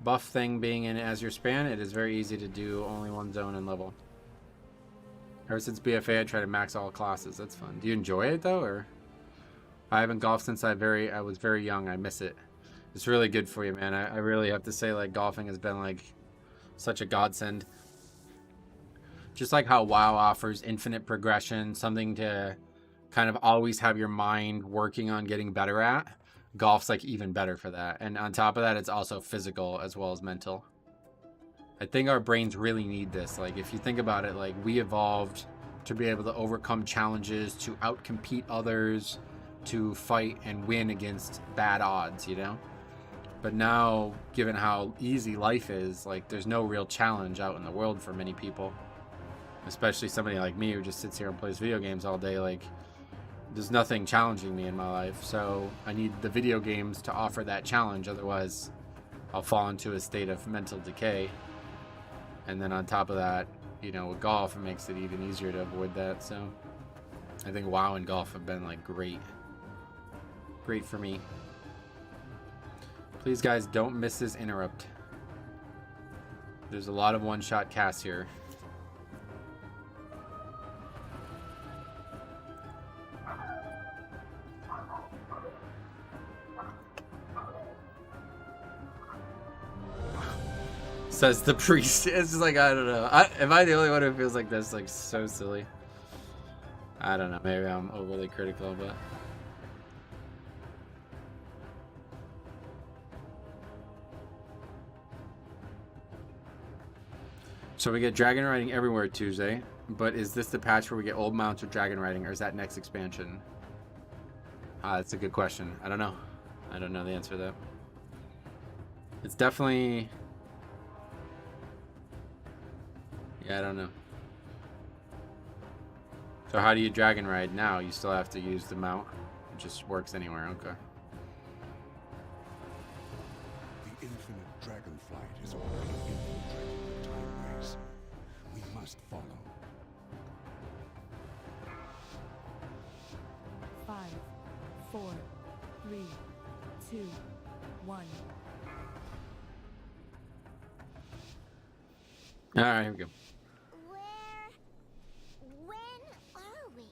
buff thing being in Azure Span, it is very easy to do only one zone and level. Ever since BFA, I try to max all classes. That's fun. Do you enjoy it though, or? I haven't golfed since I was very young. I miss it. It's really good for you, man. I really have to say, like, golfing has been like such a godsend. Just like how WoW offers infinite progression, something to kind of always have your mind working on getting better at. Golf's like even better for that. And on top of that, it's also physical as well as mental. I think our brains really need this. Like, if you think about it, like, we evolved to be able to overcome challenges, to outcompete others, to fight and win against bad odds, you know? But now, given how easy life is, like, there's no real challenge out in the world for many people. Especially somebody like me who just sits here and plays video games all day. Like, there's nothing challenging me in my life, so I need the video games to offer that challenge. Otherwise, I'll fall into a state of mental decay. And then on top of that, you know, with golf, it makes it even easier to avoid that. So I think WoW and golf have been like great for me. Please, guys, don't miss this interrupt. There's a lot of one-shot casts here. Says the priest. It's just like, I don't know. Am I the only one who feels like that's like so silly? I don't know. Maybe I'm overly critical, but so we get dragon riding everywhere Tuesday, but is this the patch where we get old mounts with dragon riding, or is that next expansion? That's a good question. I don't know. I don't know the answer to that. It's definitely... Yeah, I don't know. So how do you dragon ride now? You still have to use the mount. It just works anywhere. Okay. The infinite dragonflight is already infiltrating the time race. We must follow. 5, 4, 3, 2, 1. All right, here we go. When are we?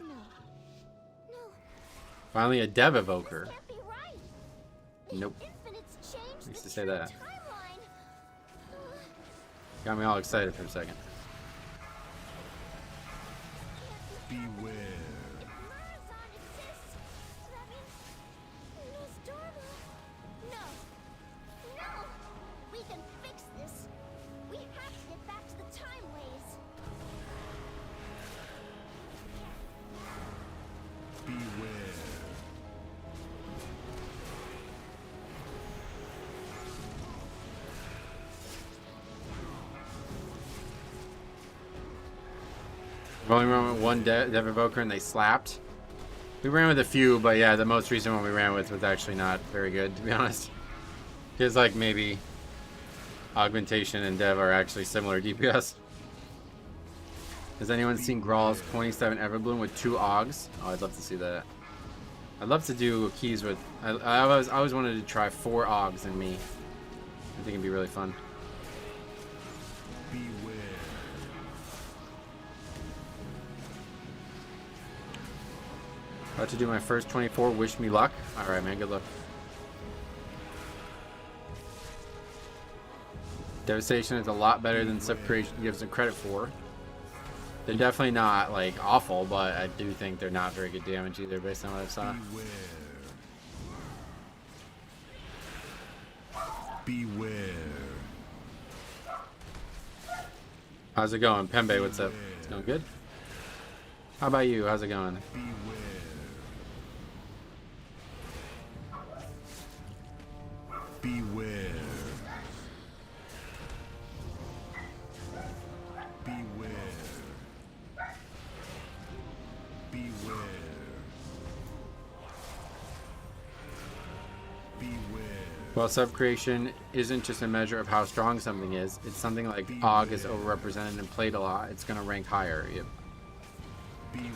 No. Finally, a dev evoker. This can't be right. Nope. Infinite's changed Used to the say true that. timeline. Got me all excited for a second. Beware. If Marazon exists, that means Miss Dorma. No. We can fix this. We have to get back to the time ways. We only ran with one Dev Evoker and they slapped. We ran with a few, but yeah, the most recent one we ran with was actually not very good, to be honest. Feels like maybe Augmentation and Dev are actually similar DPS. Has anyone seen Grawl's 27 Everbloom with 2 Augs? Oh, I'd love to see that. I'd love to do keys with... I always wanted to try 4 Augs in me. I think it'd be really fun. Beware. About to do my first 24. Wish me luck. Alright, man. Good luck. Devastation is a lot better than Sub-Creation gives them credit for. They're definitely not, like, awful, but I do think they're not very good damage either, based on what I saw. Beware. How's it going? Pembe, what's up? It's going good? How about you? How's it going? Beware. Beware. Beware. Beware. Well, sub-creation isn't just a measure of how strong something is. It's something like Aug is overrepresented and played a lot. It's going to rank higher. Yep. Beware.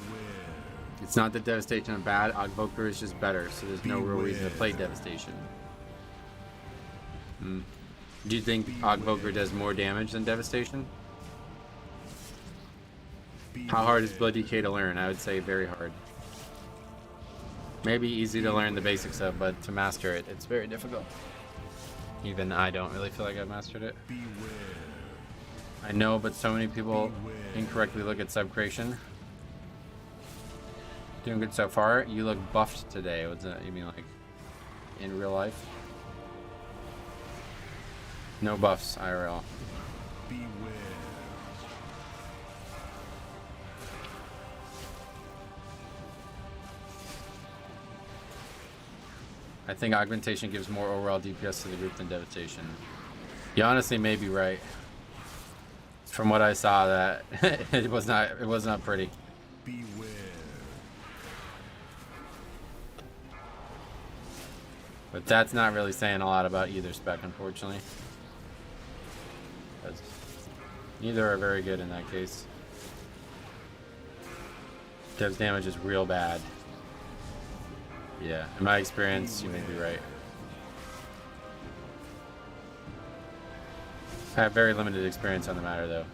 It's not that Devastation is bad. Augvoker is just better, so there's no real reason to play Devastation. Do you think Augvoker does more damage than Devastation? How hard is Blood DK to learn? I would say very hard. Maybe easy to learn the basics of, but to master it, it's very difficult. Even I don't really feel like I've mastered it. I know, but so many people incorrectly look at sub-creation. Doing good so far. You look buffed today. What's that? You mean like in real life? No buffs, IRL. Beware. I think Augmentation gives more overall DPS to the group than Devastation. You honestly may be right. From what I saw, that it was not pretty. Beware. But that's not really saying a lot about either spec, unfortunately. Neither are very good in that case. Dev's damage is real bad. Yeah, in my experience, you may be right. I have very limited experience on the matter, though.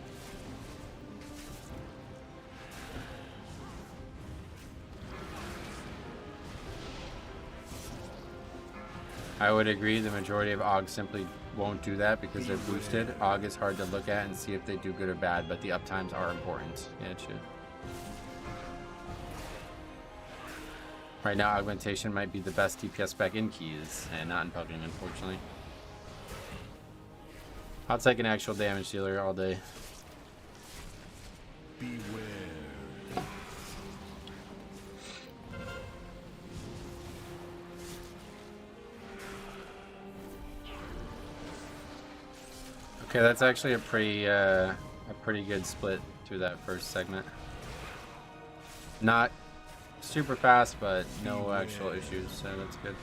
I would agree the majority of Aug simply won't do that because they're boosted. Aug is hard to look at and see if they do good or bad, but the uptimes are important. Yeah, it should. Right now, Augmentation might be the best DPS spec in keys, and not in pugging, unfortunately. I'll take an actual damage dealer all day. Beware. Okay, that's actually a pretty good split through that first segment. Not super fast, but no actual issues, so that's good.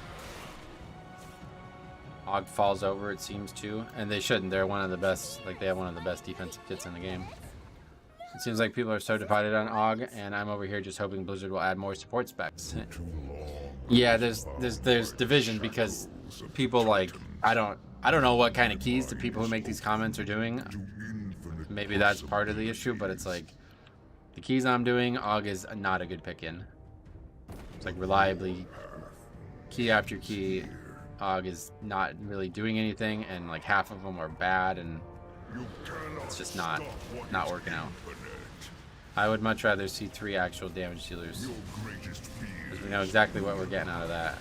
Aug falls over, it seems to, and they shouldn't. They're one of the best, like they have one of the best defensive kits in the game. It seems like people are so divided on Aug, and I'm over here just hoping Blizzard will add more support specs. Yeah, there's division because people like I don't know what kind of keys the people who make these comments are doing. Maybe that's part of the issue, but it's like the keys I'm doing, Aug is not a good pick in. It's like reliably key after key, Aug is not really doing anything, and like half of them are bad, and it's just not working out. I would much rather see 3 actual damage dealers, because we know exactly what we're getting out of that.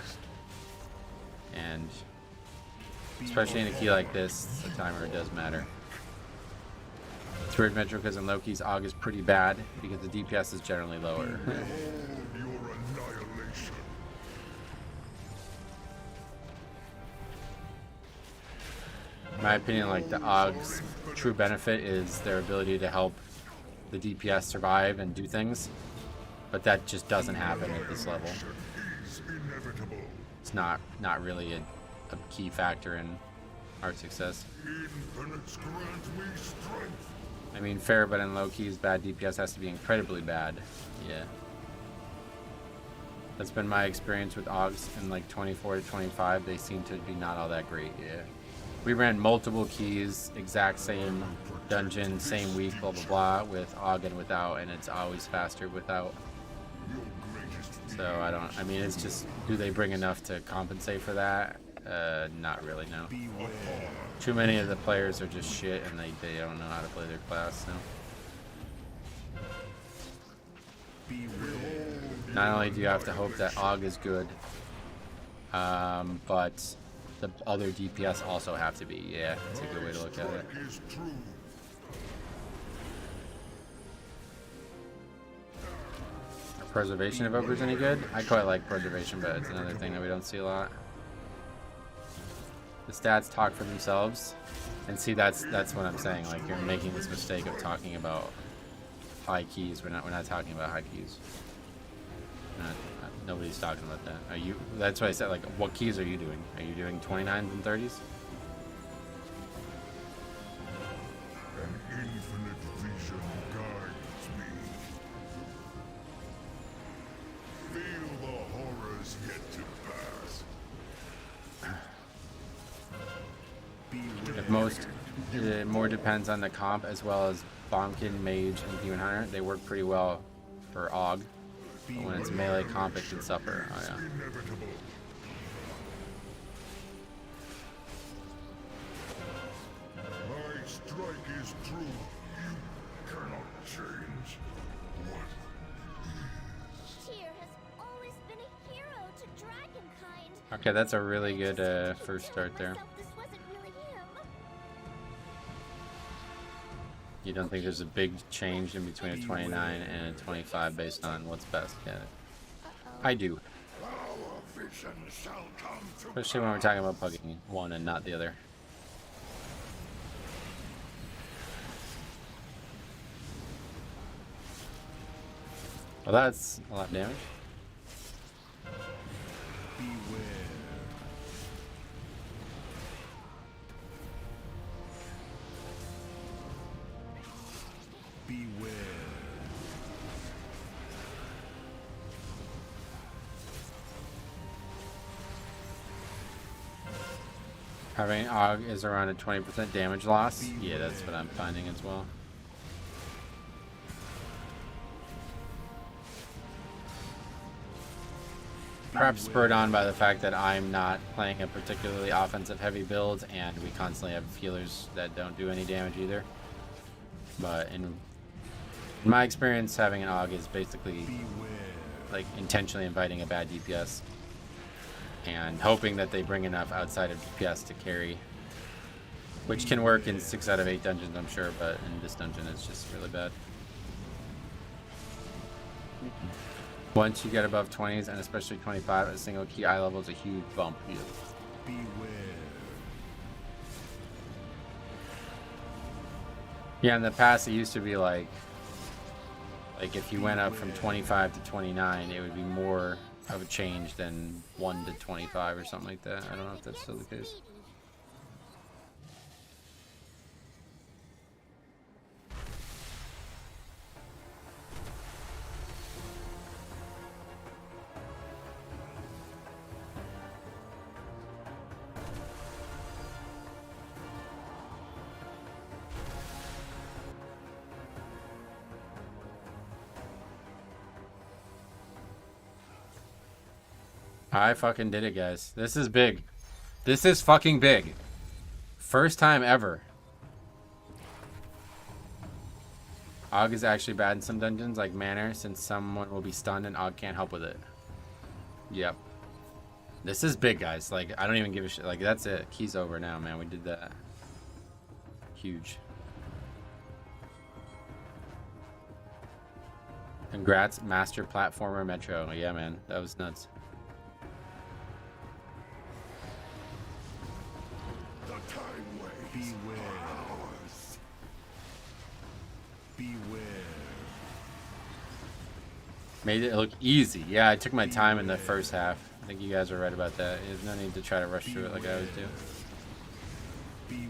And especially in a key like this, the timer does matter. It's weird, Metro, because in Loki's Aug is pretty bad because the DPS is generally lower. In my opinion, like the Aug's true benefit is their ability to help the DPS survive and do things, but that just doesn't happen at this level. Is inevitable. It's not really a key factor in our success. Infinites grant me strength. I mean, fair, but in low keys, bad DPS has to be incredibly bad. Yeah. That's been my experience with Augs in like 24 to 25. They seem to be not all that great. Yeah. We ran multiple keys, exact same dungeon, same week, blah, blah, blah, with Aug and without, and it's always faster without. So I mean, it's just, do they bring enough to compensate for that? Not really, no. Too many of the players are just shit and they don't know how to play their class, so. Not only do you have to hope that Aug is good, but the other DPS also have to be. Yeah, that's a good way to look at it. Are preservation evokers any good? I quite like preservation, but it's another thing that we don't see a lot. The stats talk for themselves, and see, that's what I'm saying. Like, you're making this mistake of talking about high keys. We're not talking about high keys. Nobody's talking about that. Are you? That's what I said. Like, what keys are you doing? Are you doing 29s and 30s? An infinite vision guides me. Feel the horrors yet to pass. If most, it more depends on the comp as well as Bombkin, Mage, and Demon Hunter. They work pretty well for Aug. But when it's melee comp, it can suffer. Oh, yeah. My strike is true. You cannot change what is. Tyr has always been a hero to dragonkind. Okay, that's a really good first start there. This wasn't really him. You don't think there's a big change in between a 29 and a 25 based on what's best? Get it? I do. Our vision shall come to Especially when we're talking about pugging one and not the other. Well, that's a lot of damage. Having Aug is around a 20% damage loss. Yeah, that's what I'm finding as well. Perhaps spurred on by the fact that I'm not playing a particularly offensive heavy build and we constantly have healers that don't do any damage either. But in my experience, having an Aug is basically like intentionally inviting a bad DPS and hoping that they bring enough outside of DPS to carry, which can work in 6 out of 8 dungeons, I'm sure, but in this dungeon it's just really bad. Once you get above 20s and especially 25, a single key eye level is a huge bump. Yeah, in the past it used to be like if you went up from 25 to 29, it would be more of a change than 1 to 25 or something like that. I don't know if that's still the case. I fucking did it, guys. This is big. This is fucking big. First time ever. Aug is actually bad in some dungeons, like Manor, since someone will be stunned and Aug can't help with it. Yep. This is big, guys. Like, I don't even give a shit. Like, that's it. Key's over now, man. We did that. Huge. Congrats, Master Platformer Metro. Yeah, man. That was nuts. Beware. Beware. Made it look easy. Yeah, I took my time in the first half. I think you guys are right about that. There's no need to try to rush through it like I always do. Beware.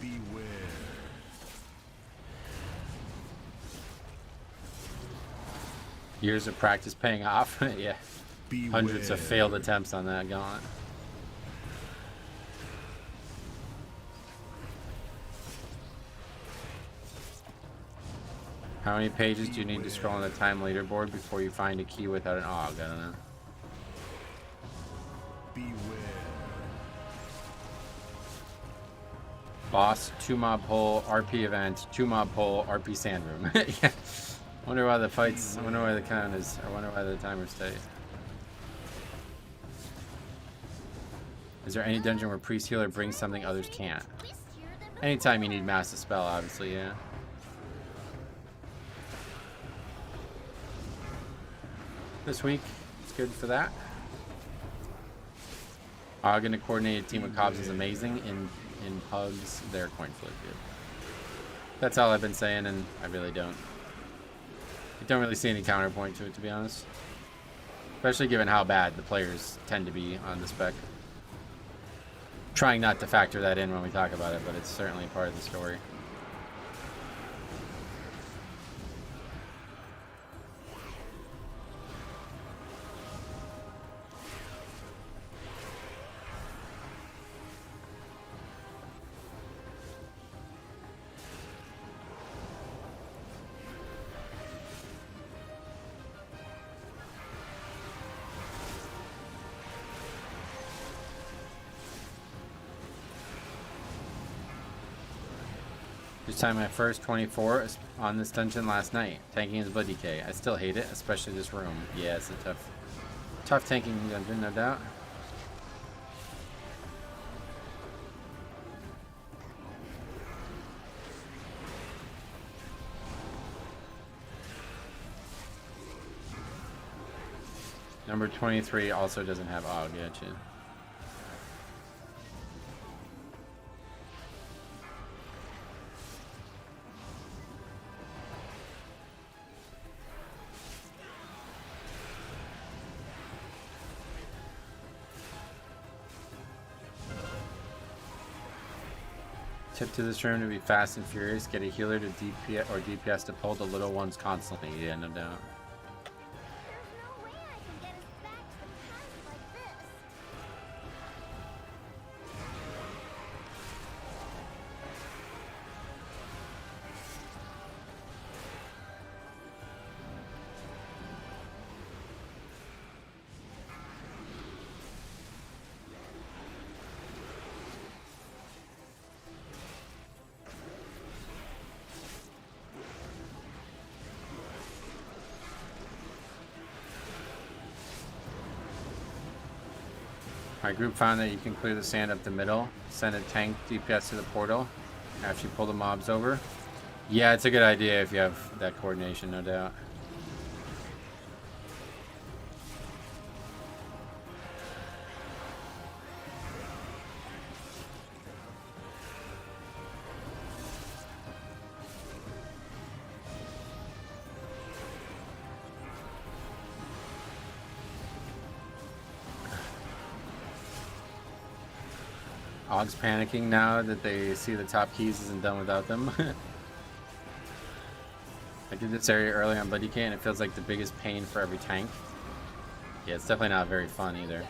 Beware. Years of practice paying off. Yeah. Beware. Hundreds of failed attempts on that gauntlet. How many pages do you need to scroll on the time leaderboard before you find a key without an AUG? I don't know. Beware. Boss, 2 mob hole, RP event, 2 mob hole, RP sandroom. Yeah. Wonder why the fights, I wonder why the count is, I wonder why the timer stays. Is there any dungeon where priest healer brings something others can't? Anytime you need mass dispel, obviously, yeah. This week, it's good for that. Ogden, a coordinated team of Cobbs is amazing. In pugs, their coin flip good. That's all I've been saying, and I really don't really see any counterpoint to it, to be honest. Especially given how bad the players tend to be on the spec. Trying not to factor that in when we talk about it, but it's certainly part of the story. Just time my first 24 on this dungeon last night. Tanking is blood decay. I still hate it, especially this room. Yeah, it's a tough tanking dungeon, no doubt. Number 23 also doesn't have AUG, gotcha. Tip to this room to be fast and furious. Get a healer to DPS or DPS to pull the little ones constantly. Yeah, no doubt. My group found that you can clear the sand up the middle, send a tank DPS to the portal after you pull the mobs over. Yeah, it's a good idea if you have that coordination, no doubt. Og's panicking now that they see the top keys isn't done without them. I did this area early on Bloody K and it feels like the biggest pain for every tank. Yeah, it's definitely not very fun either.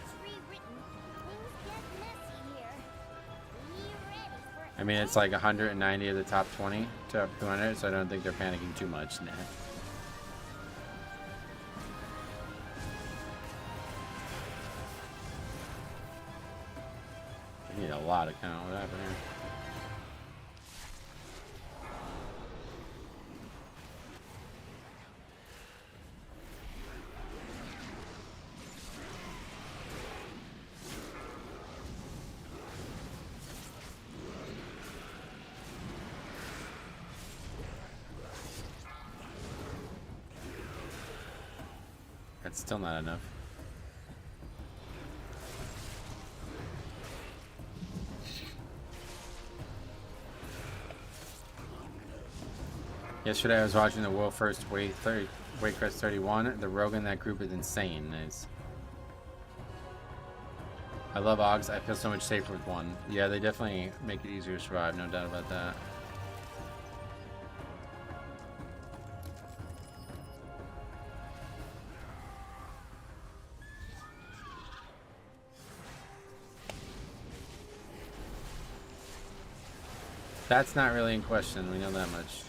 I mean, it's like 190 of the top 20 to up 200, so I don't think they're panicking too much. Nah. Need a lot of count. What happened here? That's still not enough. Yesterday I was watching the world first Waycrest 31. The rogue in that group is insane. Nice. I love Augs. I feel so much safer with one. Yeah, they definitely make it easier to survive, no doubt about that. That's not really in question, we know that much.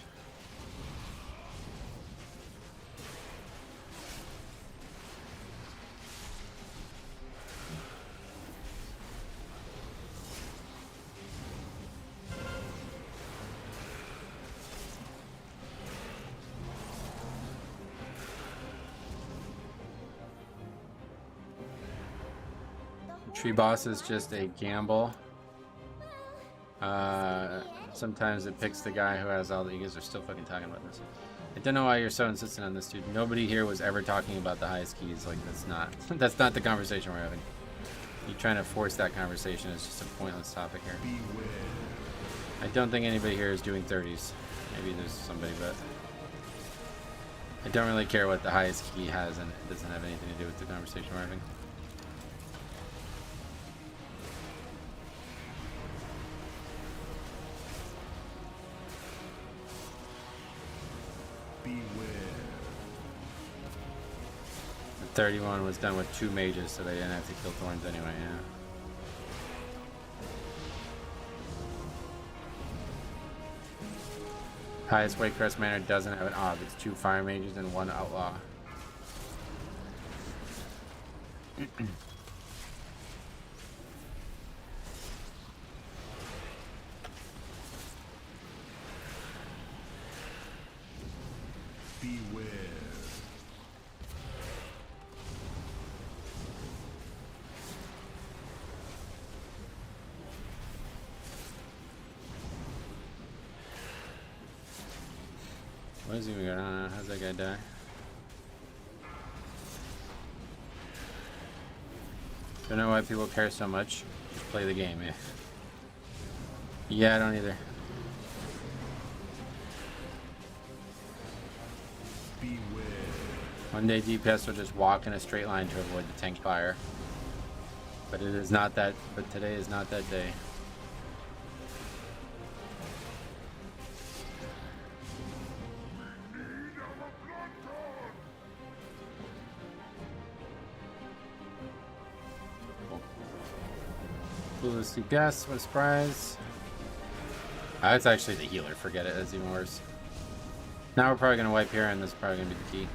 Tree boss is just a gamble. Sometimes it picks the guy who has all the... You guys are still fucking talking about this. I don't know why you're so insistent on this, dude. Nobody here was ever talking about the highest keys. Like, that's not... that's not the conversation we're having. You trying to force that conversation is just a pointless topic here. I don't think anybody here is doing 30s. Maybe there's somebody, but... I don't really care what the highest key has, and it doesn't have anything to do with the conversation we're having. The 31 was done with 2 mages, so they didn't have to kill Thorns anyway, yeah. Highest Waycrest Manor doesn't have an Aug. It's 2 fire mages and 1 outlaw. Beware. What is he even going on? How's that guy die? Don't know why people care so much. Just play the game, yeah. Yeah, I don't either. Beware. One day DPS will just walk in a straight line to avoid the tank fire. But it is not that, but today is not that day. Clueless DPS, what a surprise. It's actually the healer, forget it, that's even worse. Now we're probably going to wipe here, and this is probably going to be the key.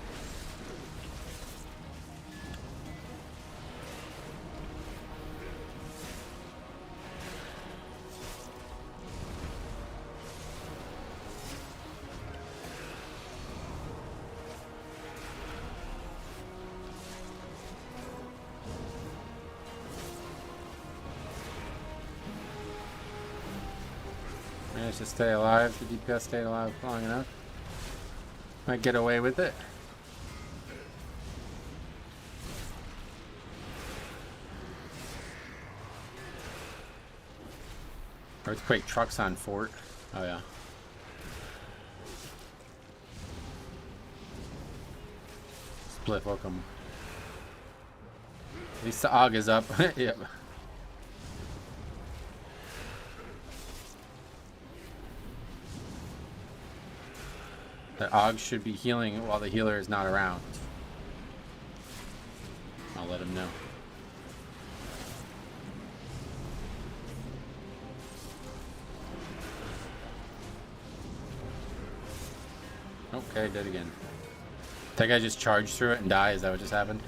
Managed to stay alive. The DPS stayed alive long enough. Might get away with it. Earthquake trucks on fort. Oh yeah. Split, welcome. At least the AUG is up. Yep. The AUG should be healing while the healer is not around. I'll let him know. Okay, dead again. That guy just charged through it and died. Is that what just happened?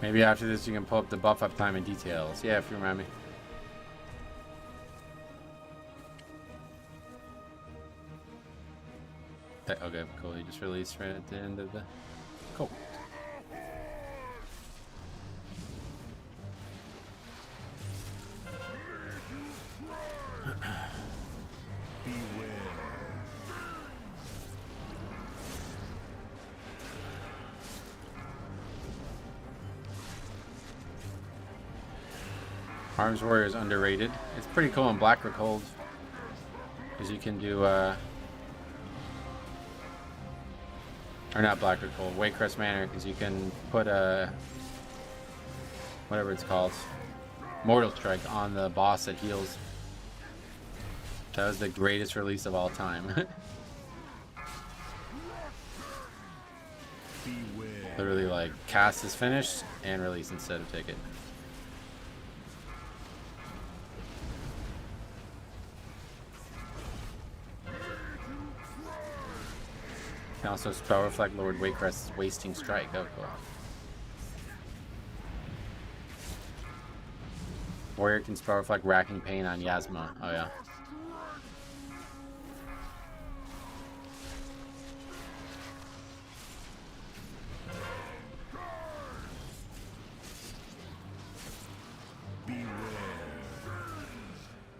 Maybe after this you can pull up the buff up time and details. Yeah, if you remind me. Okay, cool. He just released right at the end of the... Cool. Harm's Warrior is underrated. It's pretty cool in Blackrock Hold because you can do or not Blackrock Hold, Waycrest Manor, because you can put a whatever it's called, Mortal Strike on the boss that heals. That was the greatest release of all time. Literally, like, cast is finished and release instead of ticket. You can also spell reflect Lord Waycrest's Wasting Strike. Oh, cool. Warrior can spell reflect Racking Pain on Yasma. Oh, yeah.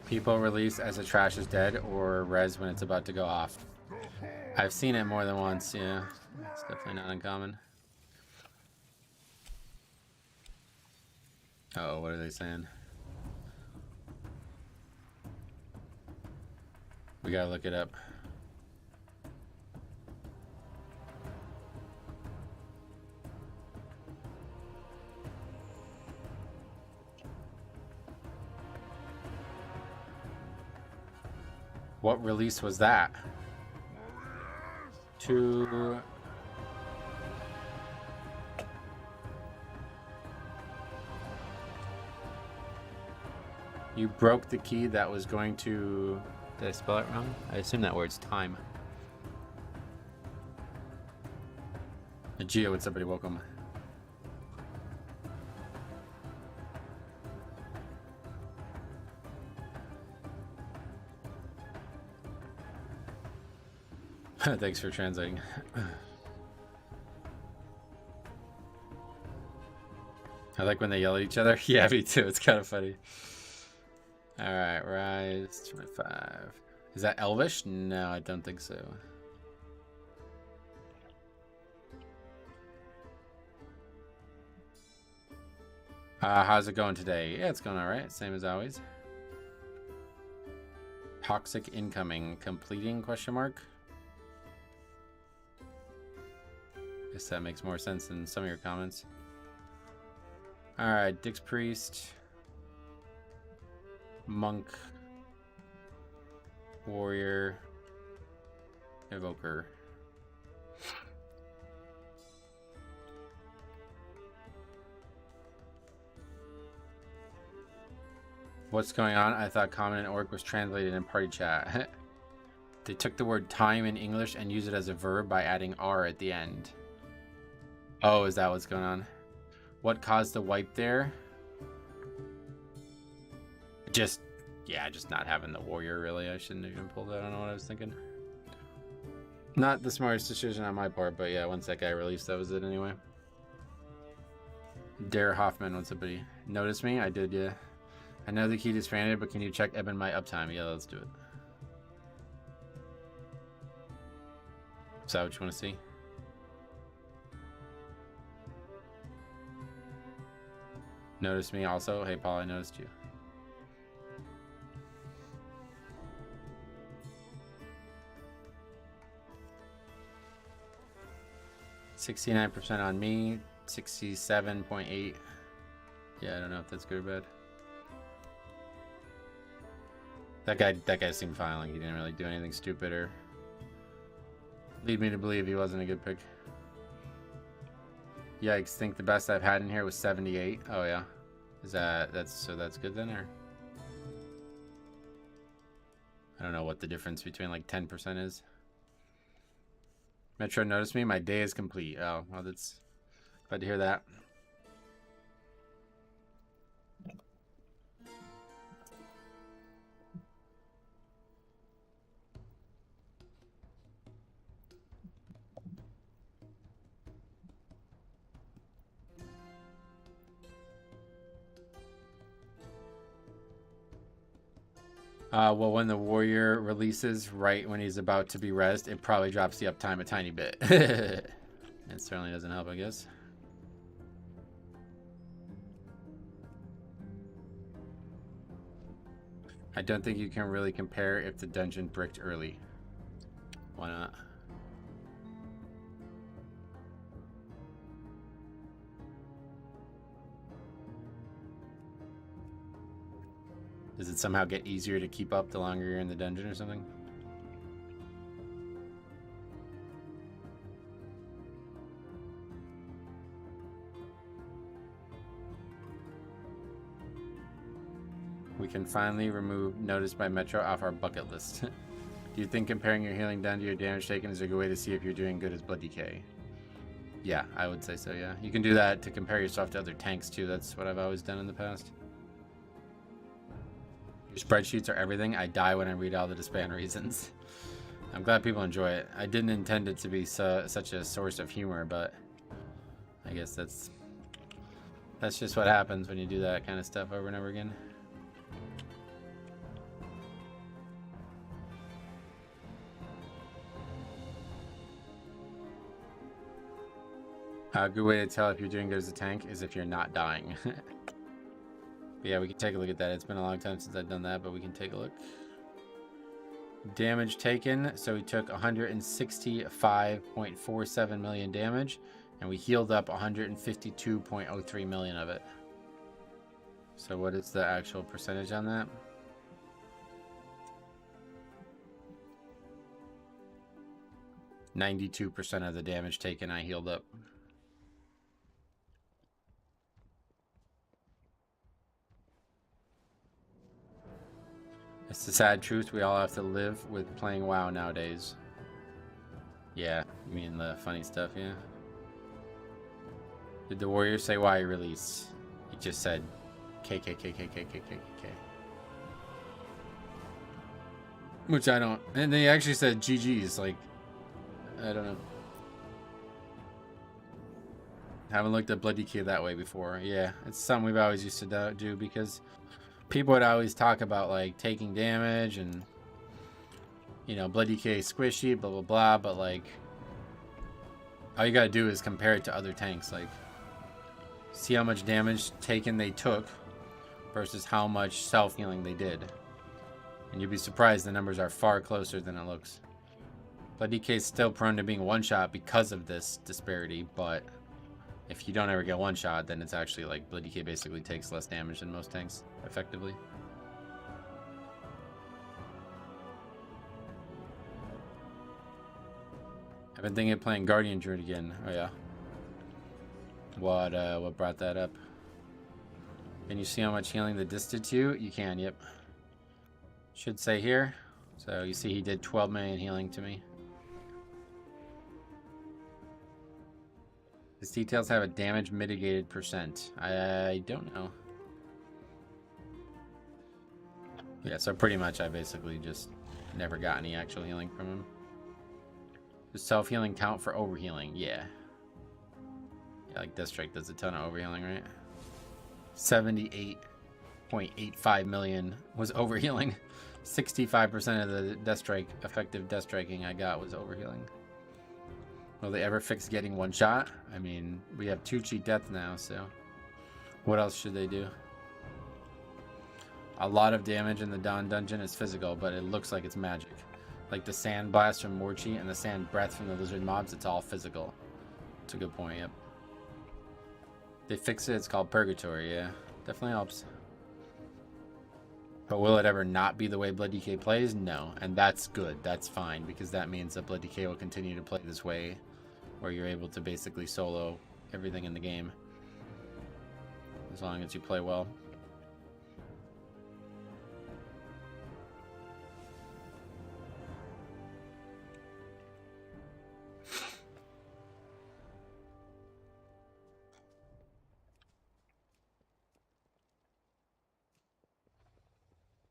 People release as the trash is dead or res when it's about to go off. I've seen it more than once, yeah. It's definitely not uncommon. Uh-oh, what are they saying? We gotta look it up. What release was that? To... You broke the key that was going to... Did I spell it wrong? I assume that word's time. Geo, what's up, buddy? Welcome. Thanks for translating. I like when they yell at each other. Yeah, me too. It's kind of funny. Alright, Rise 25. Is that Elvish? No, I don't think so. How's it going today? Yeah, it's going alright. Same as always. Toxic incoming. Completing? Question mark. Guess that makes more sense than some of your comments. Alright, Dick's Priest. Monk. Warrior. Evoker. What's going on? I thought common and orc was translated in party chat. They took the word time in English and used it as a verb by adding R at the end. Oh, is that what's going on? What caused the wipe there? Just not having the warrior, really. I shouldn't have even pulled that. I don't know what I was thinking. Not the smartest decision on my part, but yeah, once that guy released, that was it anyway. Dare Hoffman, what's up, buddy? Notice me? I did, yeah. I know the key disbanded, but can you check Eben my uptime? Yeah, let's do it. Is that what you want to see? Notice me also. Hey, Paul, I noticed you. %69% on me, 67.8. Yeah, I don't know if that's good or bad. That guy seemed fine. Like he didn't really do anything stupid or lead me to believe he wasn't a good pick. Yikes! Think the best I've had in here was 78. Oh yeah, that's good then, or I don't know what the difference between like 10% is. Metro noticed me. My day is complete. Oh well, that's glad to hear that. Well, when the warrior releases right when he's about to be rezzed, it probably drops the uptime a tiny bit. It certainly doesn't help, I guess. I don't think you can really compare if the dungeon bricked early. Why not? Does it somehow get easier to keep up the longer you're in the dungeon or something? We can finally remove Notice by Metro off our bucket list. Do you think comparing your healing down to your damage taken is a good way to see if you're doing good as Blood Decay? Yeah, I would say so, yeah. You can do that to compare yourself to other tanks too. That's what I've always done in the past. Your spreadsheets are everything. I die when I read all the disband reasons. I'm glad people enjoy it. I didn't intend it to be such a source of humor, but I guess that's just what happens when you do that kind of stuff over and over again. A good way to tell if you're doing good as a tank is if you're not dying. But yeah, we can take a look at that. It's been a long time since I've done that, but we can take a look. Damage taken. So we took 165.47 million damage, and we healed up 152.03 million of it. So what is the actual percentage on that? %92 of the damage taken I healed up. It's the sad truth. We all have to live with playing WoW nowadays. Yeah, you mean the funny stuff, yeah? Did the warrior say why release? He just said KKKKKKKK. Which I don't. And they actually said GG's. Like, I don't know. Haven't looked at Blood Decay that way before. Yeah, it's something we've always used to do because people would always talk about like taking damage and, you know, Blood Decay squishy, blah blah blah, but like all you gotta do is compare it to other tanks. Like, see how much damage taken they took versus how much self-healing they did, and you'd be surprised the numbers are far closer than it looks. Blood Decay is still prone to being one-shot because of this disparity, but if you don't ever get one-shot, then it's actually like Blood Decay basically takes less damage than most tanks, effectively. I've been thinking of playing Guardian Druid again. Oh yeah. What brought that up? Can you see how much healing the disc did to you? You can, yep. Should say here. So you see he did 12 million healing to me. His details have a damage mitigated %. I don't know. Yeah, so pretty much I basically just never got any actual healing from him. Does self-healing count for overhealing? Yeah. Yeah, like Death Strike does a ton of overhealing, right? 78.85 million was overhealing. 65% of the Death Strike, effective Death Striking I got was overhealing. Will they ever fix getting one shot? I mean, we have 2 cheat deaths now, so what else should they do? A lot of damage in the Dawn Dungeon is physical, but it looks like it's magic. Like the Sand Blast from Morchi and the Sand Breath from the Lizard mobs, it's all physical. It's a good point, yep. They fix it, it's called Purgatory, yeah. Definitely helps. But will it ever not be the way Blood Decay plays? No, and that's good, that's fine, because that means that Blood Decay will continue to play this way, where you're able to basically solo everything in the game, as long as you play well.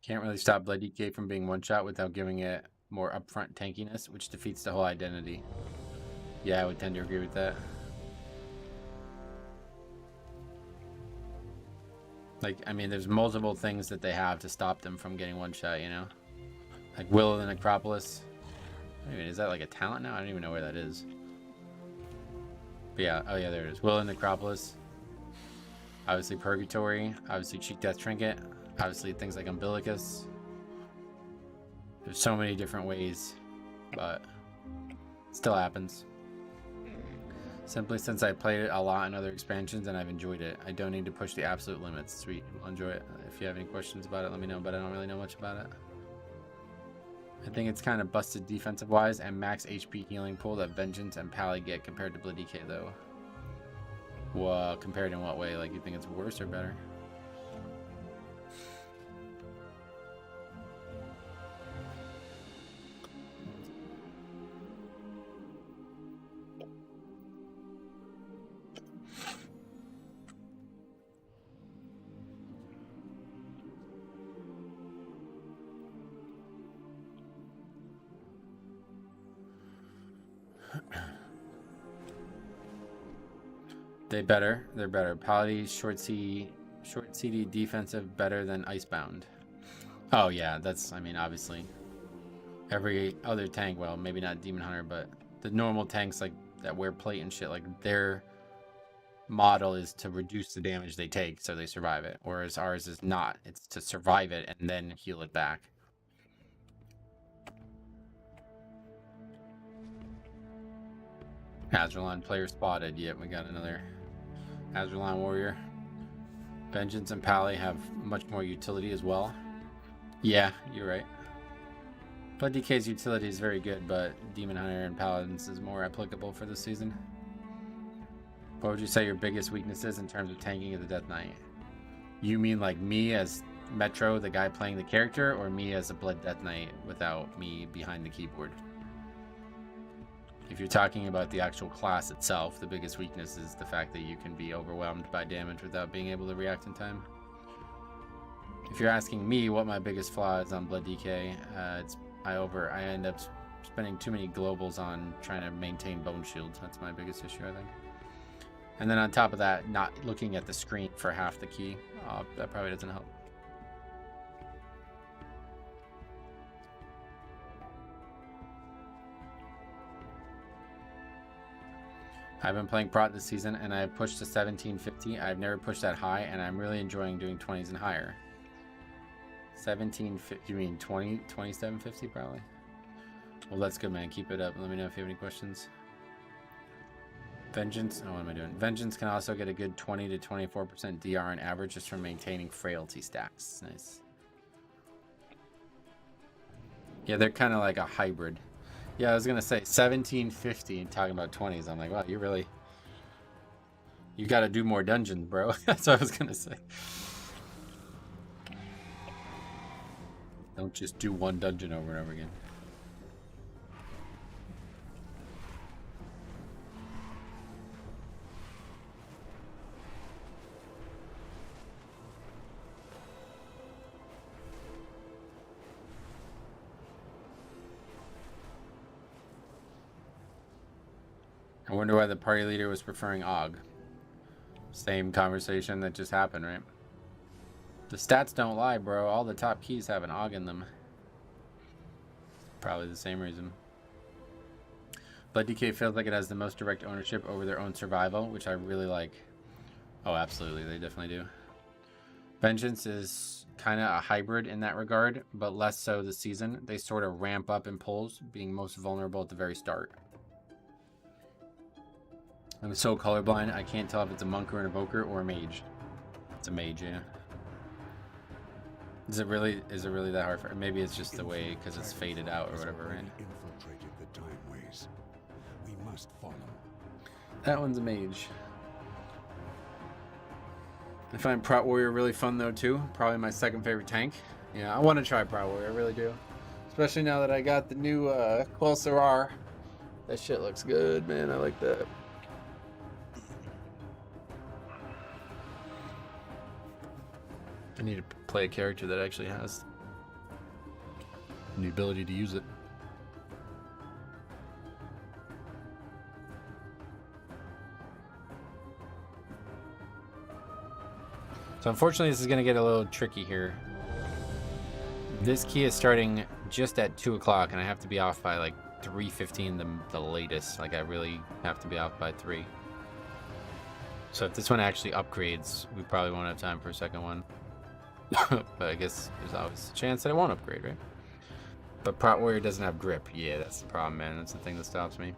Can't really stop Blood Decay from being one-shot without giving it more upfront tankiness, which defeats the whole identity. Yeah, I would tend to agree with that. Like, I mean, there's multiple things that they have to stop them from getting one-shot, you know? Like Will of the Necropolis. I mean, is that like a talent now? I don't even know where that is. But yeah, oh yeah, there it is. Will of the Necropolis. Obviously Purgatory. Obviously Cheek Death Trinket. Obviously things like Umbilicus. There's so many different ways, but it still happens. Simply since I played it a lot in other expansions and I've enjoyed it. I don't need to push the absolute limits. Sweet, we'll enjoy it. If you have any questions about it, let me know, but I don't really know much about it. I think it's kind of busted defensive wise and max HP healing pool that Vengeance and Pally get compared to Blood DK though. Well, compared in what way? Like, you think it's worse or better? They're better. Paladin, short CD defensive, better than Icebound. Oh yeah, that's, I mean, obviously. Every other tank, well, maybe not Demon Hunter, but the normal tanks like that wear plate and shit, like their model is to reduce the damage they take so they survive it. Whereas ours is not. It's to survive it and then heal it back. Azralan player spotted. Yep, we got another Azralan warrior. Vengeance and Pally have much more utility as well. Yeah, you're right. Blood DK's utility is very good, but Demon Hunter and Paladins is more applicable for this season. What would you say your biggest weakness is in terms of tanking of the Death Knight? You mean like me as Metro, the guy playing the character, or me as a Blood Death Knight without me behind the keyboard? If you're talking about the actual class itself, the biggest weakness is the fact that you can be overwhelmed by damage without being able to react in time. If you're asking me what my biggest flaw is on Blood DK, I end up spending too many globals on trying to maintain bone shields. That's my biggest issue, I think. And then on top of that, not looking at the screen for half the key, that probably doesn't help. I've been playing Prot this season and I've pushed to 1750. I've never pushed that high and I'm really enjoying doing 20s and higher. 1750, you mean 2750 probably? Well, that's good, man. Keep it up. Let me know if you have any questions. Vengeance, oh, what am I doing? Vengeance can also get a good 20 to 24% DR on average just from maintaining frailty stacks. Nice. Yeah, they're kind of like a hybrid. Yeah, I was gonna say 1750 and talking about 20s. I'm like, wow, you gotta do more dungeons, bro. That's what I was gonna say. Don't just do one dungeon over and over again. I wonder why the party leader was preferring Aug. Same conversation that just happened, right? The stats don't lie, bro. All the top keys have an Aug in them. Probably the same reason. Blood DK feels like it has the most direct ownership over their own survival, which I really like. Oh, absolutely. They definitely do. Vengeance is kind of a hybrid in that regard, but less so this season. They sort of ramp up in pulls, being most vulnerable at the very start. I'm so colorblind, I can't tell if it's a monk or an evoker or a mage. It's a mage, yeah. Is it really that hard for? Maybe it's just the way because it's faded out or whatever, right? Infiltrated the time ways. We must follow. That one's a mage. I find Prot Warrior really fun though too. Probably my second favorite tank. Yeah, I want to try Prot Warrior, I really do. Especially now that I got the new Quelsar. That shit looks good, man. I like that. I need to play a character that actually has the ability to use it. So unfortunately this is going to get a little tricky here. This key is starting just at 2 o'clock and I have to be off by like 3:15 the latest. Like I really have to be off by 3. So if this one actually upgrades, we probably won't have time for a second one. But I guess there's always a chance that it won't upgrade, right? But Prot Warrior doesn't have grip. Yeah, that's the problem, man. That's the thing that stops me.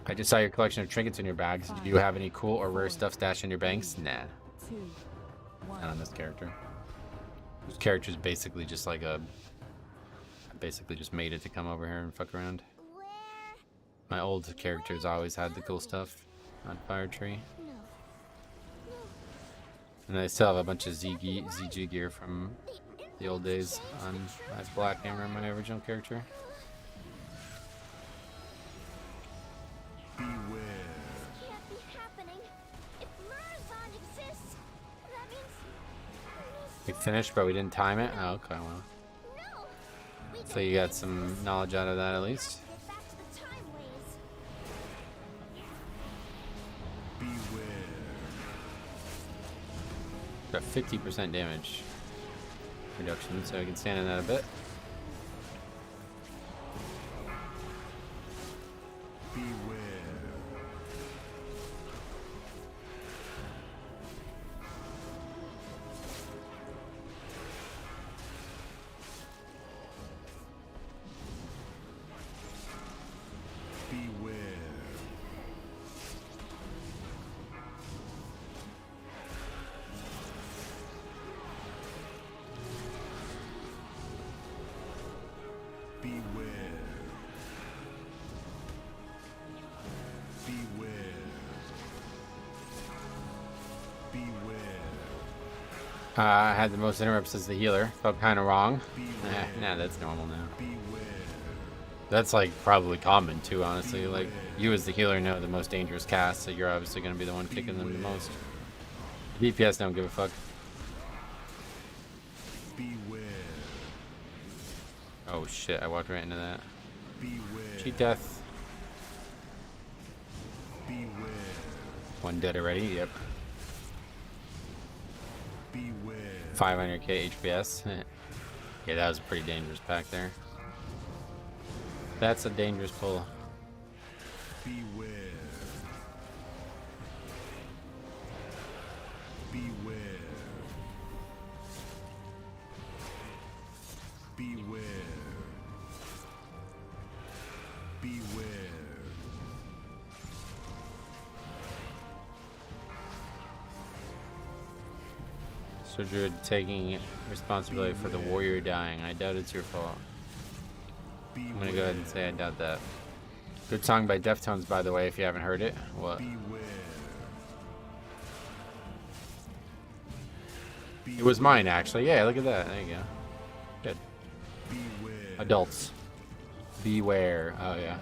I just saw your collection of trinkets in your bags. Do you have any cool or rare stuff stashed in your banks? Nah. 2, 1. Not on this character. This character's basically just like a... I basically just made it to come over here and fuck around. Where? My old characters always had the cool stuff on Fire Tree. No. No. And I still have a bunch of ZG gear from the old days on my Black Hammer, my original character. Beware. This can't be happening. If Murazan exists, that means... We finished, but we didn't time it? Oh, okay, well. No! We So you got some knowledge out of that at least? get back to the time ways. Beware. Got 50% damage reduction, so I can stand in that a bit. Beware. Beware. Beware. Beware. Beware. I had the most interrupts as the healer. Felt kind of wrong. Nah, that's normal now. Beware. That's like probably common too, honestly. Like you as the healer know the most dangerous cast, so you're obviously going to be the one kicking them the most. DPS don't give a fuck. Beware. Oh shit, I walked right into that. Beware. Cheat death. Beware. One dead already, yep. Beware. 500k HPS. Yeah, that was a pretty dangerous pack there. That's a dangerous pull. Beware. Beware. Beware. Beware. So Druid taking responsibility for the warrior dying. I doubt it's your fault. I'm gonna go ahead and say I doubt that. Good song by Deftones, by the way, if you haven't heard it. What? Beware. It was mine, actually. Yeah, look at that. There you go. Good. Beware. Adults. Beware. Oh, yeah.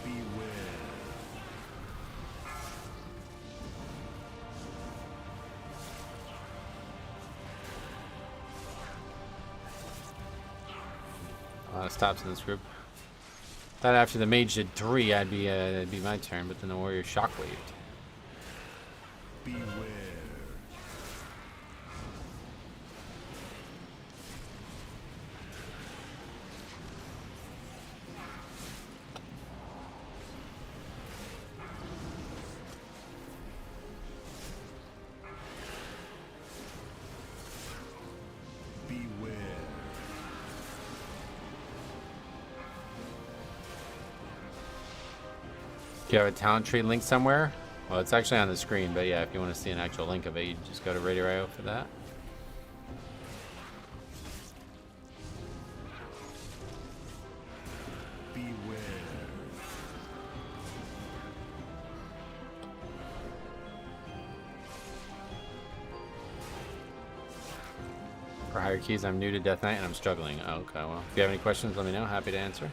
Beware. A lot of stops in this group. Thought after the mage did 3, it'd be my turn, but then the warrior shockwaved. Beware. Beware. Do you have a talent tree link somewhere? Well, it's actually on the screen, but yeah, if you want to see an actual link of it, you just go to Radio.io for that. Beware. For higher keys, I'm new to Death Knight and I'm struggling. Oh, okay, well, if you have any questions, let me know. Happy to answer.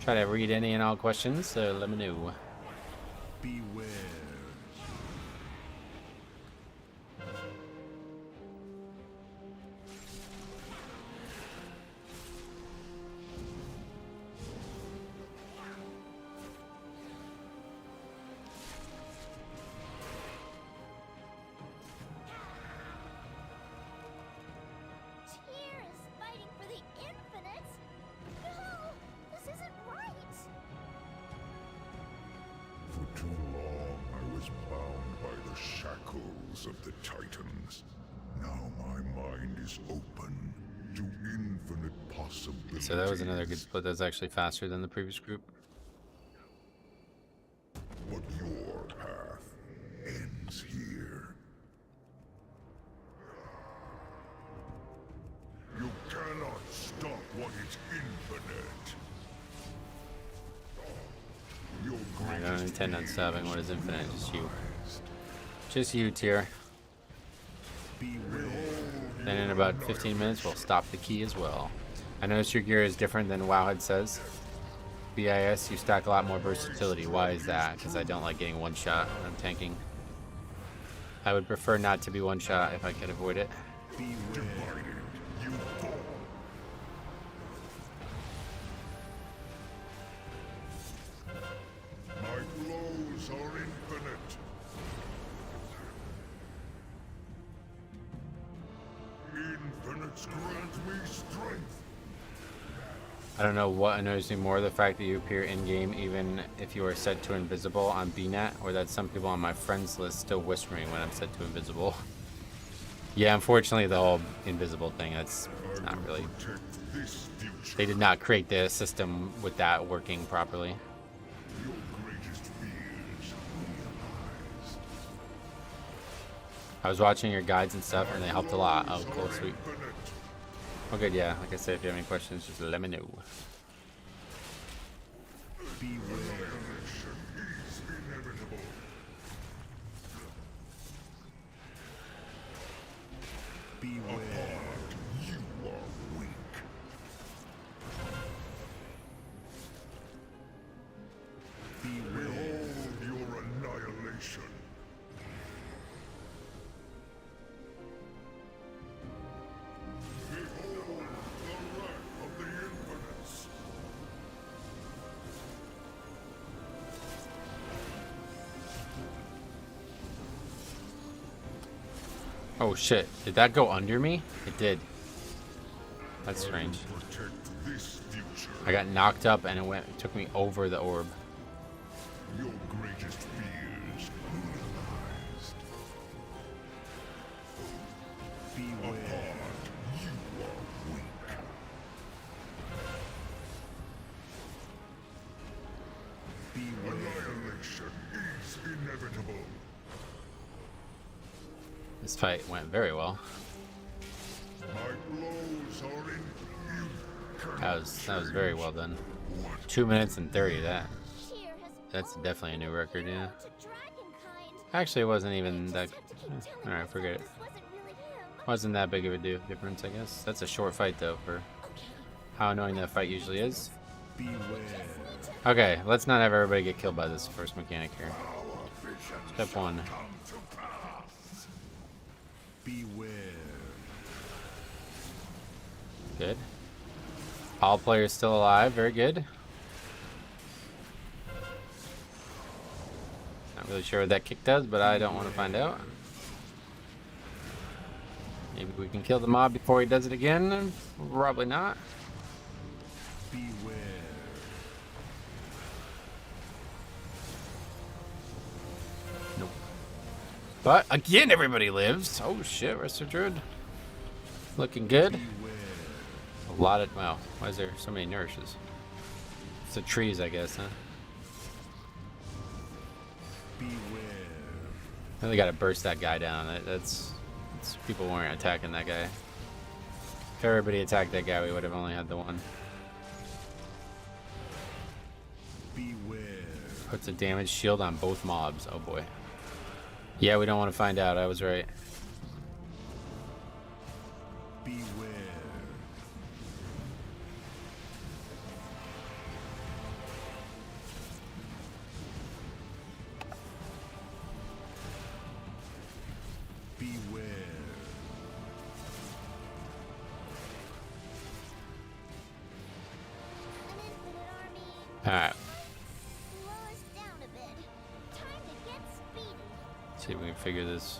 Try to read any and all questions, so let me know. Beware. Tyr is fighting for the infinite. No, this isn't right. For too long, I of the Titans. Now my mind is open to infinite possibilities. So that was another good split. That's actually faster than the previous group. But your path ends here. You cannot stop what is infinite. Your I don't intend on stopping what is infinite. Just you. Just you, Tyr. Then in about 15 minutes, we'll stop the key as well. I notice your gear is different than Wowhead says. BIS, you stack a lot more versatility. Why is that? Because I don't like getting one shot when I'm tanking. I would prefer not to be one shot if I could avoid it. divided, you fall. My blows are infinite. Infinites grant me strength. I don't know what annoys me more, the fact that you appear in-game even if you are set to invisible on BNet, or that some people on my friends list still whisper me when I'm set to invisible. Yeah, unfortunately the whole invisible thing, that's not really... They did not create the system with that working properly. Your greatest fears realized. I was watching your guides and stuff and they helped a lot. Oh, cool, sweet. Infinite. Oh good, yeah, like I said, if you have any questions, just let me know. Annihilation is inevitable. Apart, you are weak. Behold your annihilation. Behold the wrath of the infinites. Oh shit, did that go under me? It did. That's strange. Protect this future. I got knocked up and it took me over the orb. Your greatest fears realized. Apart, you are weak. Annihilation is inevitable. This fight went very well. My blows are in you. That was very well done. 2 minutes and 30. Sheer has That's always definitely a new record, been yeah. loyal to Dragonkind. Actually, it wasn't even Just that. have to keep telling Alright, myself forget it. this wasn't really him. Wasn't that big of a difference, I guess. That's a short fight though for Okay, how annoying that fight usually is. just need to Okay, let's not have everybody get killed by this first mechanic here. Step 1. Good. All players still alive. Very good. Not really sure what that kick does, but I don't want to find out. Maybe we can kill the mob before he does it again. Probably not. Nope. But again, everybody lives. Oh shit, Resto Druid. Looking good. A lot of, wow, why is there so many nourishes? It's the trees, I guess, huh? Really gotta burst that guy down. That's people weren't attacking that guy. If everybody attacked that guy, we would have only had the one. Puts a damage shield on both mobs. Oh boy. Yeah, we don't want to find out. I was right. Alright, slow us down a bit. Time to get speedy. see if we can figure this.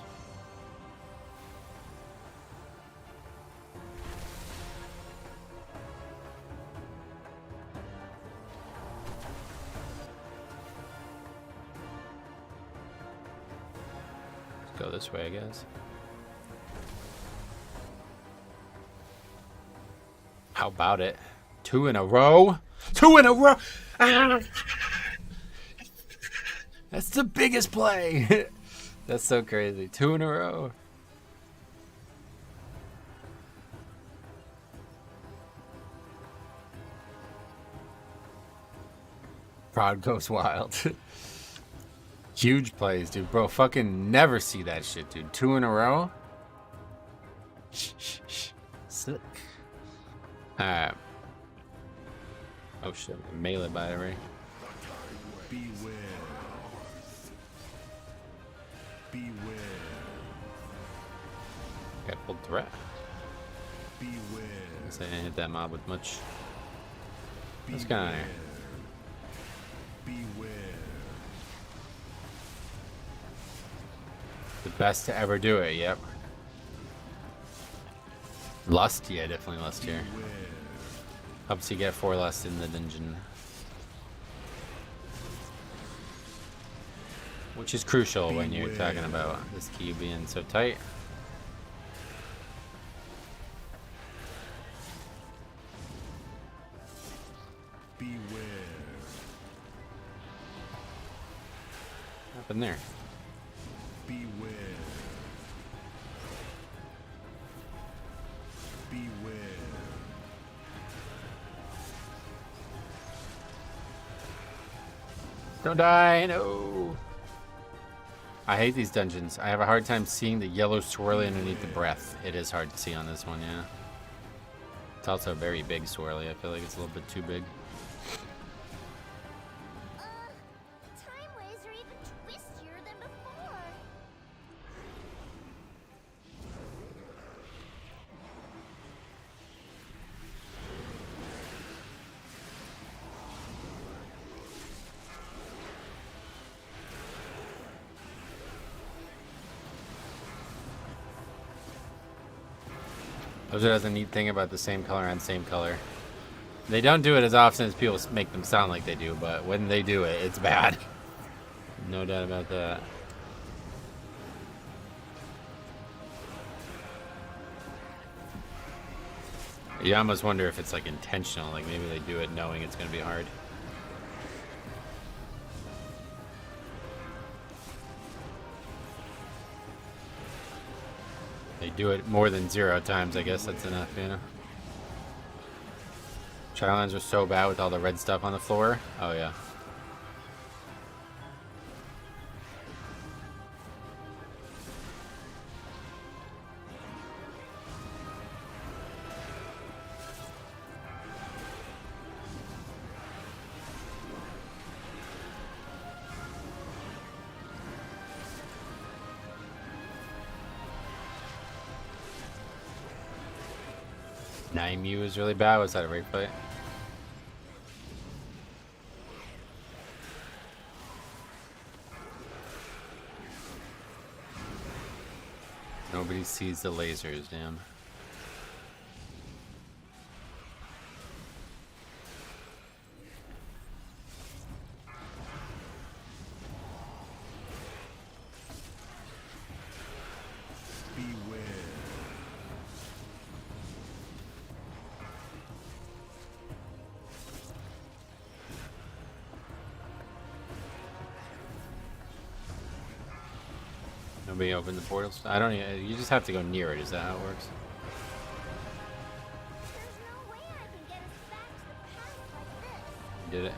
Let's go this way, I guess. How about it? 2 in a row? 2 in a row! Ah! That's the biggest play! That's so crazy. 2 in a row. Crowd goes wild. Huge plays, dude. Bro, fucking never see that shit, dude. 2 in a row? Shh. Sick. Alright. Oh shit. Melee battery. Beware. Beware. Got full threat. Beware. I didn't hit that mob with much. What's going on here? Beware. The best to ever do it, yep. Lust? Yeah, definitely lust here. Helps you get 4 lust in the dungeon. Which is crucial when you're talking about this key being so tight. Beware. What happened there? Beware. Beware. Don't die, no! I hate these dungeons. I have a hard time seeing the yellow swirly underneath the breath. It is hard to see on this one, yeah. It's also a very big swirly. I feel like it's a little bit too big. Time waves are even twistier than before. Those are the neat thing about the same color on same color. They don't do it as often as people make them sound like they do, but when they do it, it's bad. No doubt about that. You almost wonder if it's like intentional, like maybe they do it knowing it's going to be hard. They do it more than 0 times, I guess that's enough, you know? Chylons are so bad with all the red stuff on the floor. Oh, yeah. Naimu is really bad. Was that a raid fight? Nobody sees the lasers, damn. Nobody opened the portals. I don't even, you just have to go near it. Is that how it works? There's no way I can get us back to the past like this. Did it?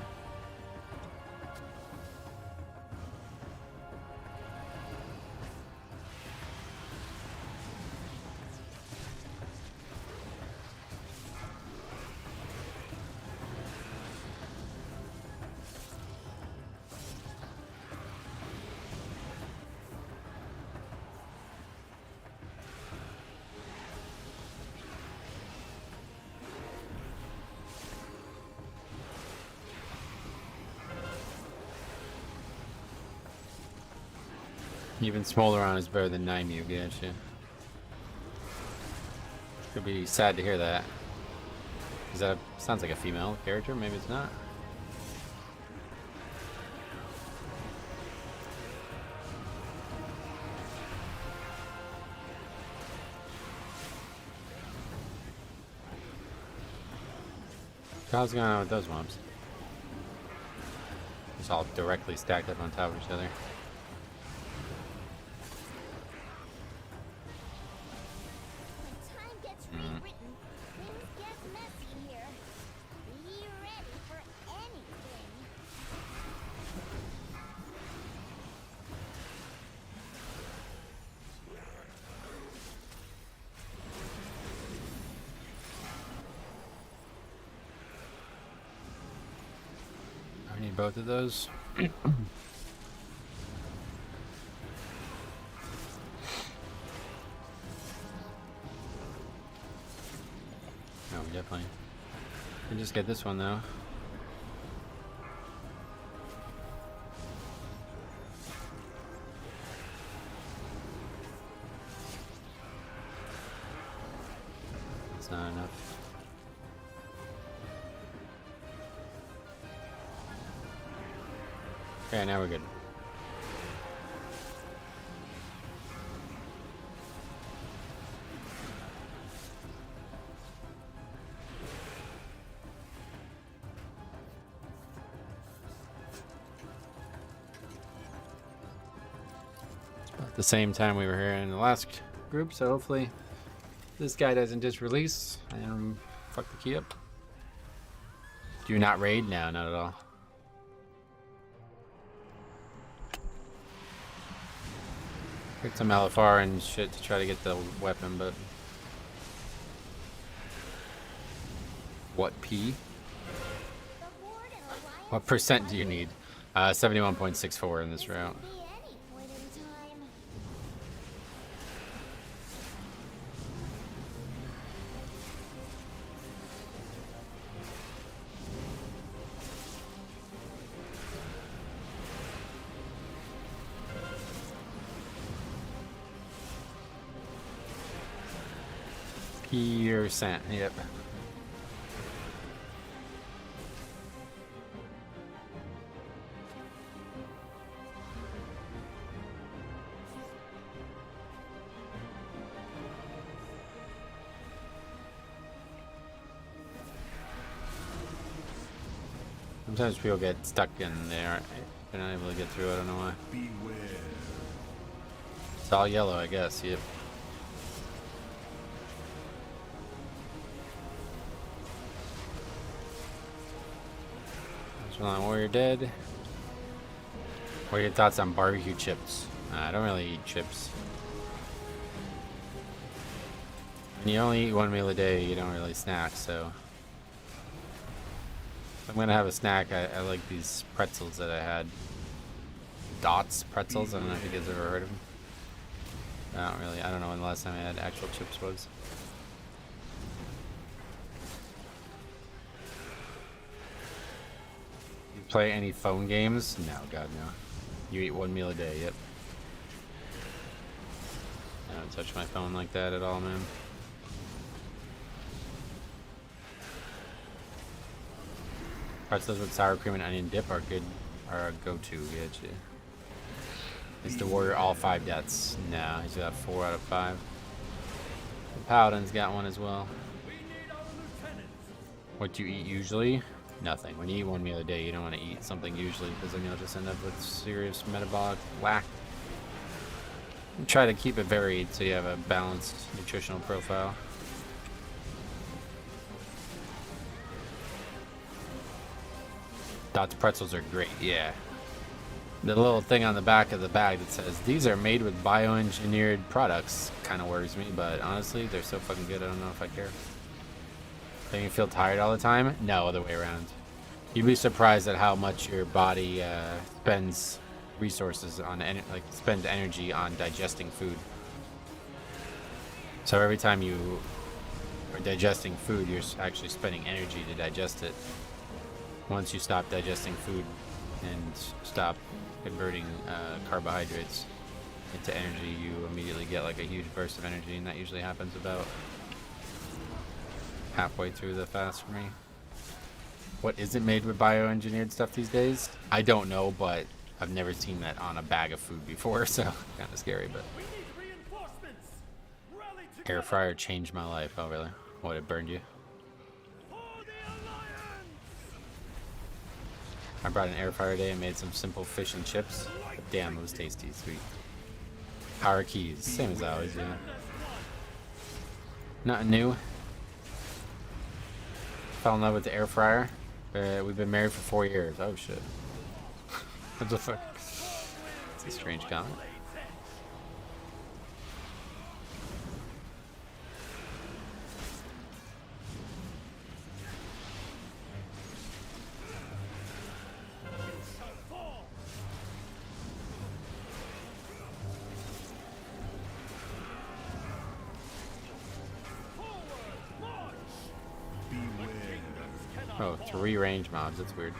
Even Smolderon is better than Naimu, gotcha. Could be sad to hear that. Is that sounds like a female character? Maybe it's not. How's going on with those mobs? It's all directly stacked up on top of each other. When time gets rewritten, things get messy here. Be ready for anything. I need both of those. Oh, definitely. We just get this one though. It's not enough. Okay, now we're good. At the same time we were here in the last group, so hopefully this guy doesn't just release and fuck the key up. Do you not raid? No, not at all. Picked some LFR and shit to try to get the weapon, but what P? What percent do you need? 71.64 in this route. Be any point in time. Percent, yep. Sometimes people get stuck in there. They're not able to get through. I don't know why. Beware. It's all yellow, I guess. Yep. Warrior dead. What are your thoughts on barbecue chips? I don't really eat chips. When you only eat one meal a day, you don't really snack, so if I'm gonna have a snack, I like these pretzels that I had. Dots pretzels, I don't know if you guys ever heard of them. I don't know when the last time I had actual chips was. Play any phone games? No, God, no. You eat one meal a day, yep. I don't touch my phone like that at all, man. Pretzels with sour cream and onion dip are good, are a go-to, yeah. Is the warrior all 5 deaths? No, he's got 4 out of 5. The paladin's got one as well. What do you eat usually? Nothing. When you eat one meal a day, you don't want to eat something usually, because then you'll just end up with serious metabolic whack. And try to keep it varied so you have a balanced nutritional profile. Dots pretzels are great, yeah. The little thing on the back of the bag that says, these are made with bioengineered products, kind of worries me, but honestly, they're so fucking good, I don't know if I care. Don't you feel tired all the time? No, other way around. You'd be surprised at how much your body spends resources on, spends energy on digesting food. So every time you are digesting food, you're actually spending energy to digest it. Once you stop digesting food and stop converting carbohydrates into energy, you immediately get like a huge burst of energy, and that usually happens about halfway through the fast for me. What isn't made with bioengineered stuff these days? I don't know, but I've never seen that on a bag of food before, so kind of scary. But air fryer changed my life. Oh really? What, it burned you? I brought an air fryer today and made some simple fish and chips. But damn, it was tasty, sweet. Power keys, same as always, yeah. Nothing new. Fell in love with the air fryer. We've been married for 4 years. Oh shit. What the fuck? It's a strange comment. Oh, 3 range mobs, that's weird.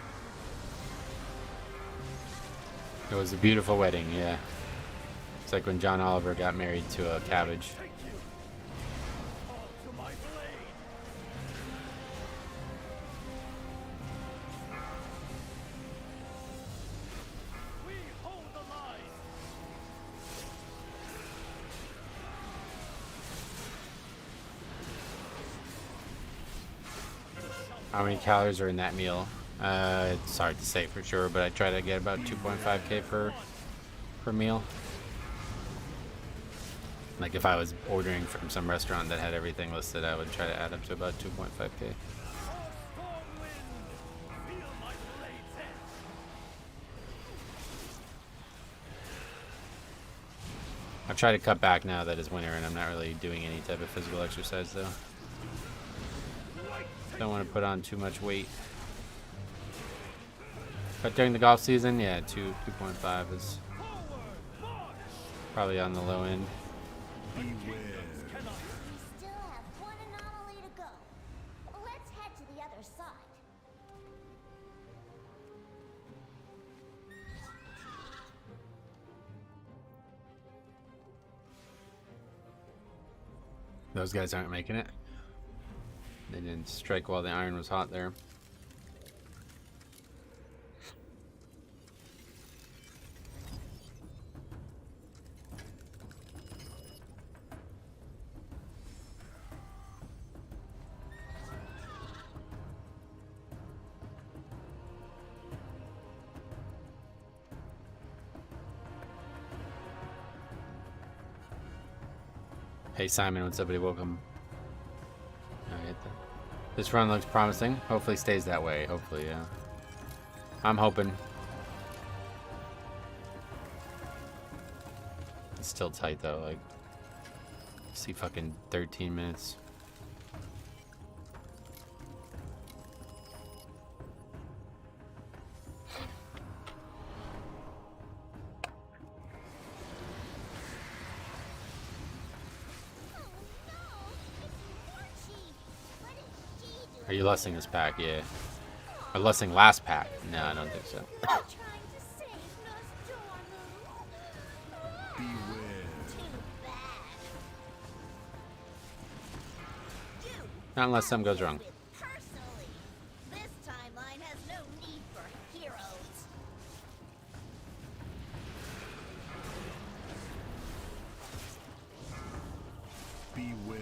It was a beautiful wedding, yeah. It's like when John Oliver got married to a cabbage. How many calories are in that meal? It's hard to say for sure, but I try to get about 2.5k per meal. Like if I was ordering from some restaurant that had everything listed, I would try to add up to about 2.5k. I've tried to cut back now that it's winter and I'm not really doing any type of physical exercise though. Don't want to put on too much weight. But during the golf season, yeah, 2.5 is probably on the low end. We still have one anomaly to go. Let's head to the other side. Those guys aren't making it. They didn't strike while the iron was hot there. Hey Simon, what's up, buddy? Welcome. Alright, this run looks promising. Hopefully stays that way. Hopefully, yeah. I'm hoping. It's still tight though, like see fucking 13 minutes. Are you lusting this pack? Yeah. Or lusting last pack? No, I don't think so. Not unless something goes wrong. This timeline has no need for heroes. Beware.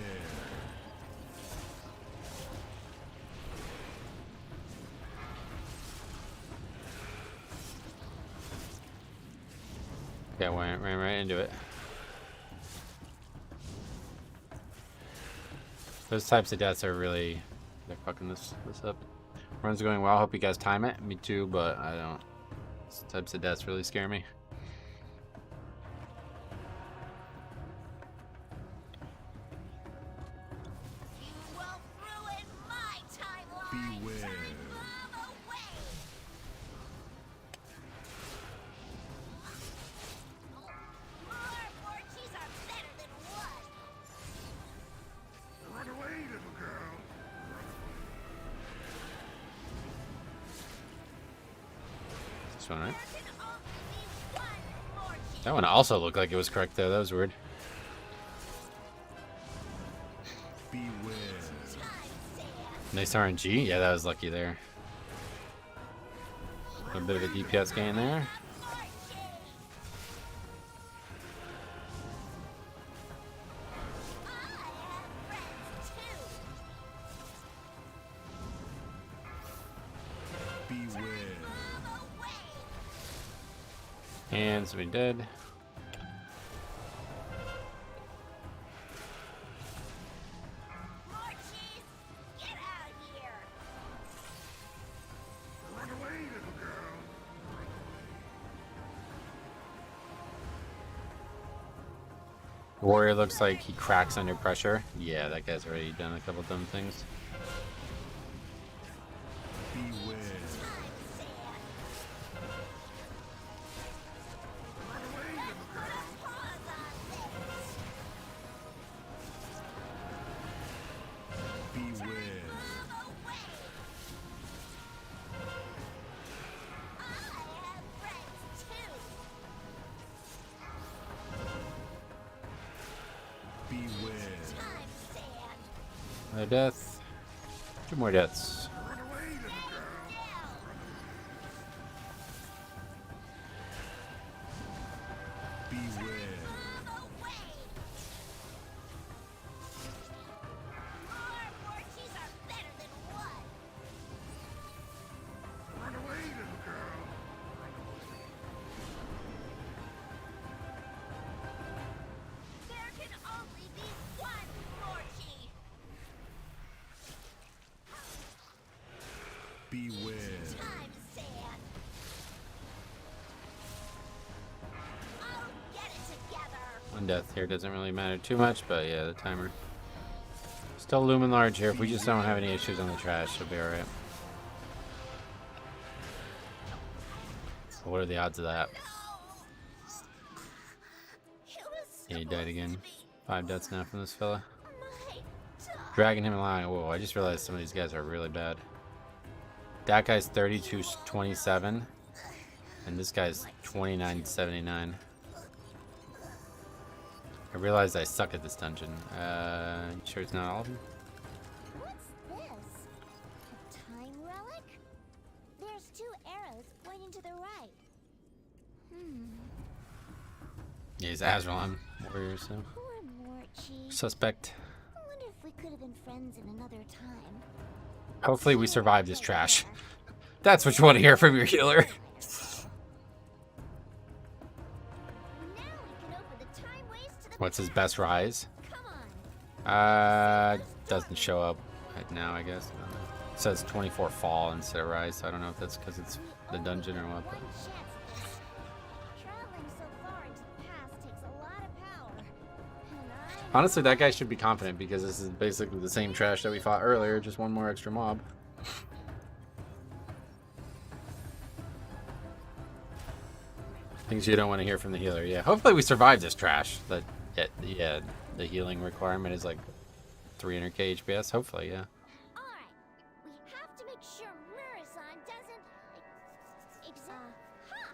Yeah, ran right into it. Those types of deaths are really, they're fucking this up. Run's going well. Hope you guys time it. Me too, but I don't. These types of deaths really scare me. You won't ruin my timeline. Beware. Run away, little girl. This one, right? That one also looked like it was correct there. That was weird. Beware. Nice RNG. Yeah, that was lucky there. A bit of a DPS gain there. Beware. And somebody dead. More cheese! Get out here! Run away, little girl. Warrior looks like he cracks under pressure. Yeah, that guy's already done a couple dumb things. Beware. Beware. Beware. Another death. 2 more deaths. Run away, little girl. Beware. Run away, little girl. There can only be one Morty. Beware. Time, Sand. I'll get it together. 1 death here doesn't really matter too much, but yeah, the timer. Still looming large here. If we just don't have any issues on the trash, it'll be alright. What are the odds of that? Yeah, he died again. 5 deaths now from this fella. Dragging him along. Whoa, I just realized some of these guys are really bad. That guy's 32-27. And this guy's 29-79. I realized I suck at this dungeon. You sure it's not all of them? What's this? A time relic? There's 2 arrows pointing to the right. Yeah, he's Azrael warrior, so. Poor Morchi. Suspect. I wonder if we could have been friends in another time. Hopefully we survive this trash. That's what you want to hear from your healer. Now we can open the time ways to the What's his best rise? Come on. Doesn't show up right now, I guess. I don't know. It says 24 fall instead of rise, so I don't know if that's because it's the dungeon or what. But... One chance at this. Traveling so far into the past takes a lot of power. And honestly, that guy should be confident because this is basically the same trash that we fought earlier, just one more extra mob. Things you don't want to hear from the healer. Yeah, hopefully we survive this trash. But yeah, the healing requirement is like 300k HPS. Hopefully, yeah. Alright, we have to make sure Murison doesn't... Huh.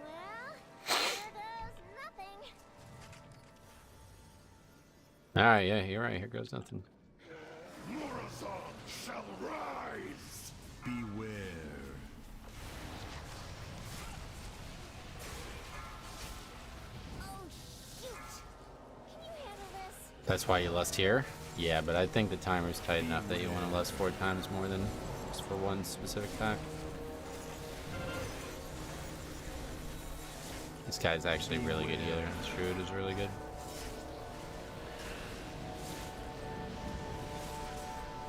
Well, here goes nothing. Alright, yeah, you're right. Here goes nothing. Murison shall rise. Beware. Oh, shoot. Can you handle this? That's why you lust here? Yeah, but I think the timer's tight enough that you want to lust 4 times more than just for one specific pack. This guy's actually really good healer. Shrewd is really good.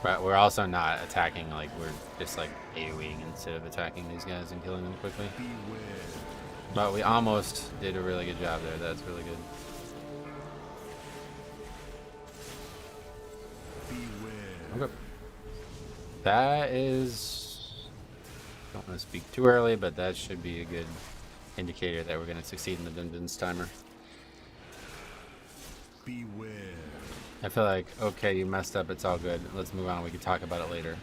But we're also not attacking, like, we're just like AoEing instead of attacking these guys and killing them quickly. Beware. But we almost did a really good job there. That's really good. Beware. Okay. That is... Don't want to speak too early, but that should be a good indicator that we're going to succeed in the dungeons timer. Beware. I feel like, okay, you messed up, it's all good. Let's move on, we can talk about it later.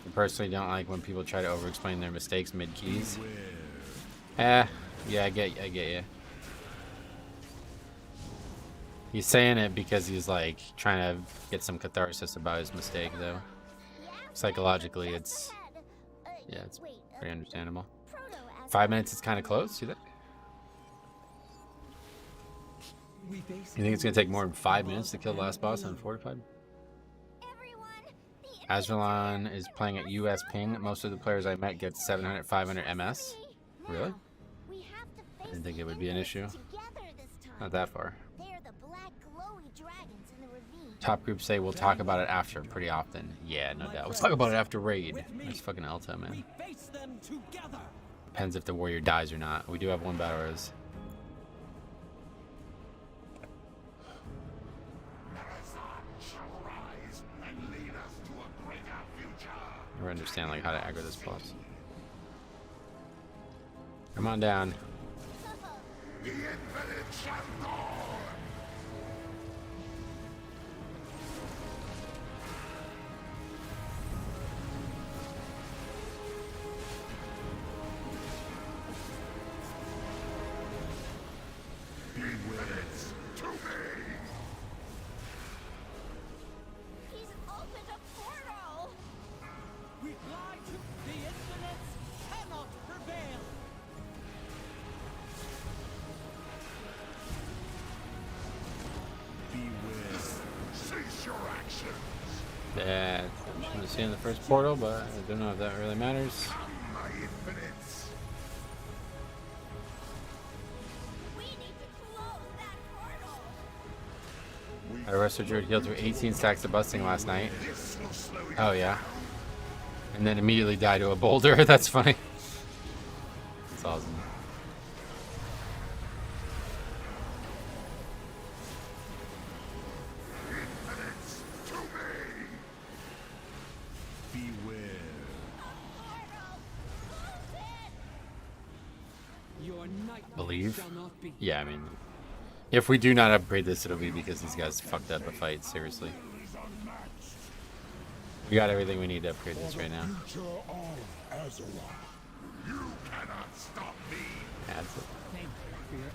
I personally don't like when people try to over-explain their mistakes mid-keys. Beware. Yeah, I get you. He's saying it because he's like trying to get some catharsis about his mistake, though. Psychologically, it's yeah, it's pretty understandable. 5 minutes is kind of close, you think? You think it's gonna take more than 5 minutes to kill the last boss on Fortified? Azrael is playing at US ping. Most of the players I met get 700, 500 MS. Really? We have to Didn't think it would be an issue. Together this time. Not that far. They're the black glowy dragons in the ravine. Top groups say we'll talk about it after pretty often. Yeah, no doubt. We'll talk about it after raid. That's fucking Elta, man. Face them together. Depends if the warrior dies or not. We do have one battle res. I understand like how to aggro this boss. Come on down. The infinite shall go. He's opened a portal. We fly to the infinites cannot prevail. Beware. Cease your actions. Yeah, I'm just gonna see in the first portal, but I don't know if that really matters. Come, my infinites. We need to close that portal. I arrested Druid healed through 18 stacks of busting last night. This will slow you Oh yeah. And then immediately died to a boulder. That's funny. That's awesome. infinites to me. Beware. Portal. Close it. Your nightmare Believe? shall not be. Yeah, I mean, if we do not upgrade this, it'll be because these guys fucked up a fight. Seriously. We got everything we need to upgrade this right now. Future of Azeroth. You cannot stop me. Adds it. Thank you for your aid.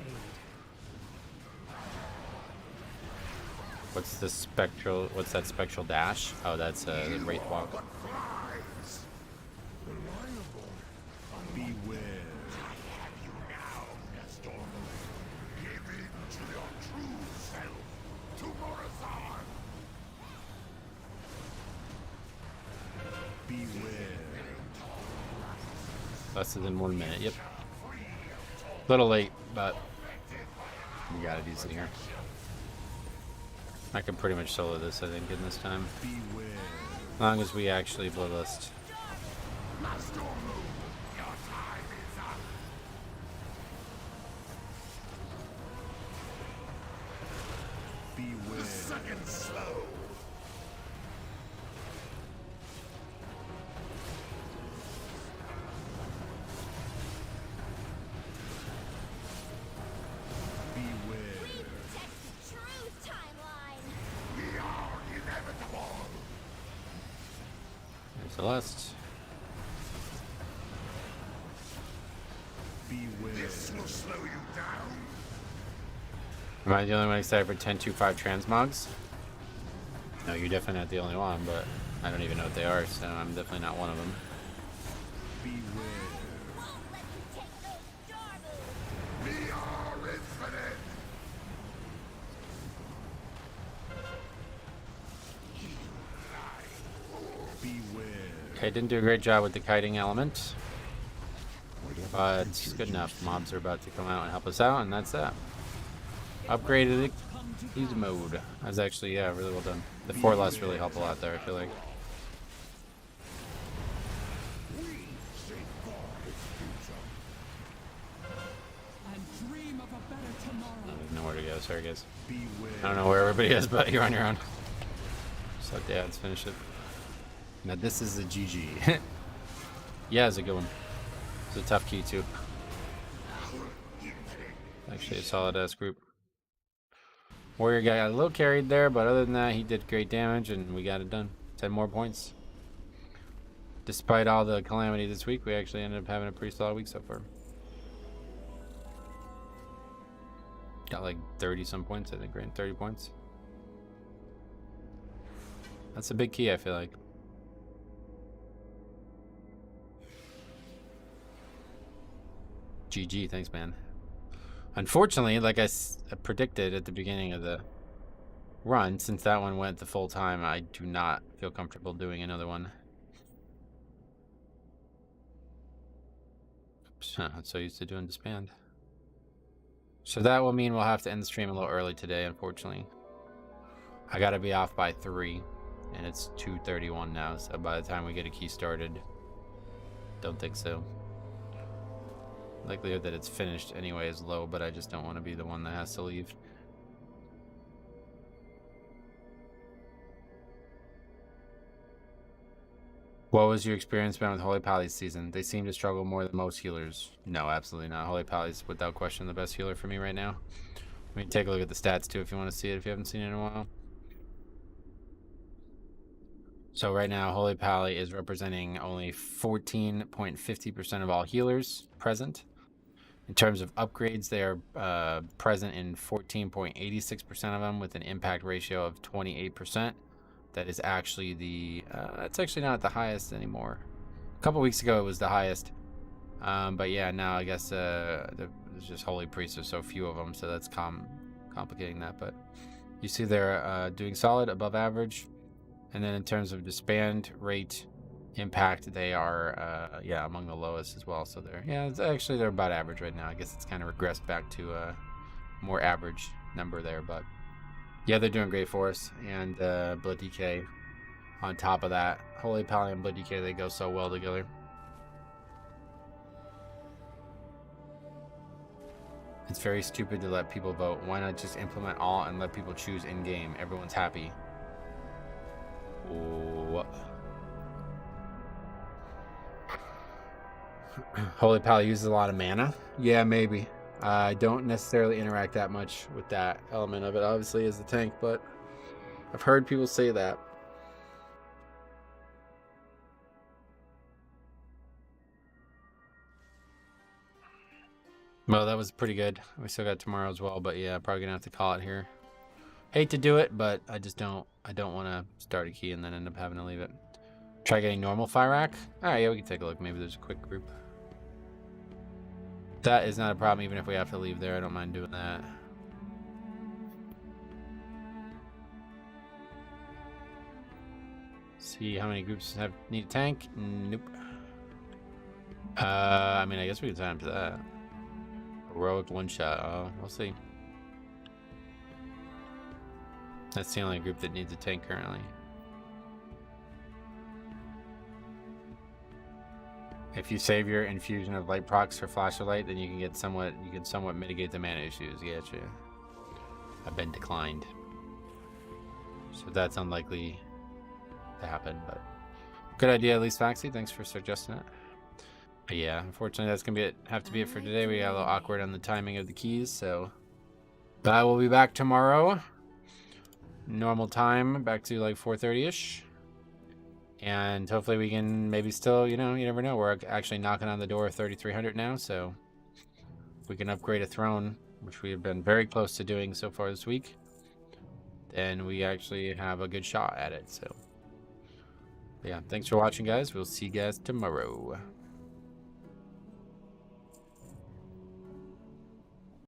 What's the spectral? What's that spectral dash? Oh, that's the wraith walk. What flies? Reliable. Beware. I have you now, Nestor. Give in to your true self. To Morazan. Beware. Less than 1 minute. Yep. Little late, but we got it easy here. I can pretty much solo this, I think, in this time. Beware. As long as we actually bloodlust. Master Moon, your time is up. Beware. Second slow. Beware. We protect the true timeline. We are inevitable. There's the lust. Beware. This will slow you down. Am I the only one excited for 1025 transmogs? No, you're definitely not the only one, but I don't even know what they are, so I'm definitely not one of them. Beware. Won't let you take those star moves. We are infinite. Beware. Okay, didn't do a great job with the kiting element. But it's good enough. Mobs are about to come out and help us out, and that's that. Upgraded it. Easy mode. That was actually, yeah, really well done. The 4 less really help a lot there, I feel like. And dream of a better tomorrow. There's nowhere to go. Sorry, guys. Beware. I don't know where everybody is, but you're on your own. Just let the ads finish it. Now this is the GG. Yeah, it's a good one. It's a tough key too. Actually a solid ass group. Warrior guy got a little carried there, but other than that he did great damage and we got it done. 10 more points. Despite all the calamity this week, we actually ended up having a pretty solid week so far. Got like 30 some points, I think, right? 30 points. That's a big key, I feel like. GG, thanks, man. Unfortunately, like I predicted at the beginning of the run, since that one went the full time, I do not feel comfortable doing another one. Oops, I'm so used to doing disband. So that will mean we'll have to end the stream a little early today, unfortunately. I gotta be off by 3, and it's 2:31 now, so by the time we get a key started, don't think so. Likelihood that it's finished anyway is low, but I just don't want to be the one that has to leave. What was your experience been with Holy Pally's season? They seem to struggle more than most healers. No, absolutely not. Holy Pally's without question the best healer for me right now. I mean, take a look at the stats too if you want to see it, if you haven't seen it in a while. So right now, Holy Pally is representing only 14.50% of all healers present. In terms of upgrades, they are present in 14.86% of them with an impact ratio of 28%. That is actually the, it's actually not the highest anymore. A couple weeks ago it was the highest. But yeah, now I guess there's just Holy Priests, there's so few of them, so that's complicating that. But you see they're doing solid, above average. And then in terms of disband rate impact, they are, yeah, among the lowest as well. So they're, yeah, it's actually they're about average right now. I guess it's kind of regressed back to a more average number there, but yeah, they're doing great for us. And Blood DK on top of that. Holy Pally and Blood DK, they go so well together. It's very stupid to let people vote. Why not just implement all and let people choose in-game? Everyone's happy. Oh. Holy Pally uses a lot of mana. Yeah, maybe. I don't necessarily interact that much with that element of it, obviously, as the tank, but I've heard people say that. Well, that was pretty good. We still got tomorrow as well, but yeah, probably gonna have to call it here. Hate to do it, but I don't want to start a key and then end up having to leave it. Try getting normal fire rack. All right, yeah, we can take a look. Maybe there's a quick group. That is not a problem, even if we have to leave there. I don't mind doing that. See how many groups need a tank? Nope. I mean, I guess we can sign up to that. Heroic one shot. We'll see. That's the only group that needs a tank currently. If you save your infusion of light procs for flash of light, then you can somewhat mitigate the mana issues. Gotcha. I've been declined, so that's unlikely to happen. But good idea, at least, Foxy. Thanks for suggesting it. But yeah, unfortunately, that's gonna have to be it for today. We got a little awkward on the timing of the keys, so. But I will be back tomorrow. Normal time, back to like 4:30ish. And hopefully we can maybe still, you know, you never know. We're actually knocking on the door of 3,300 now, so if we can upgrade a throne, which we have been very close to doing so far this week, then we actually have a good shot at it. So yeah, thanks for watching, guys. We'll see you guys tomorrow.